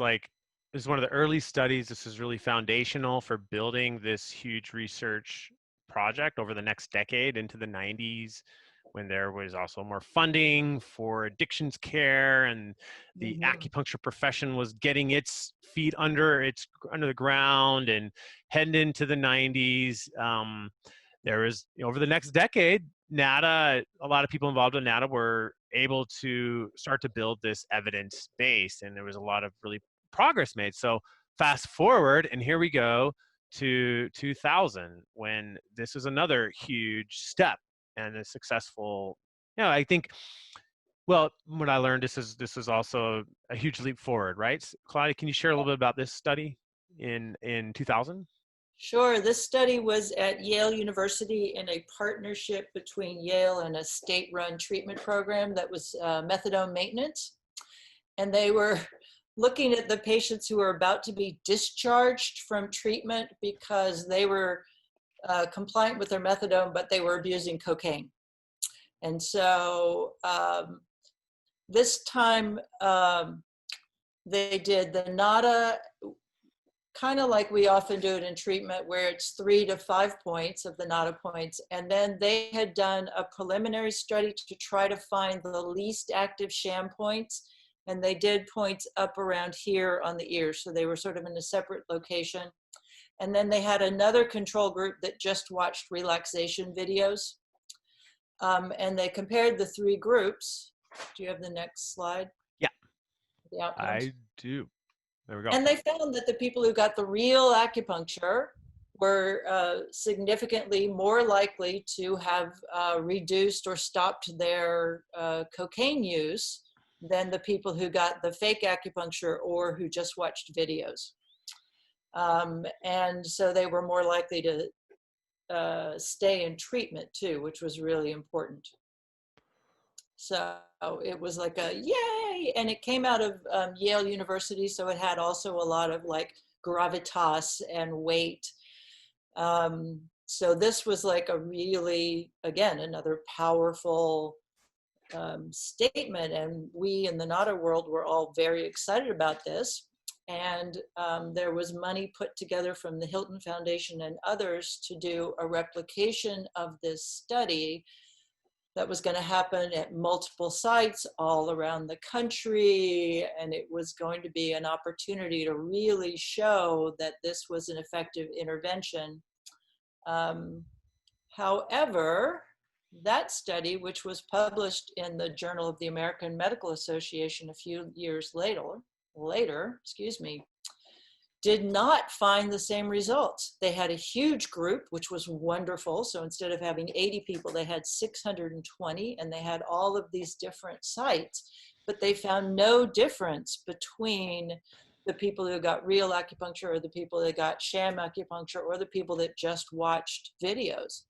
one of the early studies. This is really foundational for building this huge research project over the next decade into the 90s, when there was also more funding for addictions care, and the acupuncture profession was getting its feet under the ground, and heading into the 90s. There was, over the next decade, NADA, a lot of people involved in NADA were able to start to build this evidence base, and there was a lot of really progress made. So fast forward, and here we go to 2000, when this is another huge step and a successful, I think, well, what I learned, this is also a huge leap forward, right? Claudia, can you share a little bit about this study in 2000? Sure. This study was at Yale University in a partnership between Yale and a state-run treatment program that was methadone maintenance. And they were looking at the patients who were about to be discharged from treatment because they were compliant with their methadone, but they were abusing cocaine. And so this time they did the NADA, kind of like we often do it in treatment, where it's 3 to 5 points of the NADA points. And then they had done a preliminary study to try to find the least active sham points. And they did points up around here on the ear. So they were sort of in a separate location. And then they had another control group that just watched relaxation videos. And they compared the 3 groups. Do you have the next slide? Yeah, The outcomes? I do. There we go. And they found that the people who got the real acupuncture were significantly more likely to have reduced or stopped their cocaine use than the people who got the fake acupuncture or who just watched videos. And so they were more likely to stay in treatment too, which was really important. So it was like a yay, and it came out of Yale University, so it had also a lot of like gravitas and weight. So this was like a really, again, another powerful statement, and we in the NADA world were all very excited about this. And there was money put together from the Hilton Foundation and others to do a replication of this study that was going to happen at multiple sites all around the country. And it was going to be an opportunity to really show that this was an effective intervention. However, that study, which was published in the Journal of the American Medical Association a few years later, did not find the same results. They had a huge group, which was wonderful. So instead of having 80 people, they had 620, and they had all of these different sites, but they found no difference between the people who got real acupuncture or the people that got sham acupuncture or the people that just watched videos.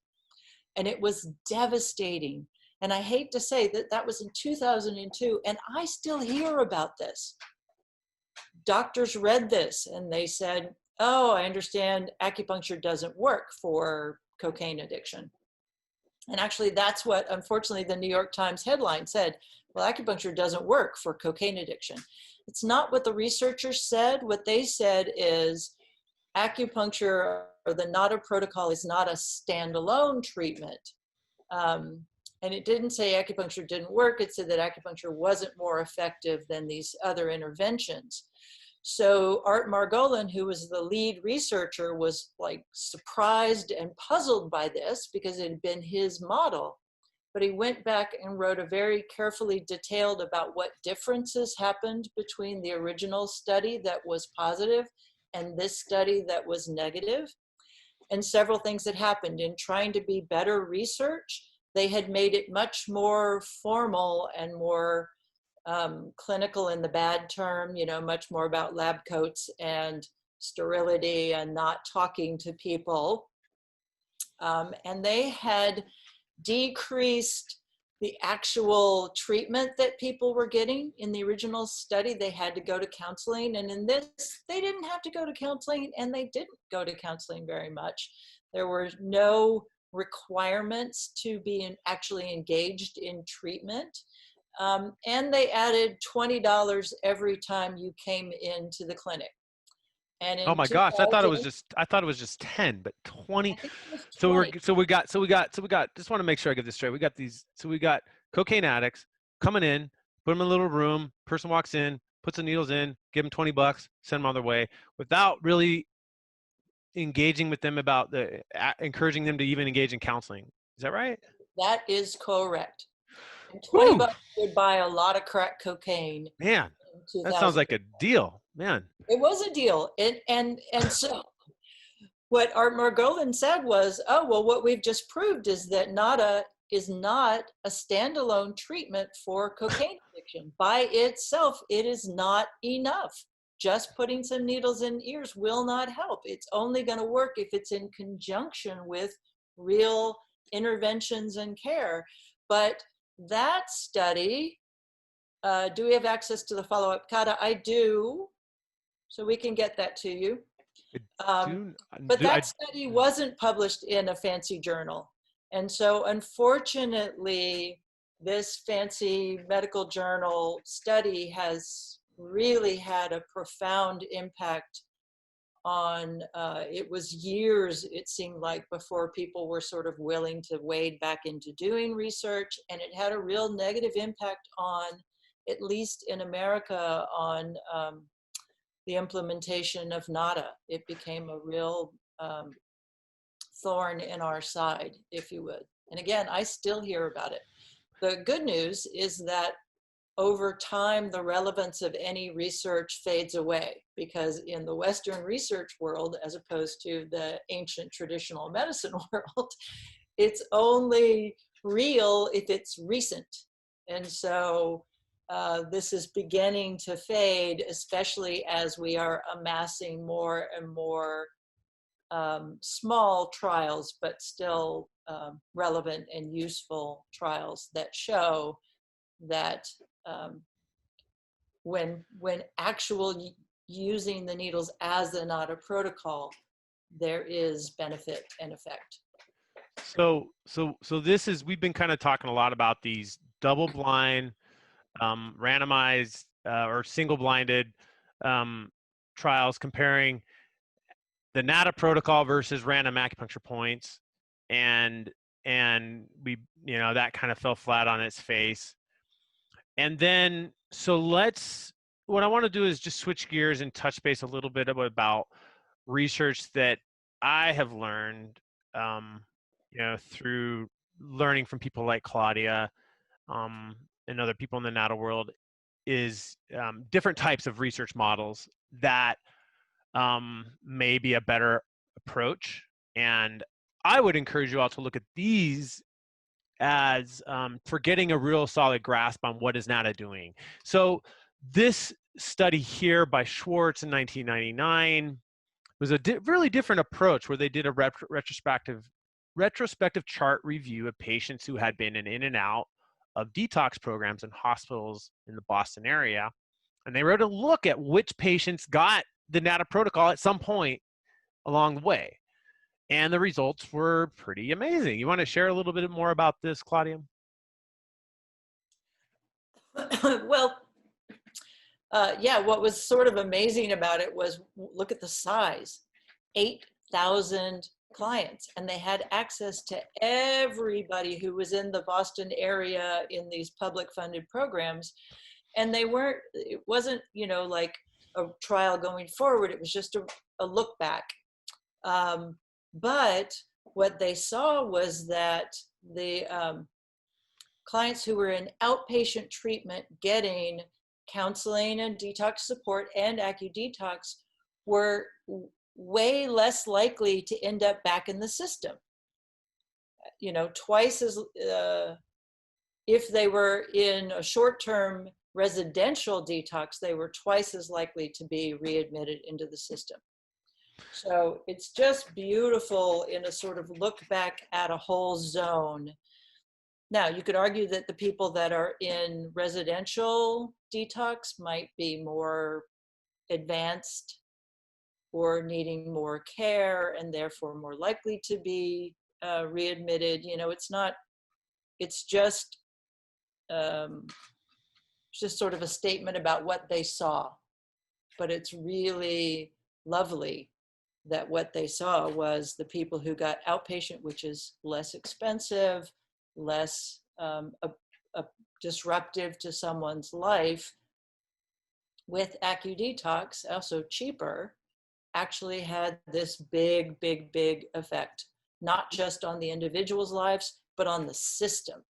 And it was devastating. And I hate to say that that was in 2002, and I still hear about this. Doctors read this and they said, oh, I understand acupuncture doesn't work for cocaine addiction. And actually that's what, unfortunately, the New York Times headline said, well, acupuncture doesn't work for cocaine addiction. It's not what the researchers said. What they said is acupuncture, or the NADA protocol, is not a standalone treatment. And it didn't say acupuncture didn't work. It said that acupuncture wasn't more effective than these other interventions. So Art Margolin, who was the lead researcher, was like surprised and puzzled by this because it had been his model. But he went back and wrote a very carefully detailed about what differences happened between the original study that was positive and this study that was negative, and several things that happened. In trying to be better research, they had made it much more formal and more clinical in the bad term, you know, much more about lab coats and sterility and not talking to people. And they had decreased the actual treatment that people were getting. In the original study, they had to go to counseling, and in this, they didn't have to go to counseling, and they didn't go to counseling very much. There were no requirements to be actually engaged in treatment. And they added $20 every time you came into the clinic. And in Oh my gosh, I thought it was 2000 just 10, but 20. I think it was So 20. we got just want to make sure I get this straight. We got these, so we got cocaine addicts coming in, put them in a little room, person walks in, puts the needles in, give them $20, send them on their way without really engaging with them about encouraging them to even engage in counseling. Is that right? That is correct. And Woo! $20 would buy a lot of crack cocaine. Man, in that sounds like a deal, man. It was a deal. And so what Art Margolin said was, oh, well, what we've just proved is that NADA is not a standalone treatment for cocaine addiction. By itself, it is not enough. Just putting some needles in ears will not help. It's only going to work if it's in conjunction with real interventions and care. But that study, do we have access to the follow-up? Kata, I do. So we can get that to you. But that study wasn't published in a fancy journal. And so unfortunately, this fancy medical journal study has really had a profound impact on, it was years, it seemed like, before people were sort of willing to wade back into doing research. And it had a real negative impact on, at least in America, on the implementation of NADA. It became a real thorn in our side, if you would. And again, I still hear about it. The good news is that over time, the relevance of any research fades away, because in the Western research world, as opposed to the ancient traditional medicine world, it's only real if it's recent. And so this is beginning to fade, especially as we are amassing more and more small trials, but still relevant and useful trials that show that when actual using the needles as the NADA protocol, there is benefit and effect. So this is, we've been kind of talking a lot about these double-blind, randomized or single-blinded trials comparing the NADA protocol versus random acupuncture points, and we, you know, that kind of fell flat on its face. And then, so what I want to do is just switch gears and touch base a little bit about research that I have learned, you know, through learning from people like Claudia and other people in the NADA world, is different types of research models that may be a better approach. And I would encourage you all to look at these as for getting a real solid grasp on what is NADA doing. So this study here by Schwartz in 1999 was a really different approach, where they did a retrospective chart review of patients who had been in and out of detox programs in hospitals in the Boston area. And they wrote a look at which patients got the NADA protocol at some point along the way. And the results were pretty amazing. You want to share a little bit more about this, Claudia? Well, yeah, what was sort of amazing about it was, look at the size. 8,000 clients, and they had access to everybody who was in the Boston area in these public funded programs. And it wasn't, like a trial going forward. It was just a look back. But what they saw was that the clients who were in outpatient treatment getting counseling and detox support and AccuDetox were way less likely to end up back in the system. Twice as, if they were in a short-term residential detox, they were twice as likely to be readmitted into the system. So it's just beautiful in a sort of look back at a whole zone. Now, you could argue that the people that are in residential detox might be more advanced or needing more care and therefore more likely to be readmitted. It's just sort of a statement about what they saw. But it's really lovely that what they saw was the people who got outpatient, which is less expensive, less disruptive to someone's life, with AccuDetox, also cheaper, actually had this big, big, big effect, not just on the individual's lives, but on the system.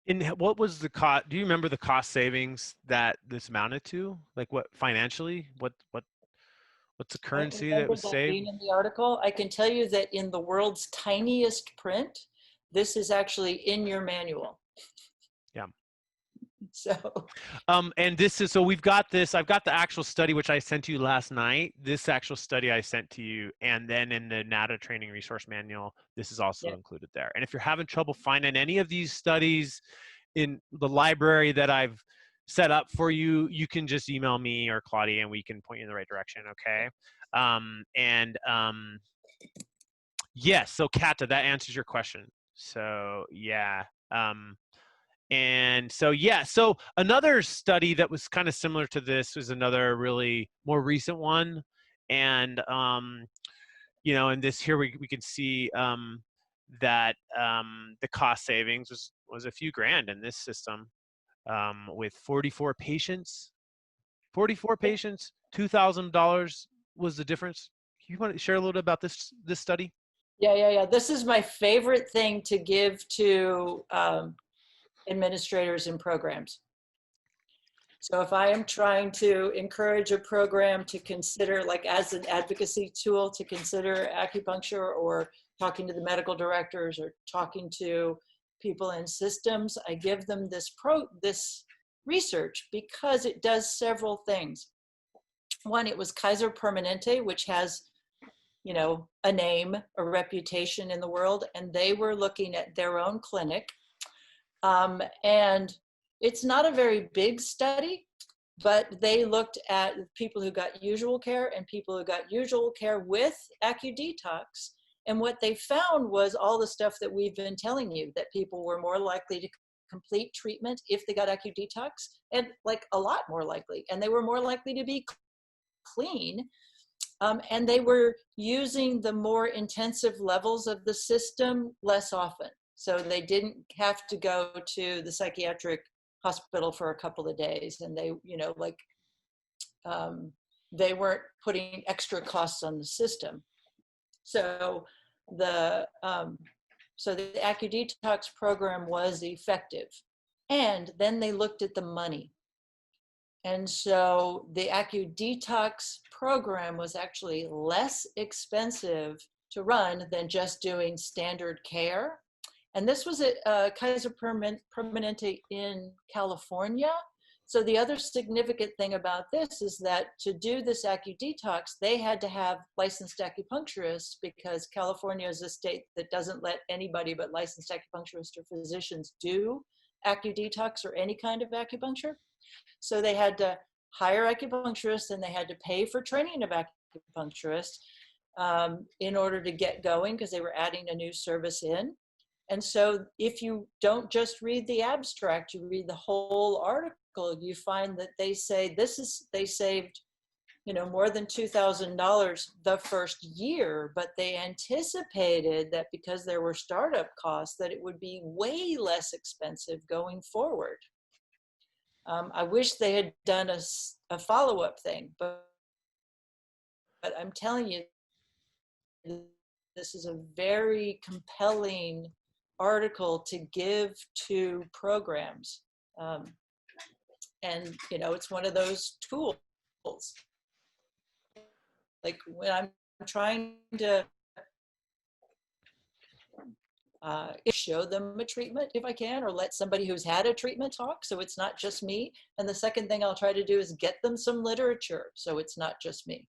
And what was the cost? Do you remember the cost savings that this amounted to? Like what financially? What's the currency that was saved? Being in the article, I can tell you that in the world's tiniest print, this is actually in your manual. Yeah. So. And this is, so we've got this, I've got the actual study, which I sent you last night, this actual study I sent to you, and then in the NATA training resource manual, this is also included there. And if you're having trouble finding any of these studies in the library that I've set up for you, you can just email me or Claudia and we can point you in the right direction, okay? Yes, so Kata, that answers your question. So yeah. And so, yeah, so another study that was kind of similar to this was another really more recent one. And, in this here, we can see that the cost savings was a few grand in this system with 44 patients, $2,000 was the difference. You want to share a little bit about this study? Yeah. This is my favorite thing to give to administrators and programs. So if I am trying to encourage a program to consider, like as an advocacy tool, to consider acupuncture, or talking to the medical directors or talking to people in systems, I give them this research because it does several things. One, it was Kaiser Permanente, which has, a name, a reputation in the world, and they were looking at their own clinic. And it's not a very big study, but they looked at people who got usual care and people who got usual care with AccuDetox. And what they found was all the stuff that we've been telling you, that people were more likely to complete treatment if they got AccuDetox, and like a lot more likely. And they were more likely to be clean. And they were using the more intensive levels of the system less often. So they didn't have to go to the psychiatric hospital for a couple of days, and they, they weren't putting extra costs on the system. So the AccuDetox program was effective. And then they looked at the money. And so the AccuDetox program was actually less expensive to run than just doing standard care. And this was at Kaiser Permanente in California. So the other significant thing about this is that to do this AccuDetox, they had to have licensed acupuncturists, because California is a state that doesn't let anybody but licensed acupuncturists or physicians do AccuDetox or any kind of acupuncture. So they had to hire acupuncturists, and they had to pay for training of acupuncturists in order to get going, because they were adding a new service in. And so if you don't just read the abstract, you read the whole article, you find that they say they saved, more than $2,000 the first year, but they anticipated that because there were startup costs, that it would be way less expensive going forward. I wish they had done a follow-up thing, but I'm telling you, this is a very compelling article to give to programs. And, it's one of those tools. Like when I'm trying to show them a treatment if I can, or let somebody who's had a treatment talk, so it's not just me. And the second thing I'll try to do is get them some literature, so it's not just me.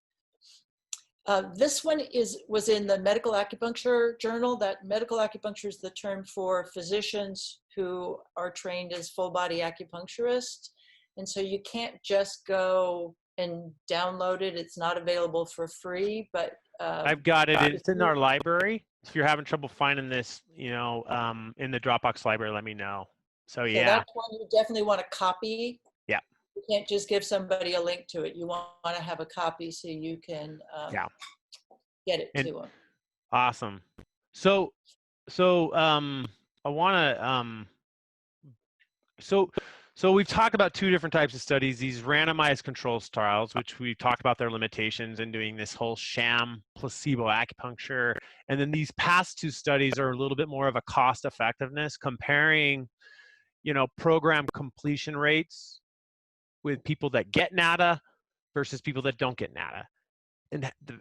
This one was in the Medical Acupuncture Journal. That medical acupuncture is the term for physicians who are trained as full body acupuncturists. And so you can't just go and download it. It's not available for free, but I've got it. It's in our library. If you're having trouble finding this, in the Dropbox library, let me know. So yeah. So that's one you definitely want to copy. Yeah. You can't just give somebody a link to it. You want to have a copy so you can get it to them. Awesome. So I want to so we've talked about two different types of studies, these randomized controlled trials, which we've talked about their limitations in doing this whole sham placebo acupuncture. And then these past two studies are a little bit more of a cost effectiveness, comparing, program completion rates with people that get NADA versus people that don't get NADA.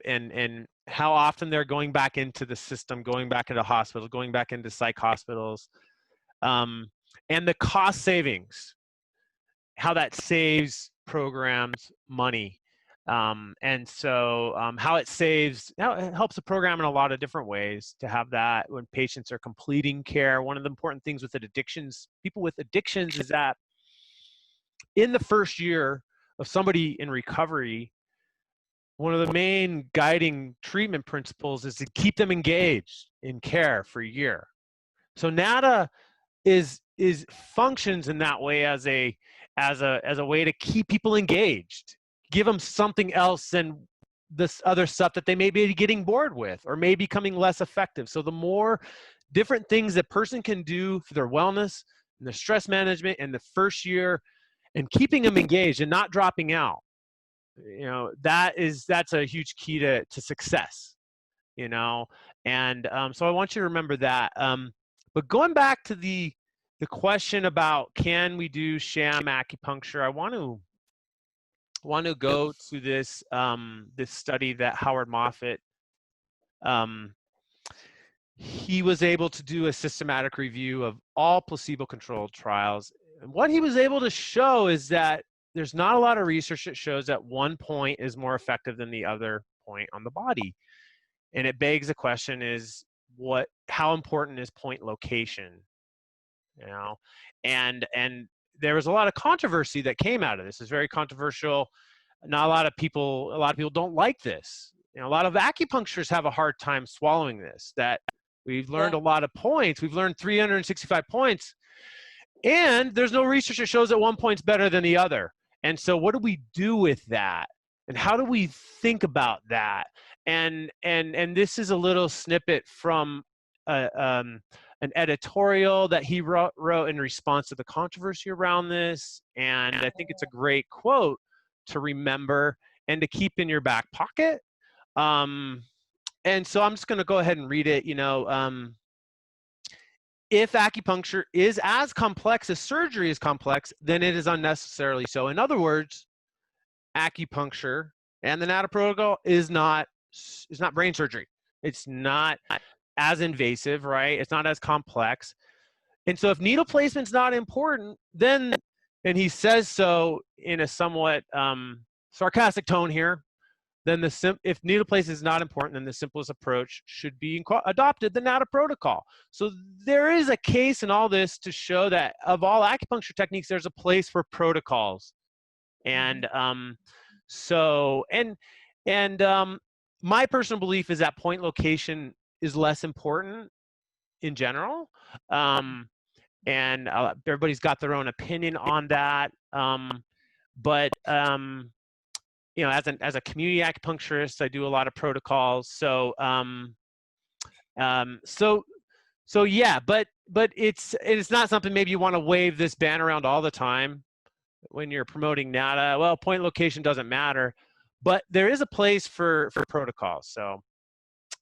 And how often they're going back into the system, going back into hospitals, going back into psych hospitals, and the cost savings, how that saves programs money. And so how it helps the program in a lot of different ways to have that when patients are completing care. One of the important things with people with addictions is that in the first year of somebody in recovery, one of the main guiding treatment principles is to keep them engaged in care for a year. So NADA functions in that way as a way to keep people engaged, give them something else than this other stuff that they may be getting bored with or may be becoming less effective. So the more different things that person can do for their wellness and their stress management in the first year and keeping them engaged and not dropping out, that's a huge key to success, and so I want you to remember that. But going back to the question about can we do sham acupuncture, I want to go to this this study that Howard Moffett, he was able to do a systematic review of all placebo-controlled trials, and what he was able to show is that there's not a lot of research that shows that one point is more effective than the other point on the body. And it begs the question is how important is point location? And there was a lot of controversy that came out of this. It's very controversial. Not a lot of people don't like this. A lot of acupuncturists have a hard time swallowing this, that we've learned a lot of points. We've learned 365 points. And there's no research that shows that one point's better than the other. And so what do we do with that? And how do we think about that? And this is a little snippet from an editorial that he wrote in response to the controversy around this. And I think it's a great quote to remember and to keep in your back pocket. And so I'm just going to go ahead and read it. If acupuncture is as complex as surgery is complex, then it is unnecessarily so. In other words, acupuncture and the NADA protocol is not brain surgery. It's not as invasive, right? It's not as complex. And so if needle placement's not important, then, and he says so in a somewhat sarcastic tone here, then if needle placement is not important, then the simplest approach should be adopted, the NADA protocol. So there is a case in all this to show that of all acupuncture techniques, there's a place for protocols. And my personal belief is that point location is less important in general. And everybody's got their own opinion on that. But you know, as a community acupuncturist, I do a lot of protocols. So so yeah, but it's not something maybe you want to wave this banner around all the time when you're promoting NADA. Well, point location doesn't matter, but there is a place for protocols. So,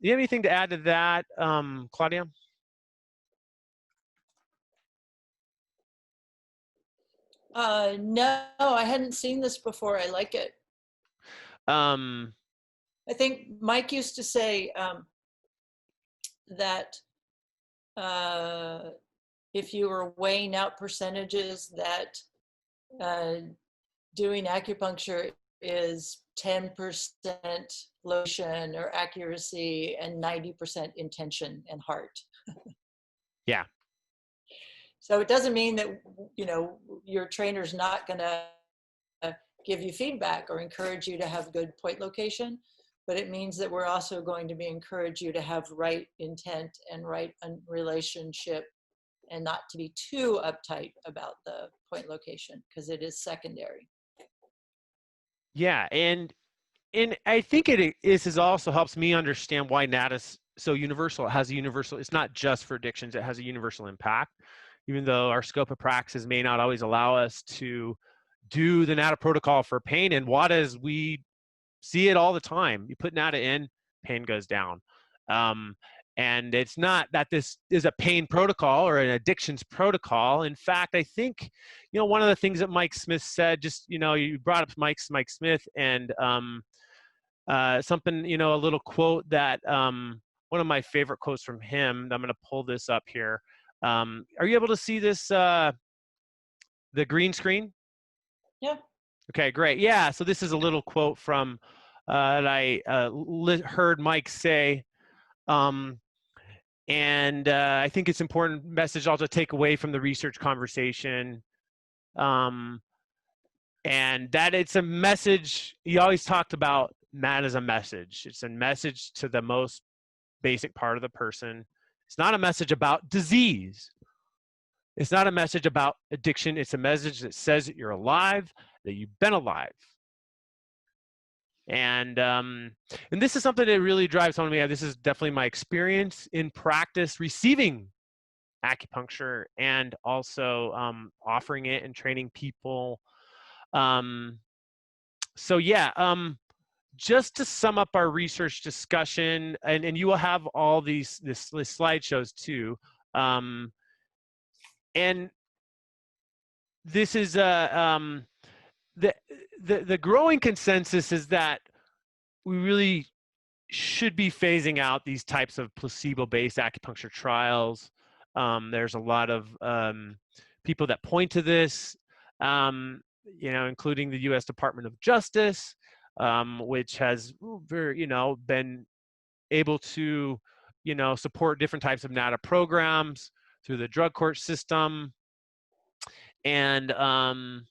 do you have anything to add to that, Claudia? No, I hadn't seen this before. I like it. I think Mike used to say that if you were weighing out percentages, that doing acupuncture is 10% location or accuracy and 90% intention and heart. Yeah. So it doesn't mean that, you know, your trainer's not going to give you feedback or encourage you to have good point location, but it means that we're also going to be encourage you to have right intent and right relationship, and not to be too uptight about the point location, because it is secondary. Yeah, and I think it is also helps me understand why NADA is so universal. It has a universal, it's not just for addictions, it has a universal impact. Even though our scope of praxis may not always allow us to do the NADA protocol for pain, and WADAs, we see it all the time. You put NADA in, pain goes down. And it's not that this is a pain protocol or an addictions protocol. In fact, I think, you know, one of the things that Mike Smith said, just, you know, you brought up Mike Smith, and something, you know, a little quote that, one of my favorite quotes from him, I'm going to pull this up here. Are you able to see this, the green screen? Yeah. Okay, great. Yeah, so this is a little quote from that I heard Mike say. And I think it's important message also to take away from the research conversation. And that it's a message, he always talked about NADA as a message. It's a message to the most basic part of the person. It's not a message about disease. It's not a message about addiction. It's a message that says that you're alive, that you've been alive. And this is something that really drives home to me. This is definitely my experience in practice receiving acupuncture, and also offering it and training people. So yeah, just to sum up our research discussion, and you will have all these this slideshows too. And this is the growing consensus is that we really should be phasing out these types of placebo-based acupuncture trials. There's a lot of people that point to this, you know, including the U.S. Department of Justice, which has been able to, you know, support different types of NADA programs through the drug court system. And I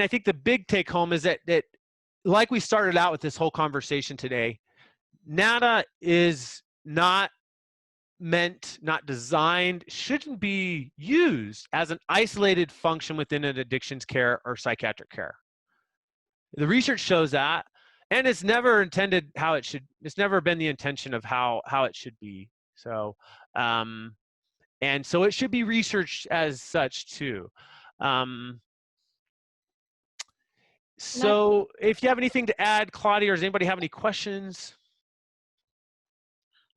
think the big take home is that like we started out with this whole conversation today, NADA is not meant, not designed, shouldn't be used as an isolated function within an addictions care or psychiatric care. The research shows that, and it's never intended how it should, it's never been the intention of how it should be. So, and so it should be researched as such too. So if you have anything to add, Claudia, or does anybody have any questions?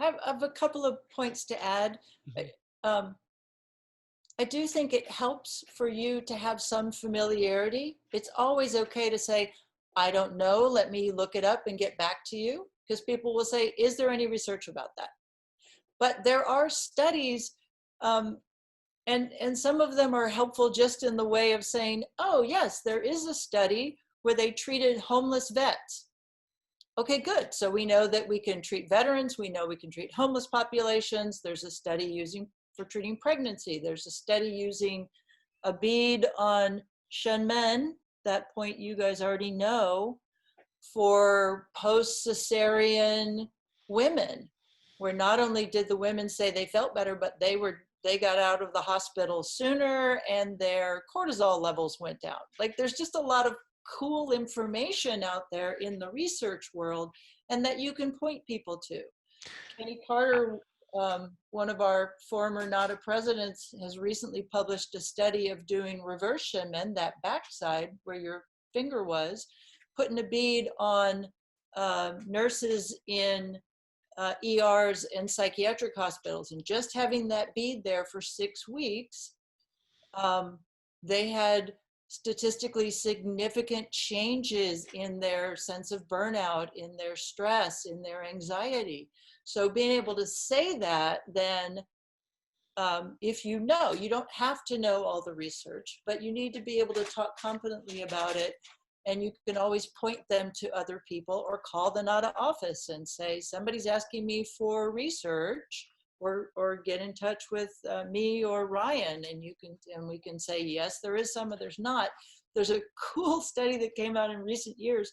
I have a couple of points to add. I do think it helps for you to have some familiarity. It's always okay to say, I don't know, let me look it up and get back to you, because people will say, is there any research about that? But there are studies, and some of them are helpful just in the way of saying, oh yes, there is a study where they treated homeless vets. Okay, good. So we know that we can treat veterans. We know we can treat homeless populations. There's a study for treating pregnancy. There's a study using a bead on Shenmen, that point you guys already know, for post-cesarean women, where not only did the women say they felt better, but they got out of the hospital sooner and their cortisol levels went down. Like, there's just a lot of cool information out there in the research world and that you can point people to. Kenny Carter, one of our former NADA presidents, has recently published a study of doing reverse shemen, that backside where your finger was, putting a bead on nurses in ERs and psychiatric hospitals, and just having that bead there for 6 weeks, they had statistically significant changes in their sense of burnout, in their stress, in their anxiety. So being able to say that, then if you know, you don't have to know all the research, but you need to be able to talk confidently about it. And you can always point them to other people or call the NADA office and say, somebody's asking me for research, or get in touch with me or Ryan, and we can say, yes, there is some, or there's not. There's a cool study that came out in recent years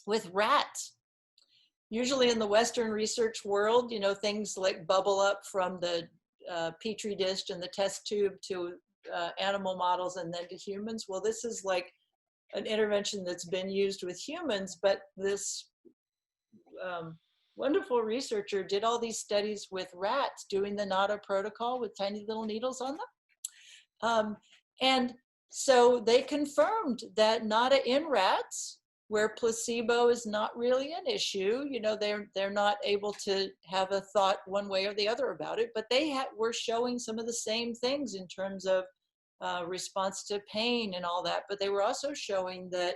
with rats. Usually in the Western research world, you know, things like bubble up from the Petri dish and the test tube to animal models and then to humans. Well, this is like an intervention that's been used with humans, but this wonderful researcher did all these studies with rats doing the NADA protocol with tiny little needles on them. And so they confirmed that NADA in rats, where placebo is not really an issue, you know, they're not able to have a thought one way or the other about it, but they were showing some of the same things in terms of response to pain and all that. But they were also showing that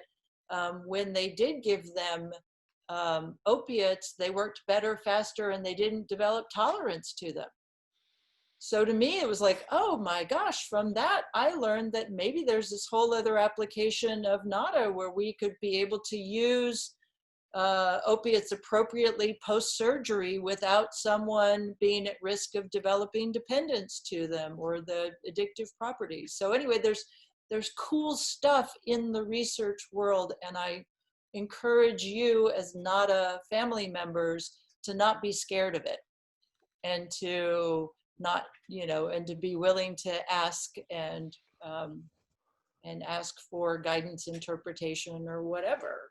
when they did give them opiates, they worked better, faster, and they didn't develop tolerance to them. So to me, it was like, oh my gosh, from that, I learned that maybe there's this whole other application of NADA where we could be able to use opiates appropriately post-surgery without someone being at risk of developing dependence to them or the addictive properties. So anyway, there's cool stuff in the research world, and I encourage you as NADA family members to not be scared of it, and to not, you know, and to be willing to ask and ask for guidance, interpretation, or whatever.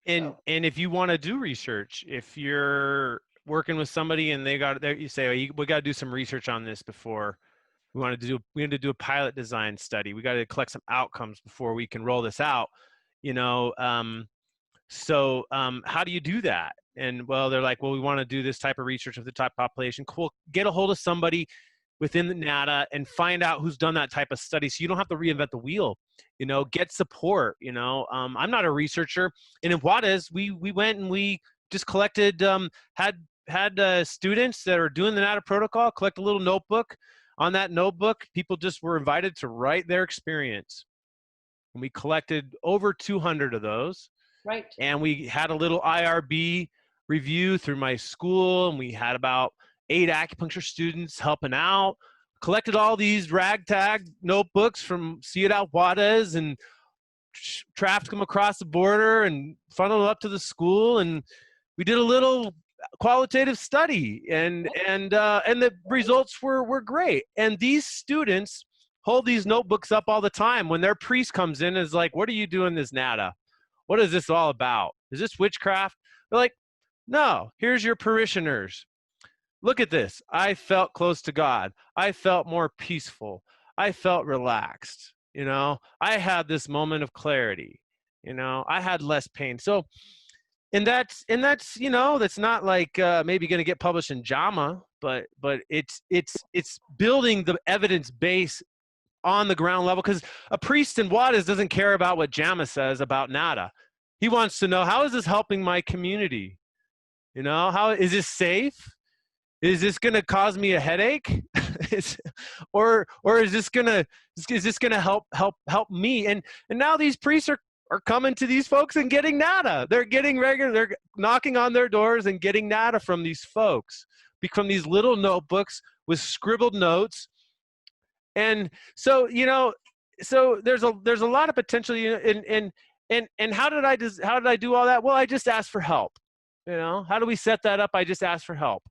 And if you want to do research, if you're working with somebody and you say, oh, we got to do some research on this before we want to do a pilot design study. We got to collect some outcomes before we can roll this out, you know. So how do you do that? And well, they're like, well, we want to do this type of research with the type of population. Cool. Get a hold of somebody within the NADA and find out who's done that type of study, so you don't have to reinvent the wheel. You know, get support. You know, I'm not a researcher, and in Juarez, we went and we just collected, had students that are doing the NADA protocol collect a little notebook. On that notebook, people just were invited to write their experience, and we collected over 200 of those. Right. And we had a little IRB review through my school, and we had about 8 acupuncture students helping out. Collected all these ragtag notebooks from Ciudad Juarez and trafficked them across the border and funneled them up to the school, and we did a little qualitative study, and the results were great. And these students hold these notebooks up all the time when their priest comes in and is like, what are you doing this NADA? What is this all about? Is this witchcraft? They're like, no, here's your parishioners. Look at this. I felt close to God. I felt more peaceful. I felt relaxed. You know, I had this moment of clarity. You know, I had less pain. So, and that's, you know, that's not like maybe going to get published in JAMA, but it's building the evidence base on the ground level, because a priest in Juarez doesn't care about what JAMA says about NADA. He wants to know, how is this helping my community? You know, how is this safe? Is this going to cause me a headache? or is this going to help me? And now these priests are coming to these folks and getting NADA. They're knocking on their doors and getting NADA from these folks, from these little notebooks with scribbled notes. And so, you know, so there's a lot of potential, you know, and how did I do all that? Well, I just asked for help. You know, how do we set that up? I just asked for help.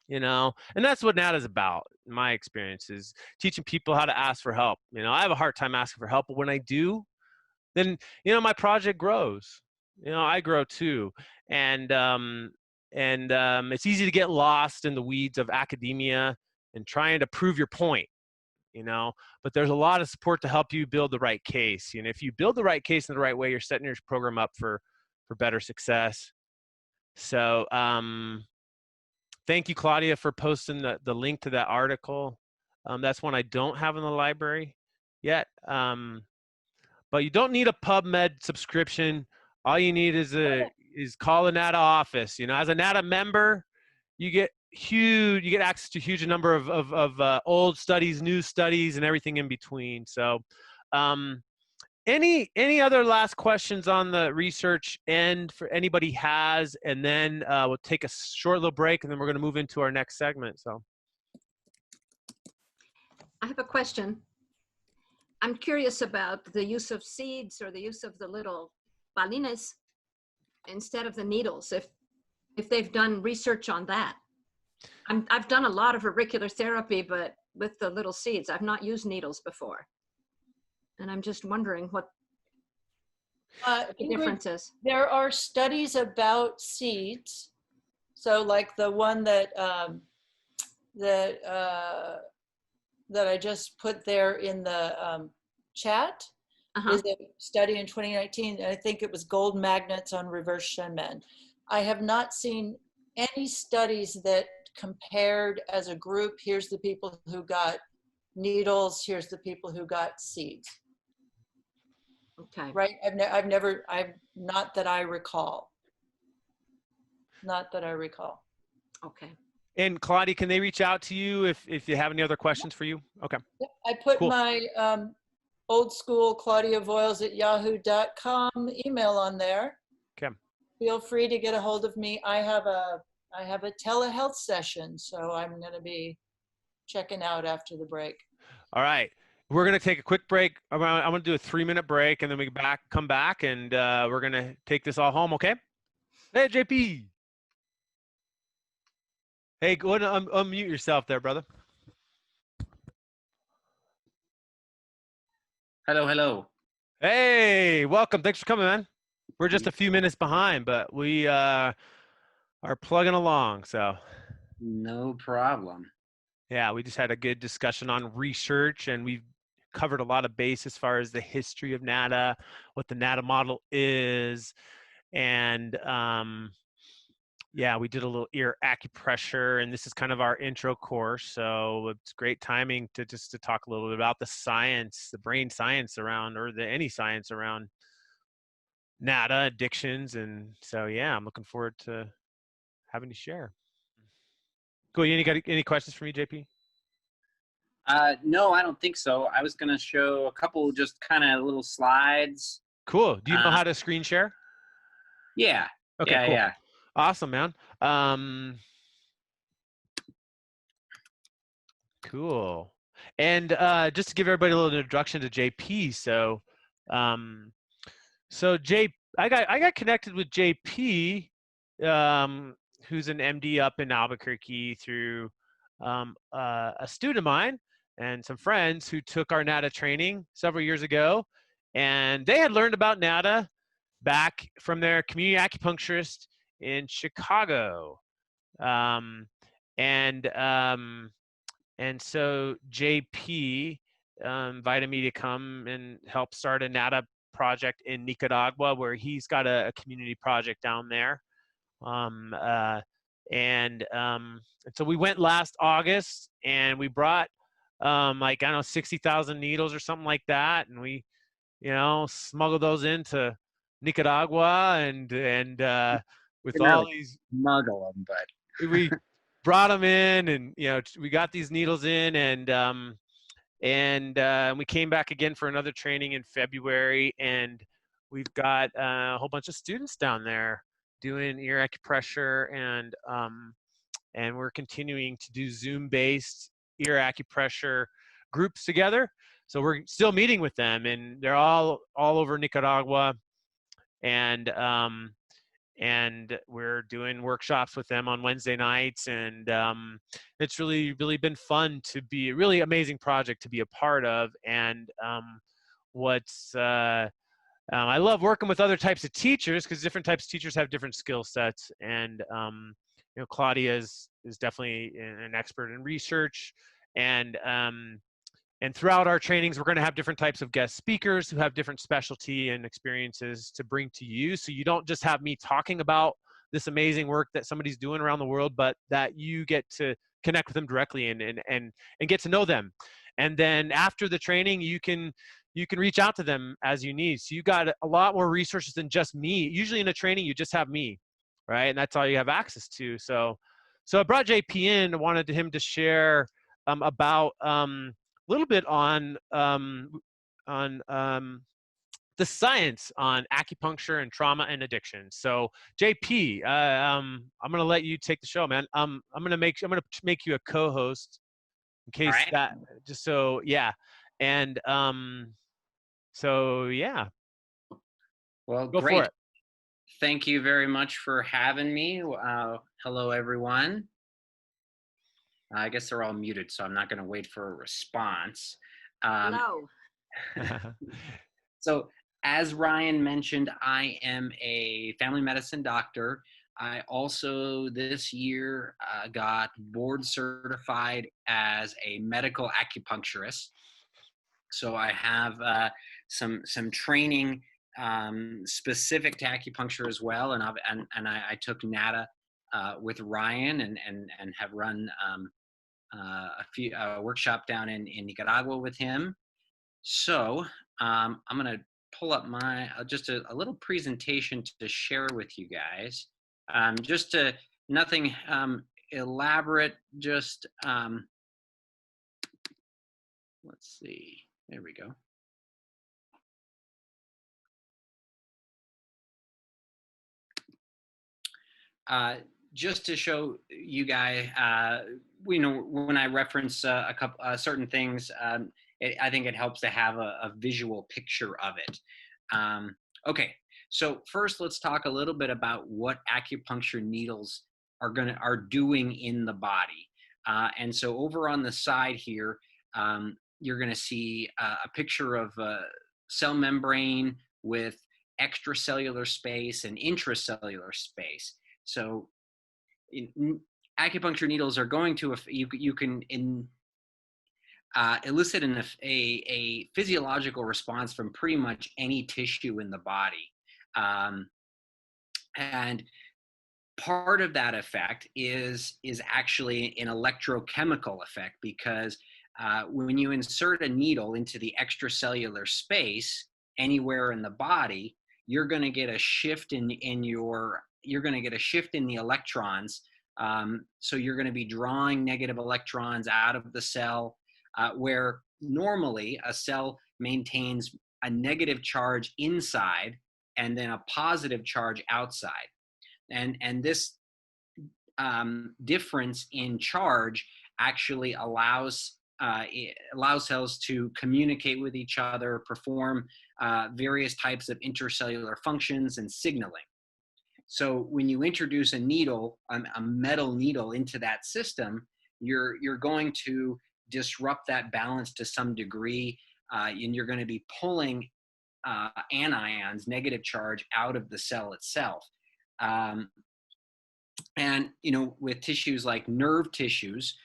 You know, and that's what NADA is about. In my experience, is teaching people how to ask for help. You know, I have a hard time asking for help, but when I do, then, my project grows. I grow too. And it's easy to get lost in the weeds of academia and trying to prove your point, but there's a lot of support to help you build the right case. If you build the right case in the right way, you're setting your program up for better success. So thank you, Claudia, for posting the link to that article. That's one I don't have in the library yet. But you don't need a PubMed subscription. All you need is call the NATA office. As a NATA member, you get access to a huge number of old studies, new studies, and everything in between. So any other last questions on the research end for anybody has, and then we'll take a short little break, and then we're going to move into our next segment. So I have a question. I'm curious about the use of seeds or the use of the little balines instead of the needles, if they've done research on that. I've done a lot of auricular therapy, but with the little seeds. I've not used needles before. And I'm just wondering what the difference is. There are studies about seeds. So like the one that I just put there in the chat is a study in 2019. And I think it was gold magnets on reverse Shenmen. I have not seen any studies that compared as a group. Here's the people who got needles. Here's the people who got seeds. Okay. Right. Not that I recall. Not that I recall. Okay. And Claudia, can they reach out to you if you have any other questions for you? Okay. I put Cool. my old school Claudia Voyles at yahoo.com email on there. Okay. Feel free to get a hold of me. I have a telehealth session, so I'm going to be checking out after the break. All right. We're going to take a quick break. I'm going to do a 3-minute break, and then we come back, and we're going to take this all home, okay? Hey, JP. Hey, go ahead and unmute yourself there, brother. Hello, hello. Hey, welcome. Thanks for coming, man. We're just a few minutes behind, but we are plugging along, so. No problem. Yeah, we just had a good discussion on research, and we've covered a lot of base as far as the history of NATA, what the NATA model is, and yeah, we did a little ear acupressure, and this is kind of our intro course, so it's great timing to talk a little bit about the science, the brain science around, or any science around NATA addictions. And so, yeah, I'm looking forward to having you share. Cool. You got any questions for me, JP? No, I don't think so. I was going to show a couple just kind of little slides. Cool. Do you know how to screen share? Yeah. Okay, yeah, cool. Yeah. Awesome, man. Cool. And just to give everybody a little introduction to JP. So, I got connected with JP, who's an MD up in Albuquerque, through a student of mine and some friends who took our NATA training several years ago, and they had learned about NATA back from their community acupuncturist in Chicago. And so JP invited me to come and help start a NATA project in Nicaragua, where he's got a community project down there. And so we went last August, and we brought 60,000 needles or something like that, and we smuggled those into Nicaragua, and with all these smuggle them, but we brought them in, and we got these needles in, and we came back again for another training in February, and we've got a whole bunch of students down there doing ear acupressure, and we're continuing to do Zoom-based ear acupressure groups together. So we're still meeting with them, and they're all over Nicaragua, and we're doing workshops with them on Wednesday nights, and it's really been fun to be a really amazing project to be a part of. And what's I love working with other types of teachers because different types of teachers have different skill sets. And Claudia is definitely an expert in research. And throughout our trainings, we're going to have different types of guest speakers who have different specialty and experiences to bring to you. So you don't just have me talking about this amazing work that somebody's doing around the world, but that you get to connect with them directly and get to know them. And then after the training, you can reach out to them as you need. So you got a lot more resources than just me. Usually in a training, you just have me, right? And that's all you have access to. So I brought JP in, wanted him to share about a little bit on the science on acupuncture and trauma and addiction. So JP, I'm gonna let you take the show, man. I'm gonna make you a co-host in case that, just so, yeah. And so yeah. Well, Go great. for it. Thank you very much for having me. Hello, everyone. I guess they're all muted, so I'm not going to wait for a response. Hello. So, as Ryan mentioned, I am a family medicine doctor. I also this year got board certified as a medical acupuncturist. So I have some training specific to acupuncture as well, and I took NATA with Ryan and have run a few workshop down in Nicaragua with him. So I'm gonna pull up my just a little presentation to share with you guys. Just to nothing elaborate. Just let's see. There we go. Just to show you guys, when I reference a couple certain things, I think it helps to have a visual picture of it. Okay, so first let's talk a little bit about what acupuncture needles are doing in the body. And so over on the side here, you're going to see a picture of a cell membrane with extracellular space and intracellular space. So acupuncture needles are going to, you can elicit a physiological response from pretty much any tissue in the body. And part of that effect is actually an electrochemical effect, because when you insert a needle into the extracellular space anywhere in the body, you're going to get a shift in the electrons. So you're going to be drawing negative electrons out of the cell, where normally a cell maintains a negative charge inside and then a positive charge outside. And this difference in charge actually allows cells to communicate with each other, perform various types of intercellular functions and signaling. So when you introduce a needle, a metal needle into that system, you're going to disrupt that balance to some degree, and you're going to be pulling anions, negative charge, out of the cell itself. And with tissues like nerve tissues,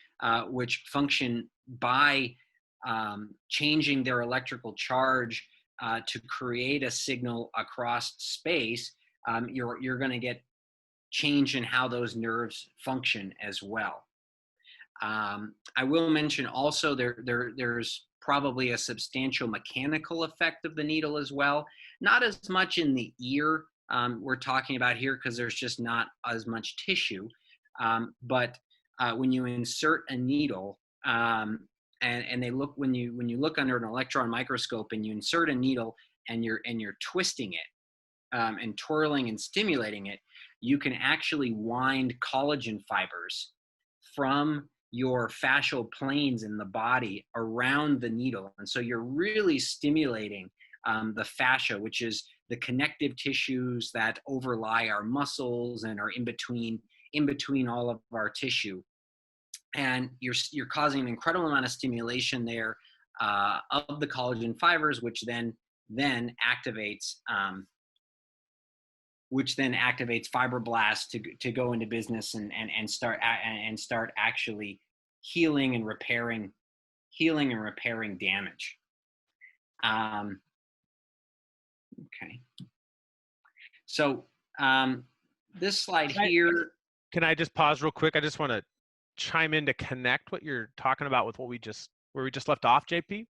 which function by changing their electrical charge to create a signal across space, you're going to get change in how those nerves function as well. I will mention also there's probably a substantial mechanical effect of the needle as well. Not as much in the ear we're talking about here, because there's just not as much tissue. But when you insert a needle, and they look, when you look under an electron microscope and you insert a needle and you're twisting it and twirling and stimulating it, you can actually wind collagen fibers from your fascial planes in the body around the needle. And so you're really stimulating the fascia, which is the connective tissues that overlie our muscles and are in between all of our tissue. And you're causing an incredible amount of stimulation there of the collagen fibers, which then then activates fibroblasts to go into business and start actually healing and repairing damage. Okay. So this slide here. Can I just pause real quick? I just want to chime in to connect what you're talking about with where we just left off, JP.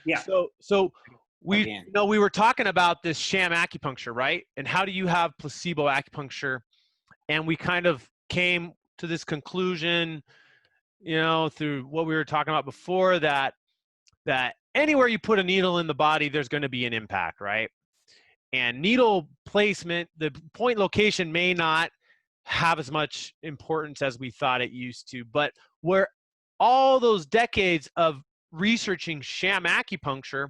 Yeah. So we we were talking about this sham acupuncture, right? And how do you have placebo acupuncture? And we kind of came to this conclusion, through what we were talking about before, that anywhere you put a needle in the body, there's going to be an impact, right? And needle placement, the point location may not have as much importance as we thought it used to, but where all those decades of researching sham acupuncture,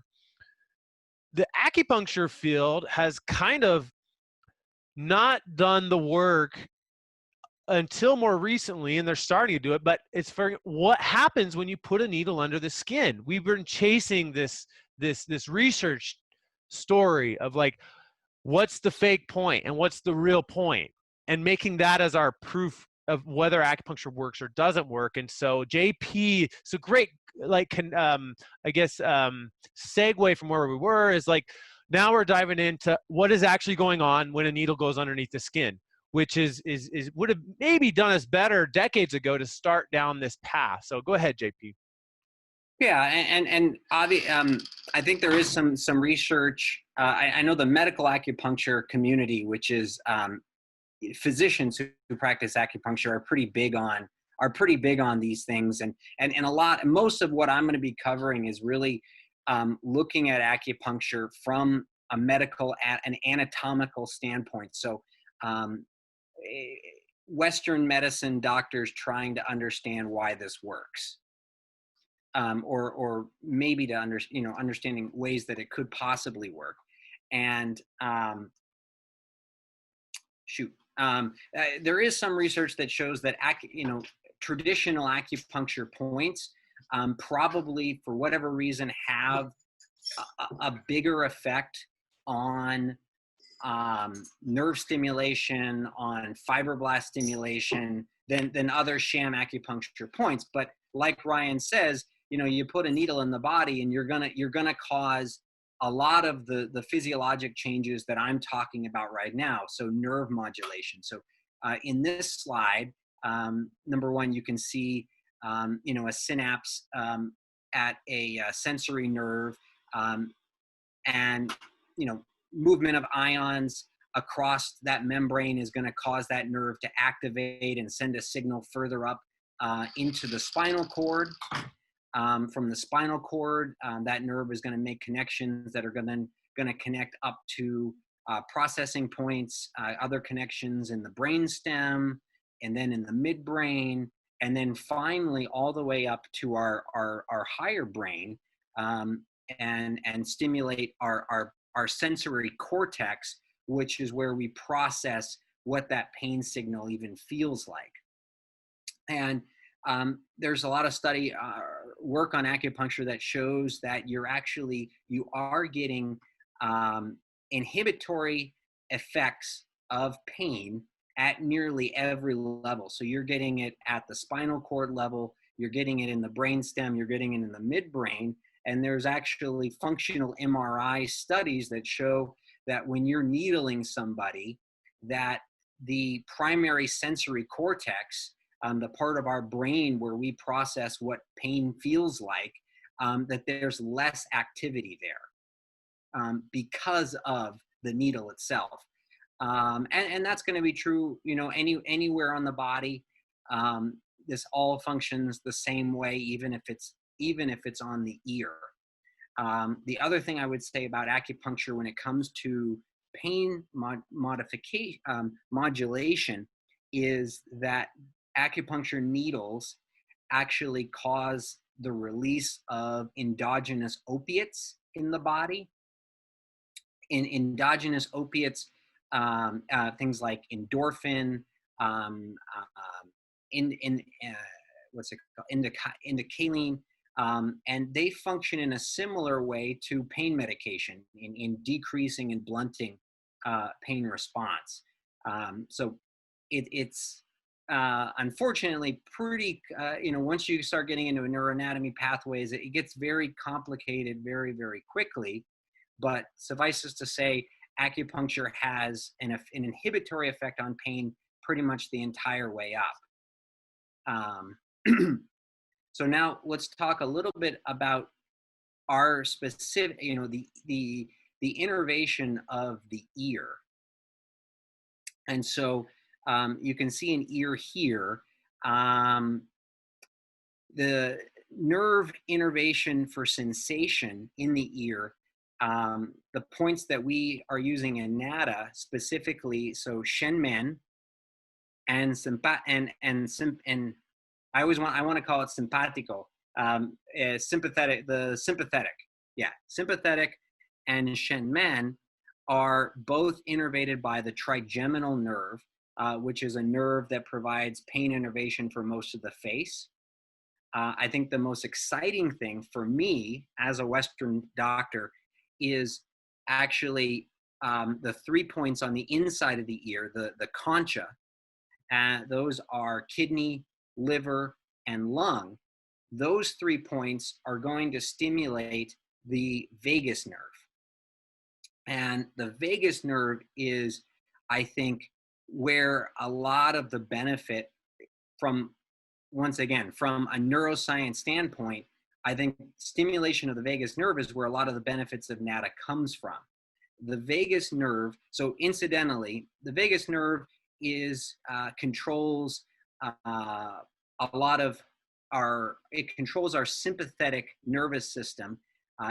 the acupuncture field has kind of not done the work until more recently, and they're starting to do it, but it's for what happens when you put a needle under the skin. We've been chasing this research story of like, what's the fake point and what's the real point, and making that as our proof of whether acupuncture works or doesn't work. And so JP, it's a great segue from where we were, is like, now we're diving into what is actually going on when a needle goes underneath the skin, which is would have maybe done us better decades ago to start down this path. So go ahead, JP. Yeah, and I think there is some research. I know the medical acupuncture community, which is physicians who practice acupuncture, are pretty big on these things, and most of what I'm going to be covering is really looking at acupuncture from a medical, an anatomical standpoint. So Western medicine doctors trying to understand why this works. Or maybe to understanding ways that it could possibly work. And there is some research that shows that traditional acupuncture points probably, for whatever reason, have a bigger effect on nerve stimulation, on fibroblast stimulation than other sham acupuncture points. But like Ryan says, you put a needle in the body and you're gonna cause a lot of the physiologic changes that I'm talking about right now. So nerve modulation. So in this slide, number one, you can see a synapse at a sensory nerve, and movement of ions across that membrane is going to cause that nerve to activate and send a signal further up into the spinal cord. From the spinal cord, that nerve is going to make connections that are going to connect up to processing points, other connections in the brainstem, and then in the midbrain, and then finally all the way up to our higher brain, and stimulate our sensory cortex, which is where we process what that pain signal even feels like. And there's a lot of study work on acupuncture that shows that you are getting inhibitory effects of pain at nearly every level. So you're getting it at the spinal cord level, you're getting it in the brainstem, you're getting it in the midbrain, and there's actually functional MRI studies that show that when you're needling somebody, that the primary sensory cortex, the part of our brain where we process what pain feels like, that there's less activity there because of the needle itself. And that's going to be true, anywhere on the body. This all functions the same way, even if it's on the ear. The other thing I would say about acupuncture when it comes to pain modulation is that acupuncture needles actually cause the release of endogenous opiates in the body. In endogenous opiates, things like endorphin, what's it called? Indicalene, And they function in a similar way to pain medication in decreasing and blunting pain response. So it's unfortunately pretty, once you start getting into neuroanatomy pathways, it gets very complicated very, very quickly. But suffice to say, acupuncture has an inhibitory effect on pain pretty much the entire way up. So now let's talk a little bit about our specific, the innervation of the ear. And so you can see an ear here. The nerve innervation for sensation in the ear, the points that we are using in NADA specifically, so Shenmen and I want to call it simpatico, sympathetic, sympathetic and Shenmen are both innervated by the trigeminal nerve, which is a nerve that provides pain innervation for most of the face. I think the most exciting thing for me as a Western doctor is actually the 3 points on the inside of the ear, the concha. Those are kidney, liver, and lung. Those 3 points are going to stimulate the vagus nerve. And the vagus nerve is, I think, where a lot of the benefit once again, from a neuroscience standpoint, I think stimulation of the vagus nerve is where a lot of the benefits of NADA comes from. The vagus nerve, so incidentally, the vagus nerve controls it controls our sympathetic nervous system.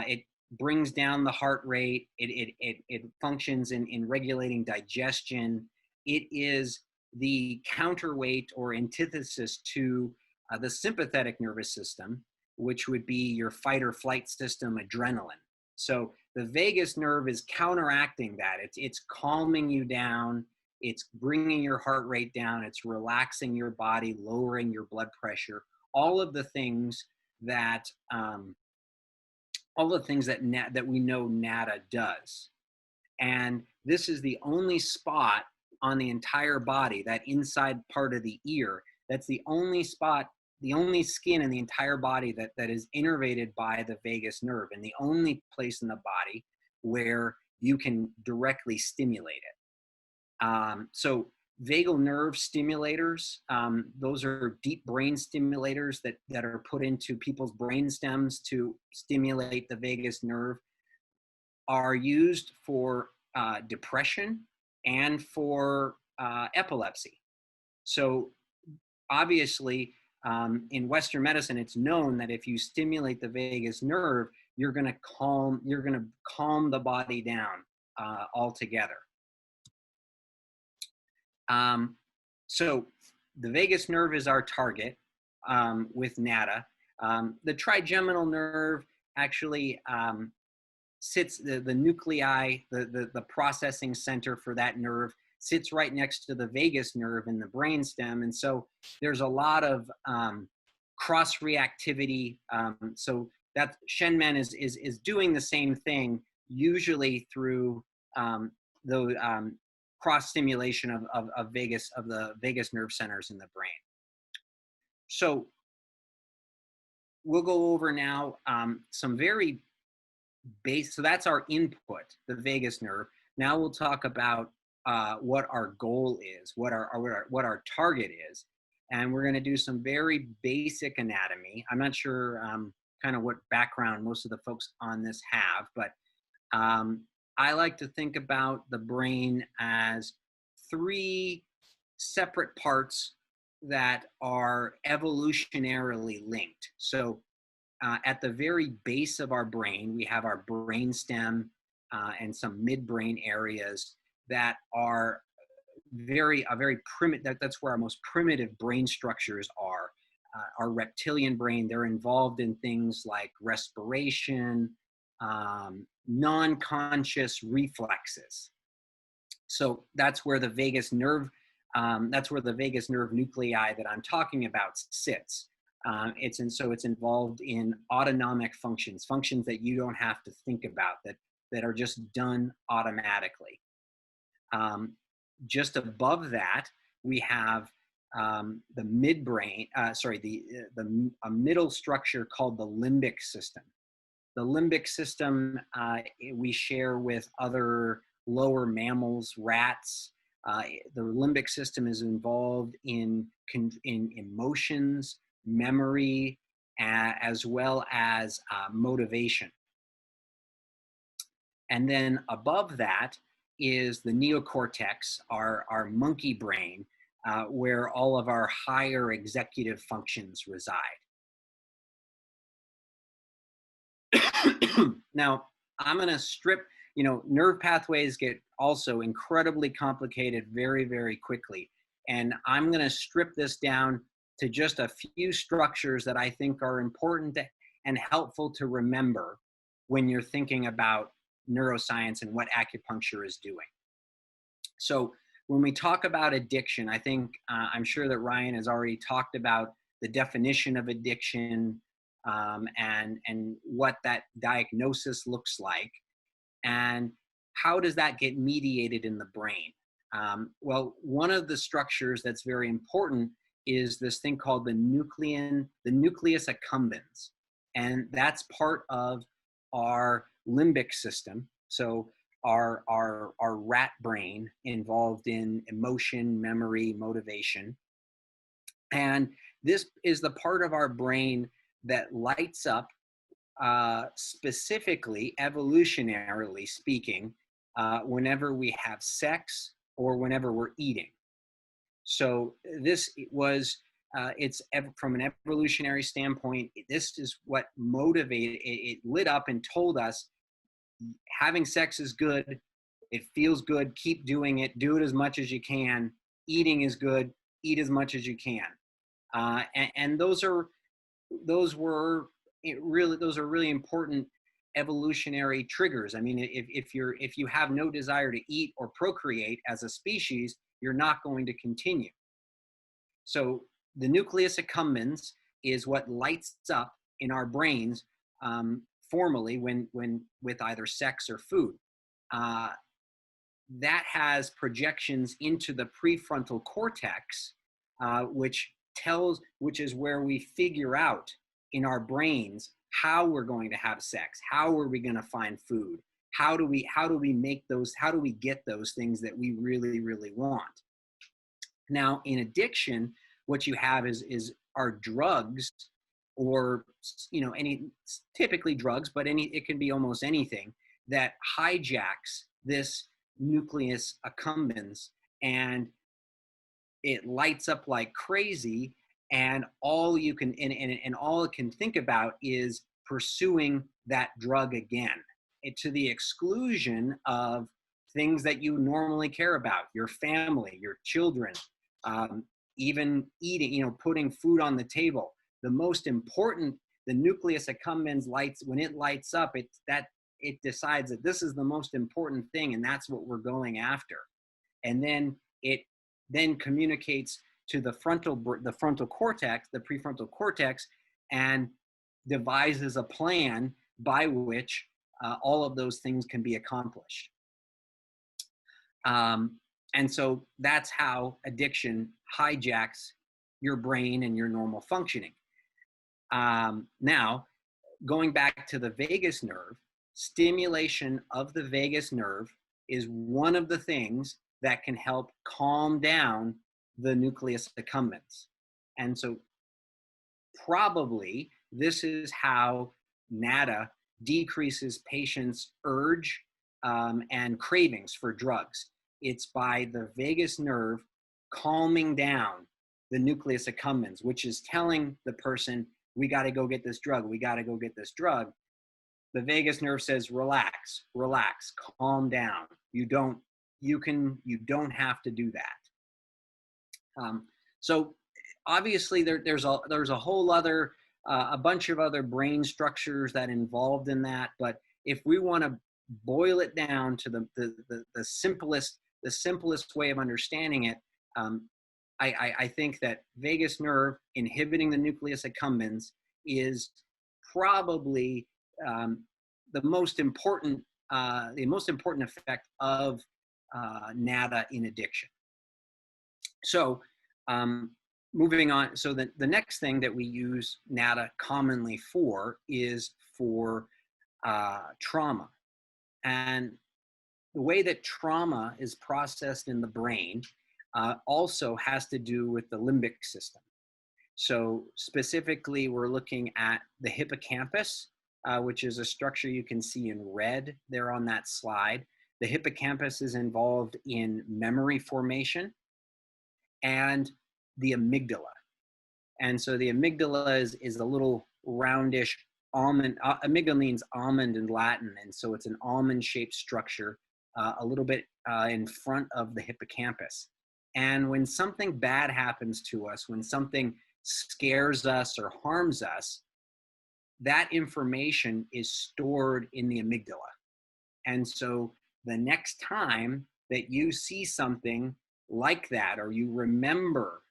It brings down the heart rate. It functions in regulating digestion. It is the counterweight or antithesis to the sympathetic nervous system, which would be your fight or flight system, adrenaline. So the vagus nerve is counteracting that. It's calming you down. It's bringing your heart rate down. It's relaxing your body, lowering your blood pressure. All of the things that that we know NADA does. And this is the only spot on the entire body, that inside part of the ear, that's the only spot, the only skin in the entire body that is innervated by the vagus nerve, and the only place in the body where you can directly stimulate it. So vagal nerve stimulators, those are deep brain stimulators that are put into people's brain stems to stimulate the vagus nerve, are used for depression and for epilepsy. So obviously, in Western medicine, it's known that if you stimulate the vagus nerve, you're going to calm the body down altogether. So the vagus nerve is our target with NADA. The trigeminal nerve actually sits, the nuclei, the processing center for that nerve sits right next to the vagus nerve in the brainstem. And so there's a lot of cross reactivity. So that Shenmen is doing the same thing, usually through the cross stimulation of the vagus nerve centers in the brain. So we'll go over now some very base. So that's our input, the vagus nerve. Now we'll talk about what our goal is, what our target is, and we're going to do some very basic anatomy. I'm not sure kind of what background most of the folks on this have, but I like to think about the brain as 3 separate parts that are evolutionarily linked. So at the very base of our brain, we have our brainstem and some midbrain areas that are very primitive. That's where our most primitive brain structures are. Our reptilian brain, they're involved in things like respiration, non-conscious reflexes. So that's where the vagus nerve nuclei that I'm talking about sits. So it's involved in autonomic functions, functions that you don't have to think about, that are just done automatically. Just above that, we have the midbrain, a middle structure called the limbic system. The limbic system we share with other lower mammals, rats. The limbic system is involved in emotions, memory, as well as motivation. And then above that is the neocortex, our monkey brain, where all of our higher executive functions reside. Now, I'm going to strip, nerve pathways get also incredibly complicated very, very quickly. And I'm going to strip this down to just a few structures that I think are important and helpful to remember when you're thinking about neuroscience and what acupuncture is doing. So when we talk about addiction, I think I'm sure that Ryan has already talked about the definition of addiction and what that diagnosis looks like, and how does that get mediated in the brain. Well, one of the structures that's very important is this thing called the nucleus accumbens, and that's part of our limbic system. So our rat brain involved in emotion, memory, motivation. And this is the part of our brain that lights up, specifically, evolutionarily speaking, whenever we have sex or whenever we're eating. So this was, from an evolutionary standpoint, this is what motivated, it lit up and told us having sex is good, it feels good, keep doing it, do it as much as you can, eating is good, eat as much as you can. And those are really important evolutionary triggers. I mean, if you have no desire to eat or procreate as a species, you're not going to continue. So the nucleus accumbens is what lights up in our brains formally when with either sex or food. That has projections into the prefrontal cortex, which is where we figure out in our brains how we're going to have sex, how are we going to find food, how do we get those things that we really, really want. Now, in addiction, what you have is our drugs, or typically drugs, but it can be almost anything that hijacks this nucleus accumbens, and it lights up like crazy, and all you can and all it can think about is pursuing that drug again, to the exclusion of things that you normally care about, your family, your children, even eating, putting food on the table. The most important, the nucleus accumbens when it lights up, it decides that this is the most important thing, and that's what we're going after. And then it communicates to the frontal cortex, the prefrontal cortex, and devises a plan by which all of those things can be accomplished. And so that's how addiction hijacks your brain and your normal functioning. Now, going back to the vagus nerve, stimulation of the vagus nerve is one of the things that can help calm down the nucleus accumbens. And so probably this is how NADA decreases patients' urge and cravings for drugs. It's by the vagus nerve calming down the nucleus accumbens, which is telling the person, we got to go get this drug. We got to go get this drug. The vagus nerve says, relax, calm down. You don't have to do that. So obviously there's a whole other, a bunch of other brain structures that involved in that. But if we want to boil it down to the simplest way of understanding it, I think that vagus nerve inhibiting the nucleus accumbens is probably the most important effect of NADA in addiction. So moving on, so the next thing that we use NADA commonly for is for trauma. And the way that trauma is processed in the brain also has to do with the limbic system. So specifically, we're looking at the hippocampus, which is a structure you can see in red there on that slide. The hippocampus is involved in memory formation, and the amygdala. And so the amygdala is a little roundish almond. Amygdala means almond in Latin, and so it's an almond-shaped structure a little bit in front of the hippocampus. And when something bad happens to us, when something scares us or harms us, that information is stored in the amygdala. And so the next time that you see something like that, or you remember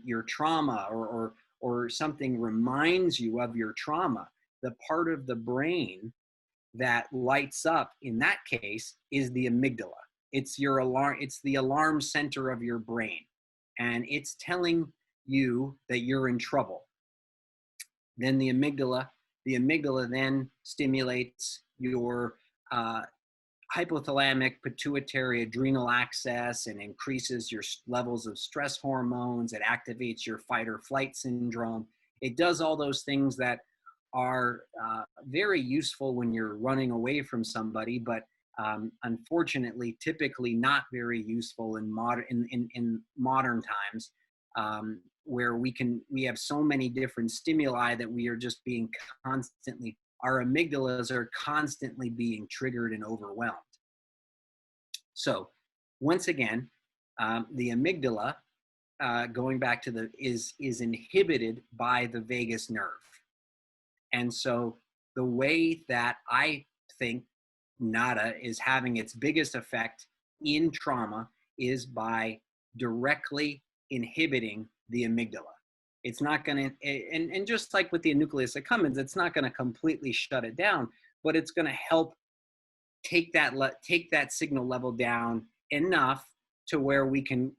your trauma, or something reminds you of your trauma, the part of the brain that lights up in that case is the amygdala. It's your alarm. It's the alarm center of your brain, and it's telling you that you're in trouble. Then the amygdala then stimulates your hypothalamic pituitary adrenal axis and increases your levels of stress hormones. It activates your fight or flight syndrome. It does all those things that are very useful when you're running away from somebody, but unfortunately, typically not very useful in modern times, where we have so many different stimuli that we are just being constantly, our amygdalas are constantly being triggered and overwhelmed. So once again, the amygdala, going back to is inhibited by the vagus nerve. And so the way that I think NADA is having its biggest effect in trauma is by directly inhibiting the amygdala. It's not going to, and just like with the nucleus accumbens, it's not going to completely shut it down, but it's going to help take that signal level down enough to where we can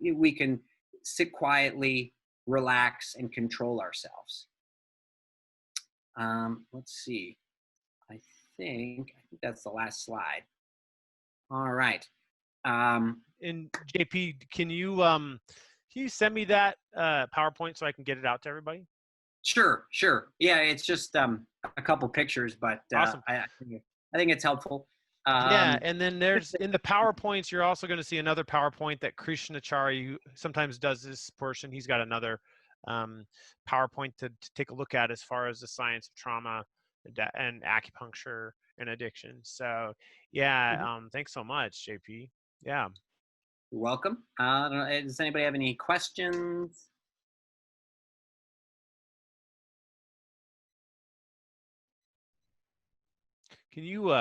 sit quietly, relax, and control ourselves. Let's see. I think that's the last slide. All right. And JP, can you send me that PowerPoint so I can get it out to everybody? Sure. Yeah, it's just a couple pictures, but awesome. I think it's helpful. Yeah, and then there's in the PowerPoints, you're also going to see another PowerPoint that Krishnachari, who sometimes does this portion. He's got another PowerPoint to take a look at as far as the science of trauma and acupuncture and addiction. So yeah, thanks so much, JP. Yeah. You're welcome. I don't know, does anybody have any questions? Can you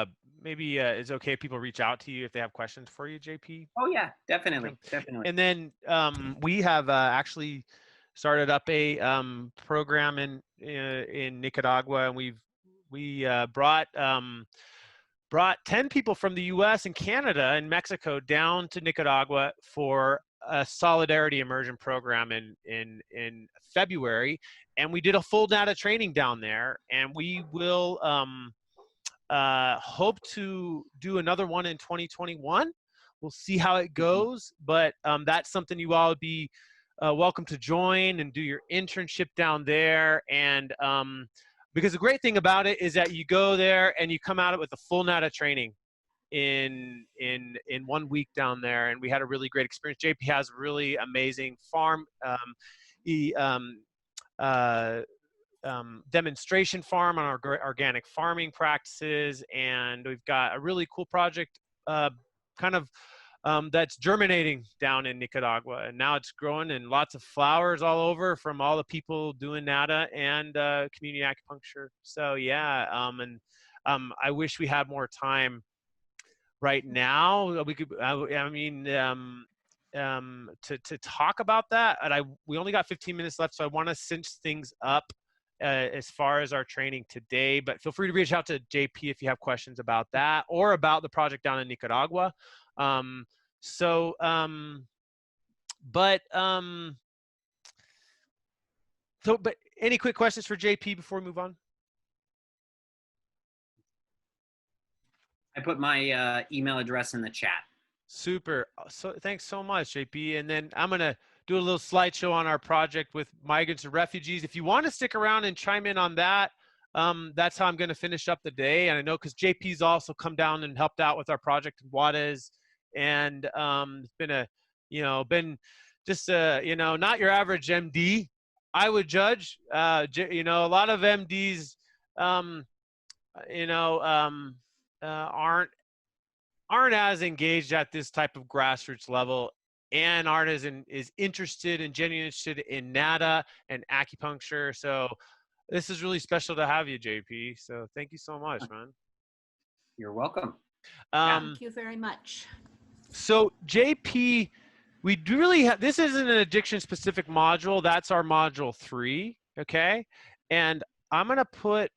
maybe it's okay if people reach out to you if they have questions for you, JP? Oh yeah, definitely. And then we have actually started up a program in Nicaragua, and we brought 10 people from the U.S. and Canada and Mexico down to Nicaragua for a solidarity immersion program in February, and we did a full NADA training down there, and we will hope to do another one in 2021. We'll see how it goes, but that's something you all would be welcome to join and do your internship down there. And because the great thing about it is that you go there and you come out with a full NADA training in 1 week down there, and we had a really great experience. JP has a really amazing farm. Demonstration farm on our organic farming practices, and we've got a really cool project that's germinating down in Nicaragua, and now it's growing and lots of flowers all over from all the people doing NADA and community acupuncture. So yeah, I wish we had more time right now. We could, to talk about that. And we only got 15 minutes left, so I want to cinch things up as far as our training today. But feel free to reach out to JP if you have questions about that or about the project down in Nicaragua. But any quick questions for JP before we move on? I put my email address in the chat. Super. So thanks so much, JP. And then I'm going to do a little slideshow on our project with migrants and refugees. If you want to stick around and chime in on that, that's how I'm going to finish up the day. And I know because JP's also come down and helped out with our project in Juarez. And it's been not your average MD, I would judge. A lot of MDs, aren't as engaged at this type of grassroots level and aren't as interested and genuinely interested in NADA and acupuncture. So this is really special to have you, JP. So thank you so much, man. You're welcome. Thank you very much. So JP, we do really have, this isn't an addiction specific module. That's our module 3. Okay. And I'm going to put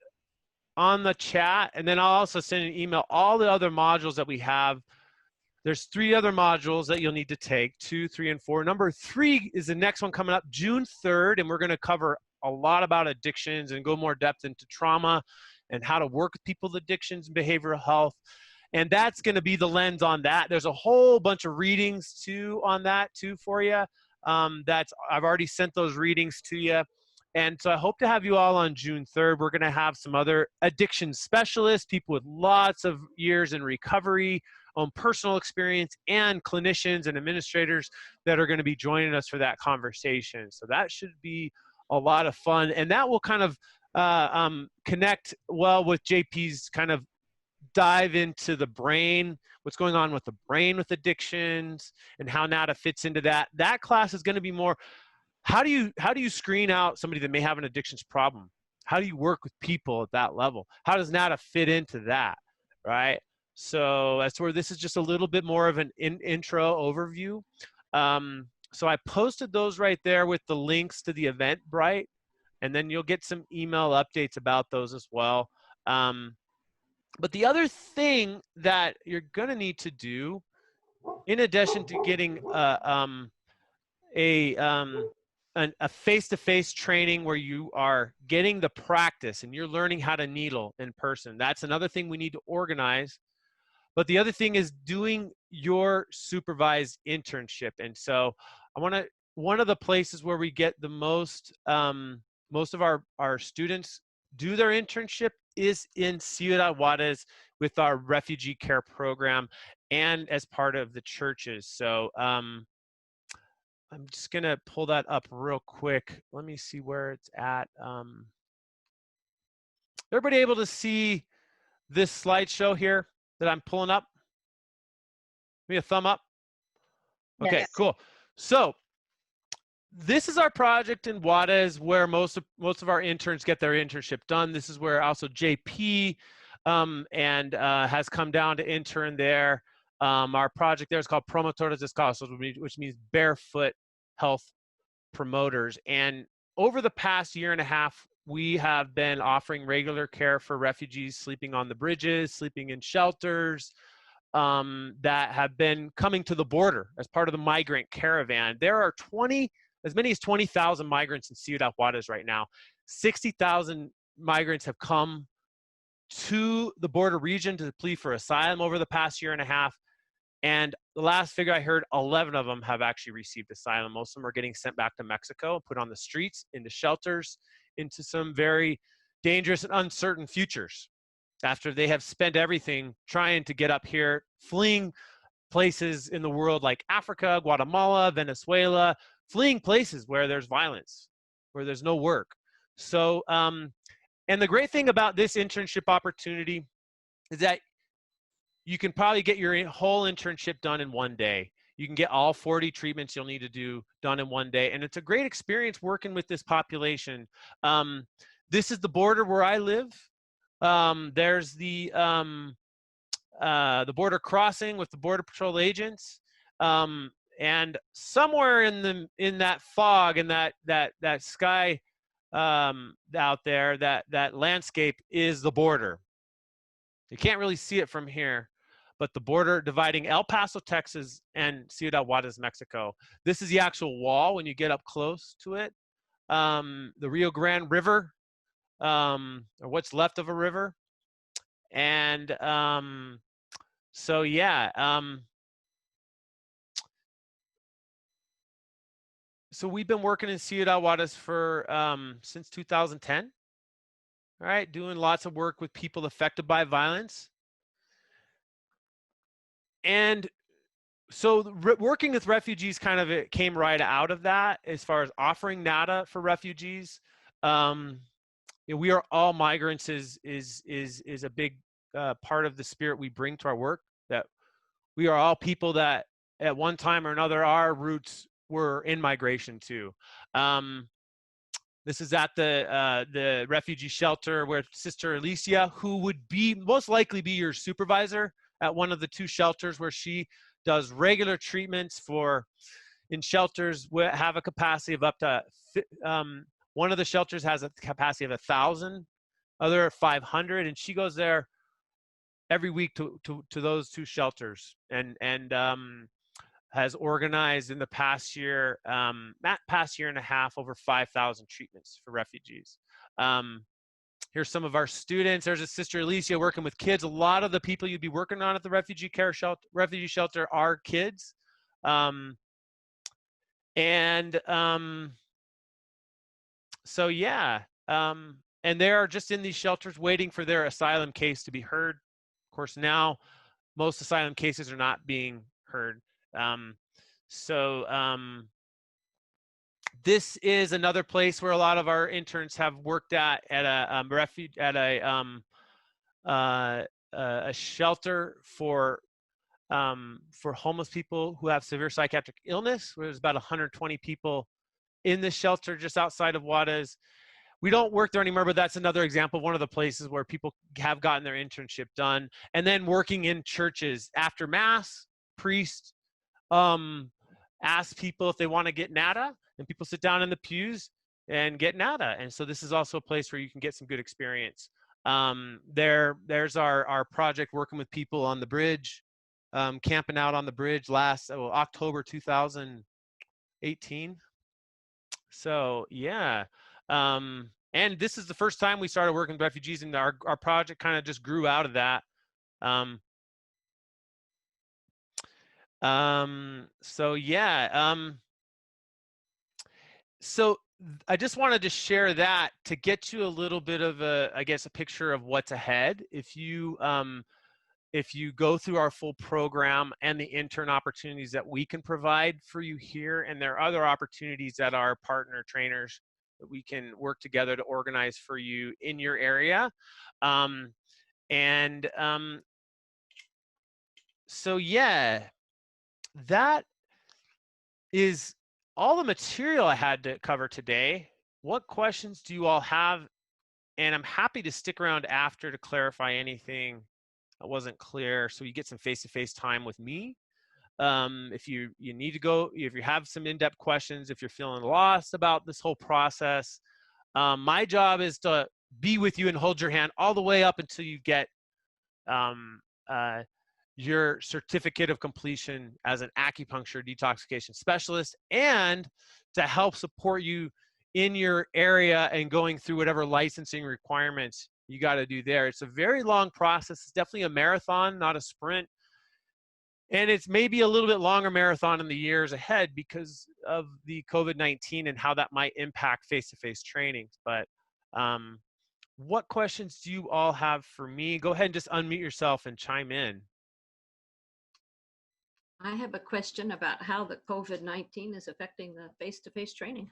on the chat, and then I'll also send an email, all the other modules that we have. There's 3 other modules that you'll need to take, 2, 3, and 4. Number 3 is the next one coming up June 3rd, and we're going to cover a lot about addictions and go more depth into trauma and how to work with people with addictions and behavioral health. And that's going to be the lens on that. There's a whole bunch of readings too on that too for you. I've already sent those readings to you. And so I hope to have you all on June 3rd. We're going to have some other addiction specialists, people with lots of years in recovery, personal experience, and clinicians and administrators that are going to be joining us for that conversation. So that should be a lot of fun. And that will kind of connect well with JP's kind of dive into the brain, what's going on with the brain with addictions, and how NADA fits into that. That class is going to be more, how do you screen out somebody that may have an addictions problem? How do you work with people at that level? How does NADA fit into that, right? So that's where this is just a little bit more of an intro overview. So I posted those right there with the links to the Eventbrite, and then you'll get some email updates about those as well. But the other thing that you're going to need to do, in addition to getting a face-to-face training where you are getting the practice and you're learning how to needle in person, that's another thing we need to organize. But the other thing is doing your supervised internship. And so one of the places where we get the most of our students do their internship is in Ciudad Juarez with our refugee care program and as part of the churches. So I'm just going to pull that up real quick. Let me see where it's at. Everybody able to see this slideshow here that I'm pulling up? Give me a thumb up. Okay, yes. Cool. So this is our project in Juarez where most of our interns get their internship done. This is where also JP has come down to intern there. Our project there is called Promotores Descalzos, which means barefoot health promoters. And over the past year and a half, we have been offering regular care for refugees sleeping on the bridges, sleeping in shelters, that have been coming to the border as part of the migrant caravan. There are as many as 20,000 migrants in Ciudad Juarez right now. 60,000 migrants have come to the border region to plead for asylum over the past year and a half. And the last figure I heard, 11 of them have actually received asylum. Most of them are getting sent back to Mexico, put on the streets, into shelters, into some very dangerous and uncertain futures after they have spent everything trying to get up here, fleeing places in the world like Africa, Guatemala, Venezuela, fleeing places where there's violence, where there's no work. So, and the great thing about this internship opportunity is that you can probably get your whole internship done in one day. You can get all 40 treatments you'll need to do done in one day. And it's a great experience working with this population. This is the border where I live. There's the border crossing with the Border Patrol agents. and somewhere in that fog and that sky out there, that landscape is the border. You can't really see it from here, but the border dividing El Paso, Texas, and Ciudad Juarez, Mexico. This is the actual wall when you get up close to it. The Rio Grande River, or what's left of a river. And so, yeah. So we've been working in Ciudad Juarez for since 2010. All right, doing lots of work with people affected by violence. And so working with refugees kind of it came right out of that as far as offering NADA for refugees. We are all migrants is a big part of the spirit we bring to our work, that we are all people that at one time or another our roots were in migration too. This is at the refugee shelter where Sister Alicia, who would most likely be your supervisor at one of the 2 shelters where she does regular treatments in shelters have a capacity of up to, one of the shelters has a capacity of 1,000, other 500, and she goes there every week to those 2 shelters and has organized in the past year and a half, over 5,000 treatments for refugees. Here's some of our students. There's a Sister Alicia working with kids. A lot of the people you'd be working on at the refugee shelter are kids. So yeah, and they are just in these shelters waiting for their asylum case to be heard. Of course, now most asylum cases are not being heard. This is another place where a lot of our interns have worked at a shelter for homeless people who have severe psychiatric illness, where there's about 120 people in the shelter just outside of Juarez. We don't work there anymore, but that's another example of one of the places where people have gotten their internship done. And then working in churches after Mass, priests ask people if they want to get NADA, and people sit down in the pews and get NADA. And so this is also a place where you can get some good experience. There's our project working with people on the bridge, camping out on the bridge last October 2018. So yeah, and this is the first time we started working with refugees, and our project kind of just grew out of that. So yeah, so I just wanted to share that to get you a little bit of a picture of what's ahead. If you go through our full program and the intern opportunities that we can provide for you here, and there are other opportunities that our partner trainers that we can work together to organize for you in your area. So yeah, that is all the material I had to cover today. What questions do you all have? And I'm happy to stick around after to clarify anything that wasn't clear, so you get some face-to-face time with me. If you need to go, if you have some in-depth questions, if you're feeling lost about this whole process, my job is to be with you and hold your hand all the way up until you get your certificate of completion as an acupuncture detoxification specialist, and to help support you in your area and going through whatever licensing requirements you got to do there. It's a very long process. It's definitely a marathon, not a sprint. And it's maybe a little bit longer marathon in the years ahead because of the COVID-19 and how that might impact face-to-face trainings. But what questions do you all have for me? Go ahead and just unmute yourself and chime in. I have a question about how the COVID-19 is affecting the face-to-face training.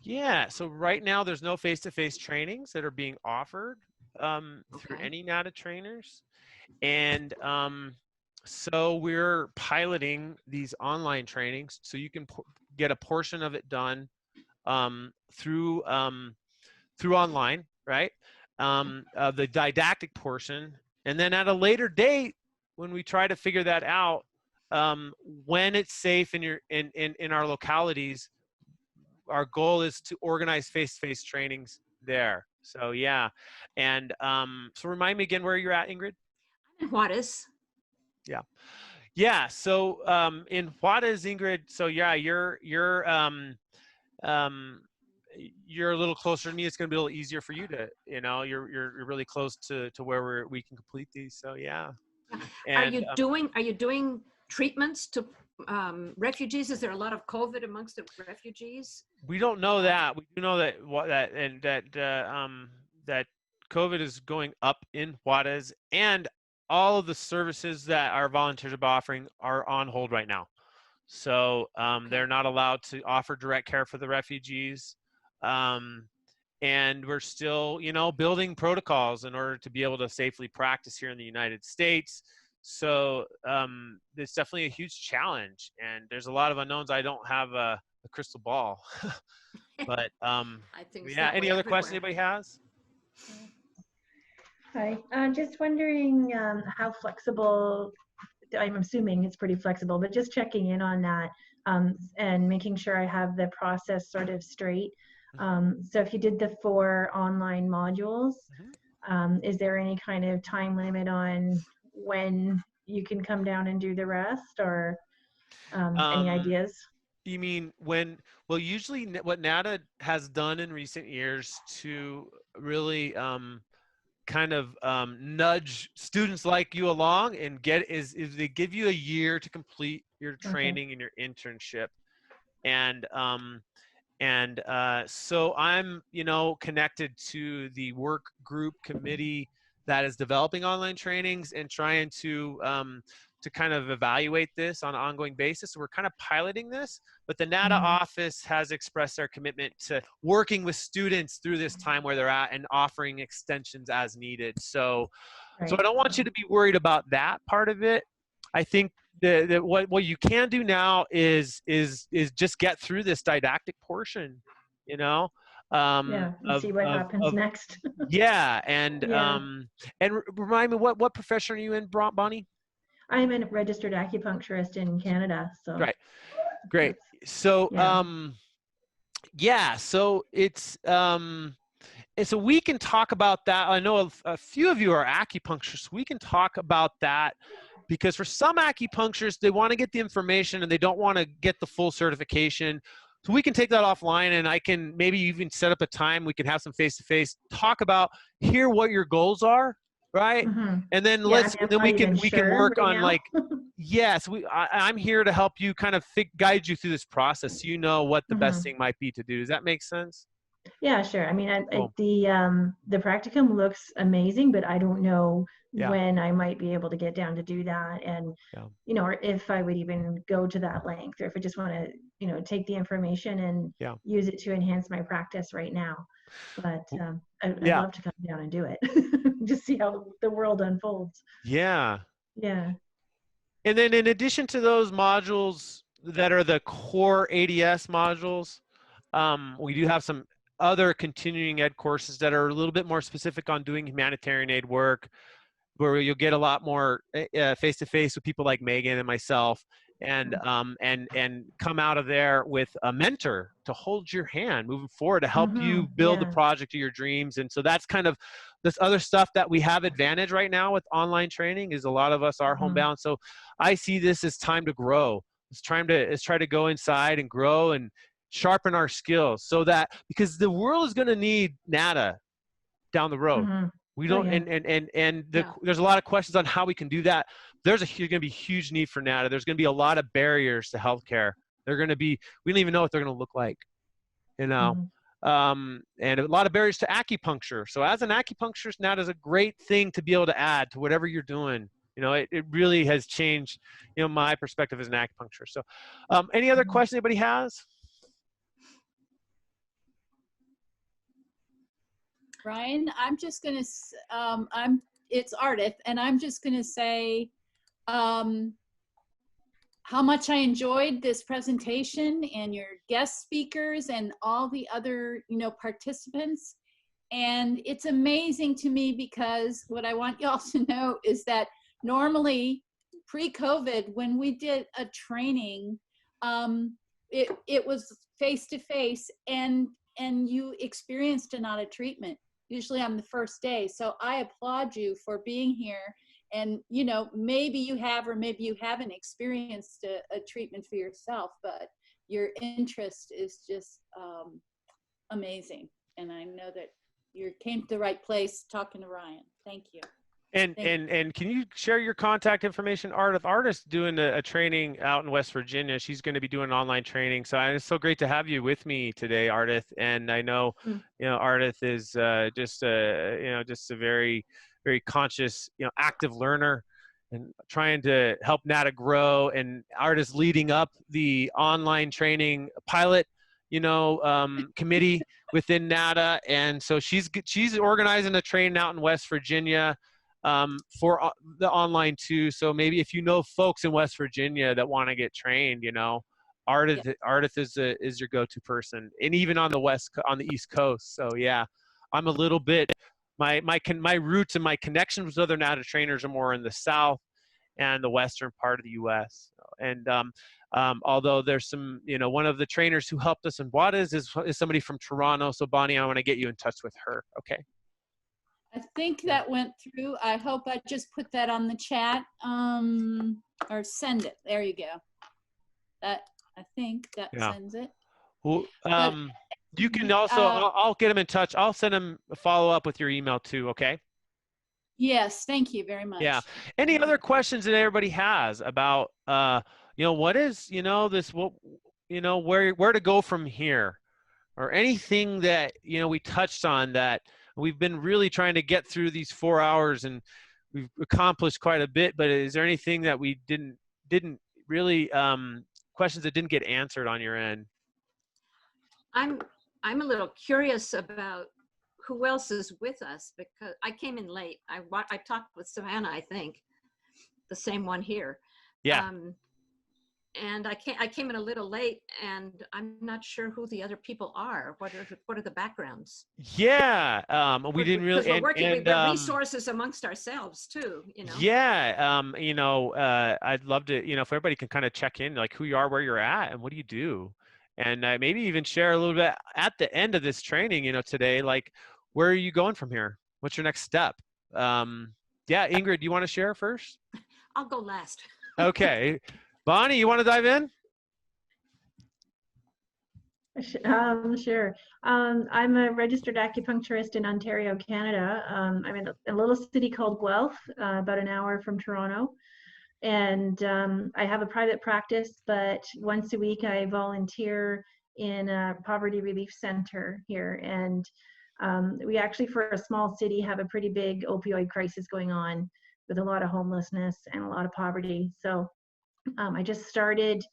Yeah, so right now there's no face-to-face trainings that are being offered through any NADA trainers. And so we're piloting these online trainings so you can get a portion of it done through online, right? The didactic portion. And then at a later date, when we try to figure that out, when it's safe in our localities, our goal is to organize face-to-face trainings there. So yeah, and so remind me again where you're at, Ingrid. In Juarez. Yeah, yeah. So in Juarez, Ingrid. So yeah, you're a little closer to me. It's going to be a little easier for you to, you're really close to where we can complete these. So yeah. Are And you doing treatments to refugees? Is there a lot of COVID amongst the refugees? we don't know that. We do know that that COVID is going up in Juarez, and all of the services that our volunteers are offering are on hold right now. So they're not allowed to offer direct care for the refugees. And we're still, building protocols in order to be able to safely practice here in the United States. So it's definitely a huge challenge, and there's a lot of unknowns. I don't have a crystal ball, but I think yeah. Any other questions anybody has? Hi, just wondering how flexible, I'm assuming it's pretty flexible, but just checking in on that and making sure I have the process sort of straight. So if you did the 4 online modules, is there any kind of time limit on when you can come down and do the rest, or any ideas? You mean well, usually what NADA has done in recent years to really kind of nudge students like you along and is they give you a year to complete your training and your internship. And so I'm, connected to the work group committee that is developing online trainings and trying to kind of evaluate this on an ongoing basis. So we're kind of piloting this, but the NADA office has expressed their commitment to working with students through this time where they're at and offering extensions as needed. So I don't want you to be worried about that part of it. I think what you can do now is just get through this didactic portion, Yeah, and see what happens next. Yeah, and remind me, what profession are you in, Bonnie? I'm a registered acupuncturist in Canada. So great. So so it's and so we can talk about that. I know a few of you are acupuncturists. We can talk about that, because for some acupuncturists, they want to get the information and they don't want to get the full certification. So we can take that offline, and I can maybe even set up a time. We can have some face-to-face, talk about, hear what your goals are, right? And then we can work on like, yes, I'm here to help you kind of guide you through this process, so you know what the best thing might be to do. Does that make sense? Yeah, sure. I mean, the practicum looks amazing, but I don't know when I might be able to get down to do that, and or if I would even go to that length, or if I just want to, take the information and use it to enhance my practice right now. But I'd love to come down and do it, just see how the world unfolds. Yeah. Yeah. And then in addition to those modules that are the core ADS modules, we do have some other continuing ed courses that are a little bit more specific on doing humanitarian aid work, where you'll get a lot more face-to-face with people like Megan and myself, and come out of there with a mentor to hold your hand moving forward, to help you build the project of your dreams. And so that's kind of this other stuff that we have advantage right now with online training, is a lot of us are homebound. So I see this as time to grow. Let's try to go inside and grow and sharpen our skills, so that, because the world is going to need NADA down the road. We don't, there's a lot of questions on how we can do that. There's going to be huge need for NADA. There's going to be a lot of barriers to healthcare. They're going to be, we don't even know what they're going to look like, and a lot of barriers to acupuncture. So as an acupuncturist, NADA is a great thing to be able to add to whatever you're doing. It really has changed, my perspective as an acupuncturist. So any other questions anybody has? Brian, I'm just going to, it's Ardith, and I'm just going to say how much I enjoyed this presentation and your guest speakers and all the other, participants. And it's amazing to me, because what I want y'all to know is that normally pre-COVID, when we did a training, it was face to face, and you experienced a NADA treatment usually on the first day. So I applaud you for being here. And you know, maybe you have, or maybe you haven't experienced a treatment for yourself, but your interest is just amazing. And I know that you came to the right place talking to Ryan. Thank you. And can you share your contact information, Ardith? Ardith's doing a training out in West Virginia. She's going to be doing online training. So it's so great to have you with me today, Ardith. And I know, you know, Ardith is just a very, very conscious, you know, active learner and trying to help NADA grow. And Ardith's leading up the online training pilot, you know, committee within NADA. And so she's organizing a training out in West Virginia for the online too. So maybe if you know folks in West Virginia that want to get trained, you know, Ardith is your go-to person, and even on the East Coast. So yeah, I'm a little bit, my roots and my connections with other NADA trainers are more in the South and the Western part of the U.S. And although there's some, you know, one of the trainers who helped us in Juarez is somebody from Toronto. So Bonnie, I want to get you in touch with her. Okay. I think that went through. I hope I just put that on the chat, or send it. There you go. That, I think that sends it. Well, you can also, I'll get them in touch. I'll send them a follow up with your email too. Okay. Yes. Thank you very much. Yeah. Any other questions that everybody has about, you know, what is, you know, this, what, you know, where to go from here, or anything that, you know, we touched on that we've been really trying to get through these 4 hours, and we've accomplished quite a bit, but is there anything that we didn't really, questions that didn't get answered on your end? I'm a little curious about who else is with us, because I came in late. I talked with Savannah, I think, the same one here. Yeah. And I came in a little late, and I'm not sure who the other people are. What are the backgrounds? Yeah, we didn't really. We're working with the resources amongst ourselves too, you know. Yeah, you know, I'd love to, you know, if everybody can kind of check in, like who you are, where you're at, and what do you do, and maybe even share a little bit at the end of this training, you know, today, like where are you going from here? What's your next step? Yeah, Ingrid, do you want to share first? I'll go last. Okay. Bonnie, you want to dive in? Sure. I'm a registered acupuncturist in Ontario, Canada. I'm in a little city called Guelph, about an hour from Toronto. And I have a private practice, but once a week I volunteer in a poverty relief center here. And we actually, for a small city, have a pretty big opioid crisis going on with a lot of homelessness and a lot of poverty. So I just started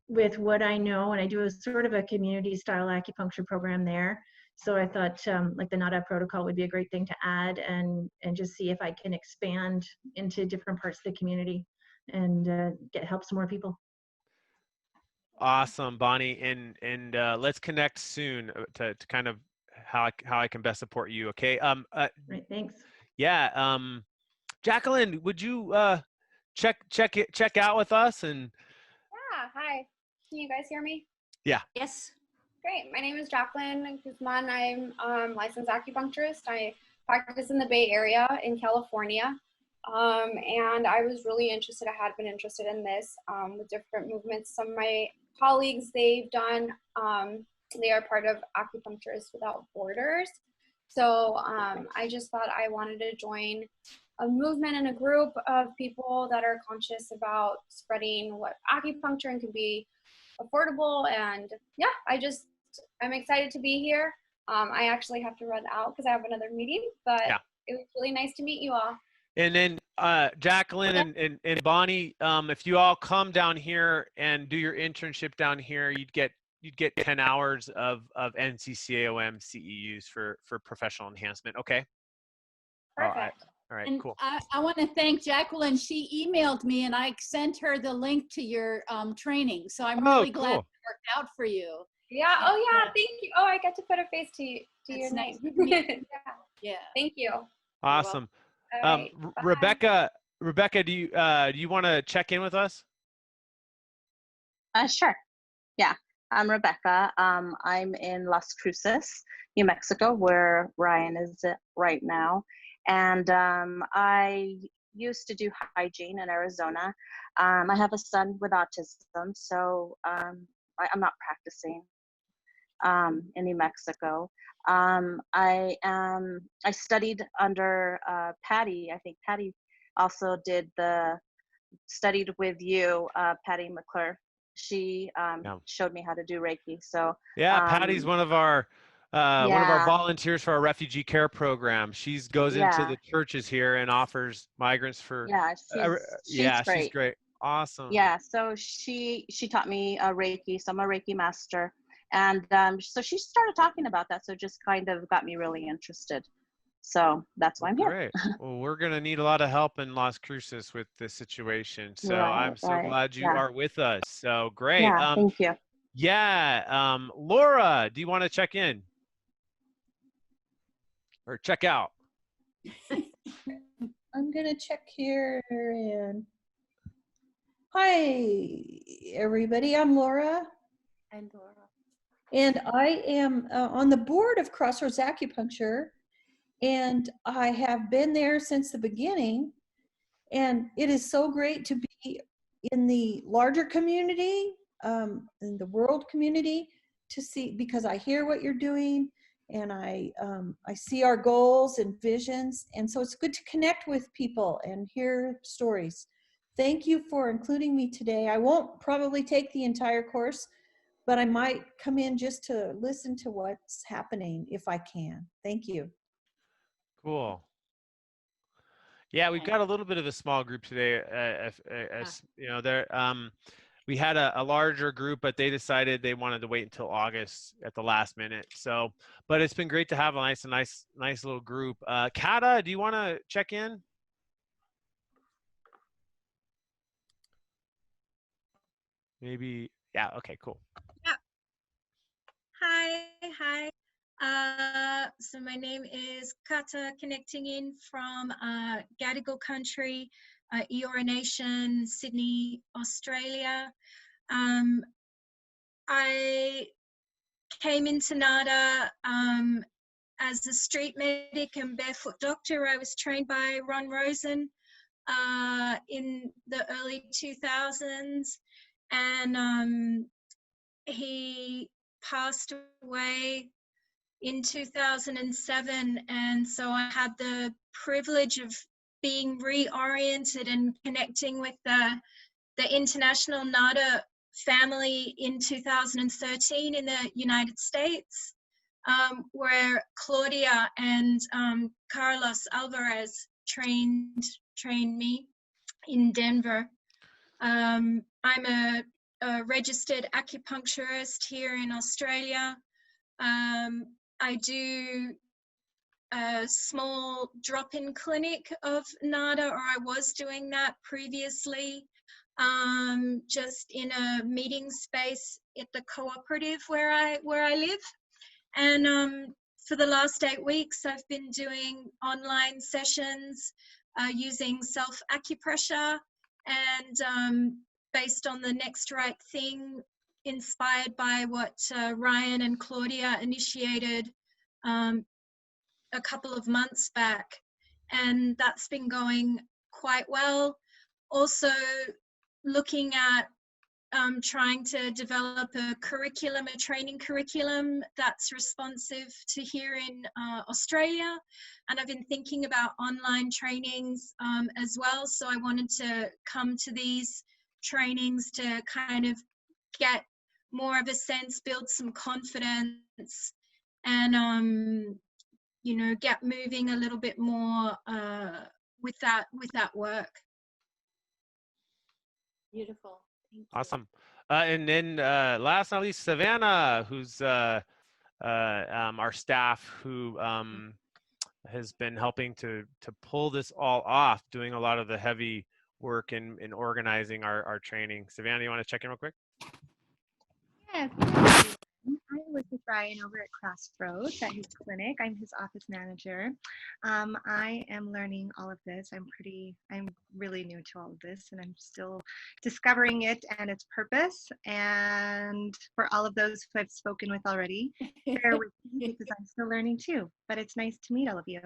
with what I know, and I do a sort of a community style acupuncture program there. So I thought like the NADA protocol would be a great thing to add, and just see if I can expand into different parts of the community and help some more people. Awesome, Bonnie, and let's connect soon to kind of how I can best support you. Okay. Right. Thanks. Yeah. Jacqueline, would you check out with us? And yeah, hi, can you guys hear me? Yeah. Yes. Great. My name is Jacqueline Guzman. I'm licensed acupuncturist. I practice in the Bay Area in California, and I was really interested. I had been interested in this with different movements. Some of my colleagues, they've done, they are part of Acupuncturists Without Borders. So I just thought I wanted to join a movement and a group of people that are conscious about spreading what acupuncture and can be affordable. And yeah, I'm excited to be here. I actually have to run out because I have another meeting, but yeah, it was really nice to meet you all. And then Jacqueline and Bonnie, if you all come down here and do your internship down here, you'd get 10 hours of NCCAOM CEUs for professional enhancement. Okay. Perfect. All right, and cool. I want to thank Jacqueline. She emailed me and I sent her the link to your training. So I'm really glad it worked out for you. Yeah. Oh yeah. Thank you. Oh, I get to put a face to your name. Yeah. Thank you. Awesome. Right, Rebecca, Rebecca, do you want to check in with us? Sure. Yeah, I'm Rebecca. I'm in Las Cruces, New Mexico, where Ryan is right now. And I used to do hygiene in Arizona. I have a son with autism, so I'm not practicing in New Mexico. I studied under Patty. I think Patty also studied with you, Patty McClure. She showed me how to do Reiki. So yeah, Patty's one of our yeah. volunteers for our refugee care program. She goes into the churches here and offers migrants for. Yeah, she's great. She's great. Awesome. Yeah, so she taught me Reiki. So I'm a Reiki master, and so she started talking about that. So it just kind of got me really interested. So that's why I'm here. Great. Well, we're going to need a lot of help in Las Cruces with this situation. So I'm so Right. glad you Yeah. are with us. So great. Yeah, thank you. Yeah. Laura, do you want to check in? Or check out? I'm going to check here. And hi, everybody. I'm Laura. I'm Laura. And I am on the board of Crossroads Acupuncture. And I have been there since the beginning. And it is so great to be in the larger community, in the world community, to see, because I hear what you're doing and I see our goals and visions. And so it's good to connect with people and hear stories. Thank you for including me today. I won't probably take the entire course, but I might come in just to listen to what's happening if I can. Thank you. Cool. Yeah, we've got a little bit of a small group today. You know, we had a larger group, but they decided they wanted to wait until August at the last minute. So, but it's been great to have a nice little group. Kata, do you want to check in? Maybe. Yeah. Okay. Cool. Yeah. Hi. So my name is Kata, connecting in from Gadigal country, Eora Nation, Sydney, Australia. I came into NADA as a street medic and barefoot doctor. I was trained by Ron Rosen in the early 2000s, and he passed away in 2007, and so I had the privilege of being reoriented and connecting with the international NADA family in 2013 in the United States, where Claudia and Carlos Alvarez trained me in Denver. I'm a registered acupuncturist here in Australia. I do a small drop-in clinic of NADA, or I was doing that previously, just in a meeting space at the cooperative where I live. And for the last 8 weeks, I've been doing online sessions using self-acupressure and based on the Next Right Thing, inspired by what Ryan and Claudia initiated a couple of months back. And that's been going quite well. Also looking at trying to develop a curriculum, a training curriculum that's responsive to here in Australia. And I've been thinking about online trainings as well. So I wanted to come to these trainings to kind of get more of a sense, build some confidence, and you know, get moving a little bit more with that work. Beautiful. Thank you. Awesome. And then last but not least, Savannah, who's our staff, who has been helping to pull this all off, doing a lot of the heavy work in organizing our training. Savannah, you want to check in real quick? Yeah. I work with Brian over at Crossroads at his clinic. I'm his office manager. I am learning all of this. I'm really new to all of this, and I'm still discovering it and its purpose. And for all of those who I've spoken with already, bear with me because I'm still learning too. But it's nice to meet all of you.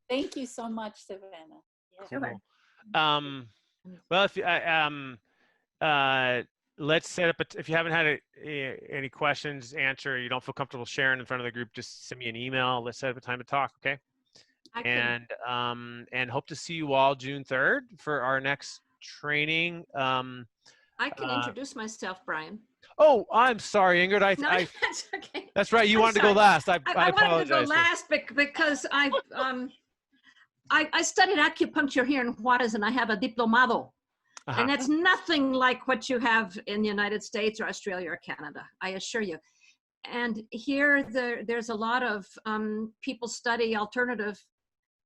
Thank you so much, Savannah. Yeah. Cool. Well, if let's set up if you haven't had any questions answer, you don't feel comfortable sharing in front of the group, just send me an email. Let's set up a time to talk, okay? And hope to see you all June 3rd for our next training. I can introduce myself, Brian. Oh, I'm sorry, Ingrid. No, that's okay. That's right. You wanted to go last. I apologize. wanted to go last because I studied acupuncture here in Juarez, and I have a diplomado. And that's nothing like what you have in the United States or Australia or Canada, I assure you. And here there's a lot of people study alternative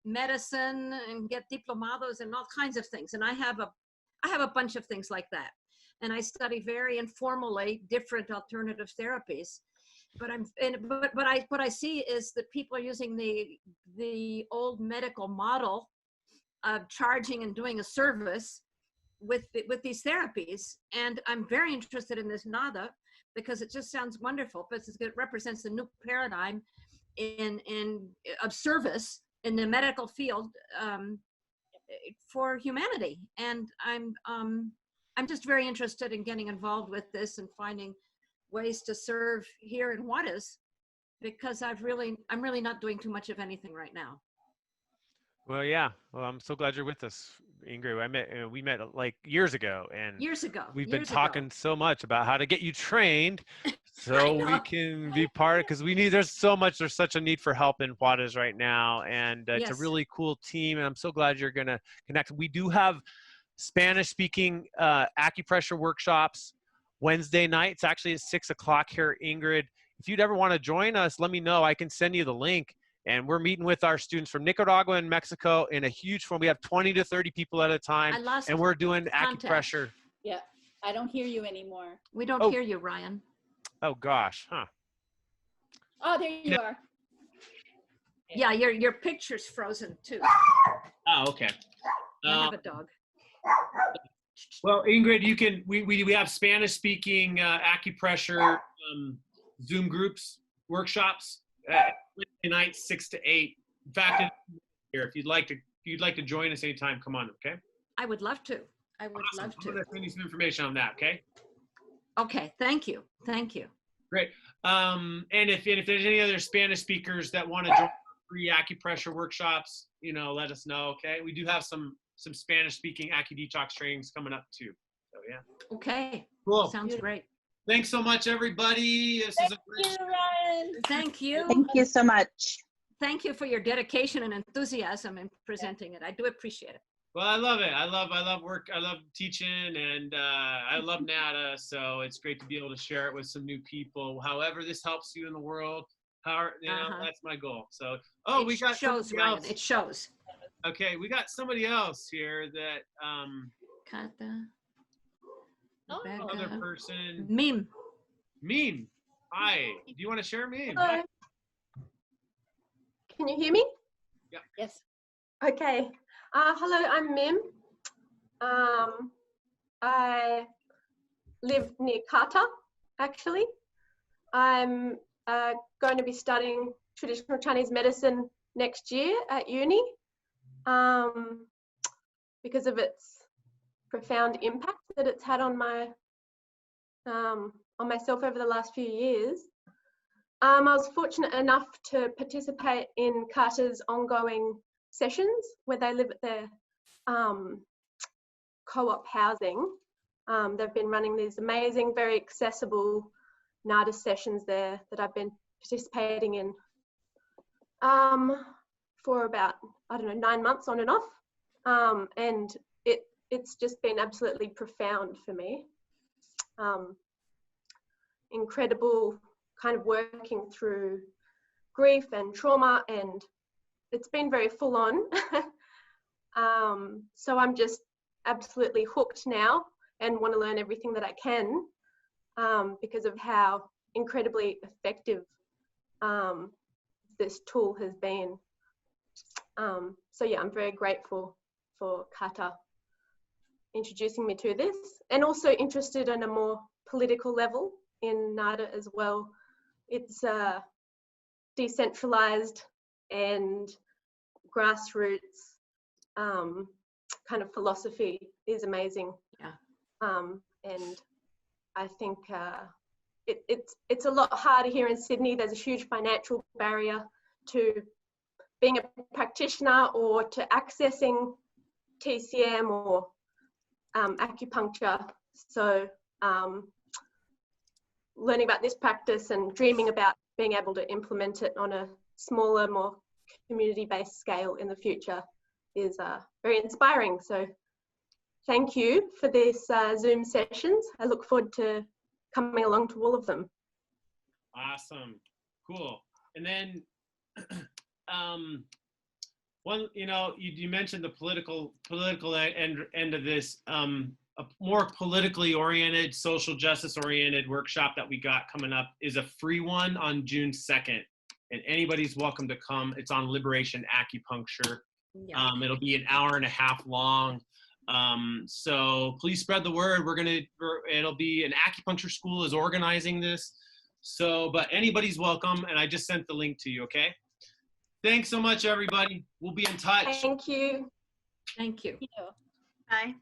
medicine and get diplomados and all kinds of things. And I have a bunch of things like that. And I study very informally different alternative therapies. But what I see is that people are using the old medical model of charging and doing a service with these therapies. And I'm very interested in this NADA because it just sounds wonderful, but it represents the new paradigm of service in the medical field for humanity. And I'm just very interested in getting involved with this and finding ways to serve here in Juarez, because I'm really not doing too much of anything right now. Well, yeah. Well, I'm so glad you're with us, Ingrid. We met like years ago, and we've been talking so much about how to get you trained so we can be part of, because there's such a need for help in Juarez right now, and it's a really cool team, and I'm so glad you're going to connect. We do have Spanish speaking acupressure workshops Wednesday nights, actually at 6 o'clock here, Ingrid. If you'd ever want to join us, let me know. I can send you the link. And we're meeting with our students from Nicaragua and Mexico in a huge forum. We have 20 to 30 people at a time, and we're doing acupressure. Yeah, I don't hear you anymore. We don't hear you, Ryan. Oh gosh, huh? Oh, there you are. Yeah, your picture's frozen too. Oh, okay. I have a dog. Well, Ingrid, we have Spanish speaking acupressure Zoom groups, workshops. Wednesday night, 6 to 8. In fact, if you'd like to join us anytime, come on, okay? I would love to. I would love to. I'm going to send you some information on that, okay? Okay, thank you. Great. And if there's any other Spanish speakers that want to join free acupressure workshops, let us know, okay? We do have some Spanish speaking AcuDetox trainings coming up too. So yeah. Okay. Cool. Sounds great. Thanks so much, everybody. Thank you, Ryan. Thank you. Thank you so much. Thank you for your dedication and enthusiasm in presenting it. I do appreciate it. Well, I love it. I love work. I love teaching, and I love NADA. So it's great to be able to share it with some new people. However this helps you in the world, that's my goal. So, we got shows, Ryan. It shows. Okay, we got somebody else here that other person. Meme. Hi. Do you want to share Meme? Hello. Can you hear me? Yeah. Yes. Okay. Hello, I'm Mim. I live near Kata, actually. I'm going to be studying traditional Chinese medicine next year at uni because of its profound impact that it's had on myself over the last few years. I was fortunate enough to participate in Kata's ongoing sessions where they live at their co-op housing. They've been running these amazing, very accessible NADA sessions there that I've been participating in for about, 9 months on and off. And it's just been absolutely profound for me. Incredible kind of working through grief and trauma, and it's been very full on. So I'm just absolutely hooked now and want to learn everything that I can because of how incredibly effective this tool has been. So yeah, I'm very grateful for Kata introducing me to this, and also interested on a more political level in NADA as well. It's decentralized and grassroots kind of philosophy is amazing. Yeah. And I think it's a lot harder here in Sydney. There's a huge financial barrier to being a practitioner or to accessing TCM or acupuncture. So learning about this practice and dreaming about being able to implement it on a smaller, more community-based scale in the future is very inspiring. So thank you for this Zoom sessions. I look forward to coming along to all of them. Awesome, cool. And then one, you mentioned the political end of this. A more politically oriented, social justice oriented workshop that we got coming up is a free one on June 2nd. And anybody's welcome to come. It's on liberation acupuncture. Yeah. It'll be an hour and a half long. So please spread the word. It'll be an acupuncture school is organizing this. So, but anybody's welcome. And I just sent the link to you, okay? Thanks so much, everybody. We'll be in touch. Thank you. Thank you. Bye.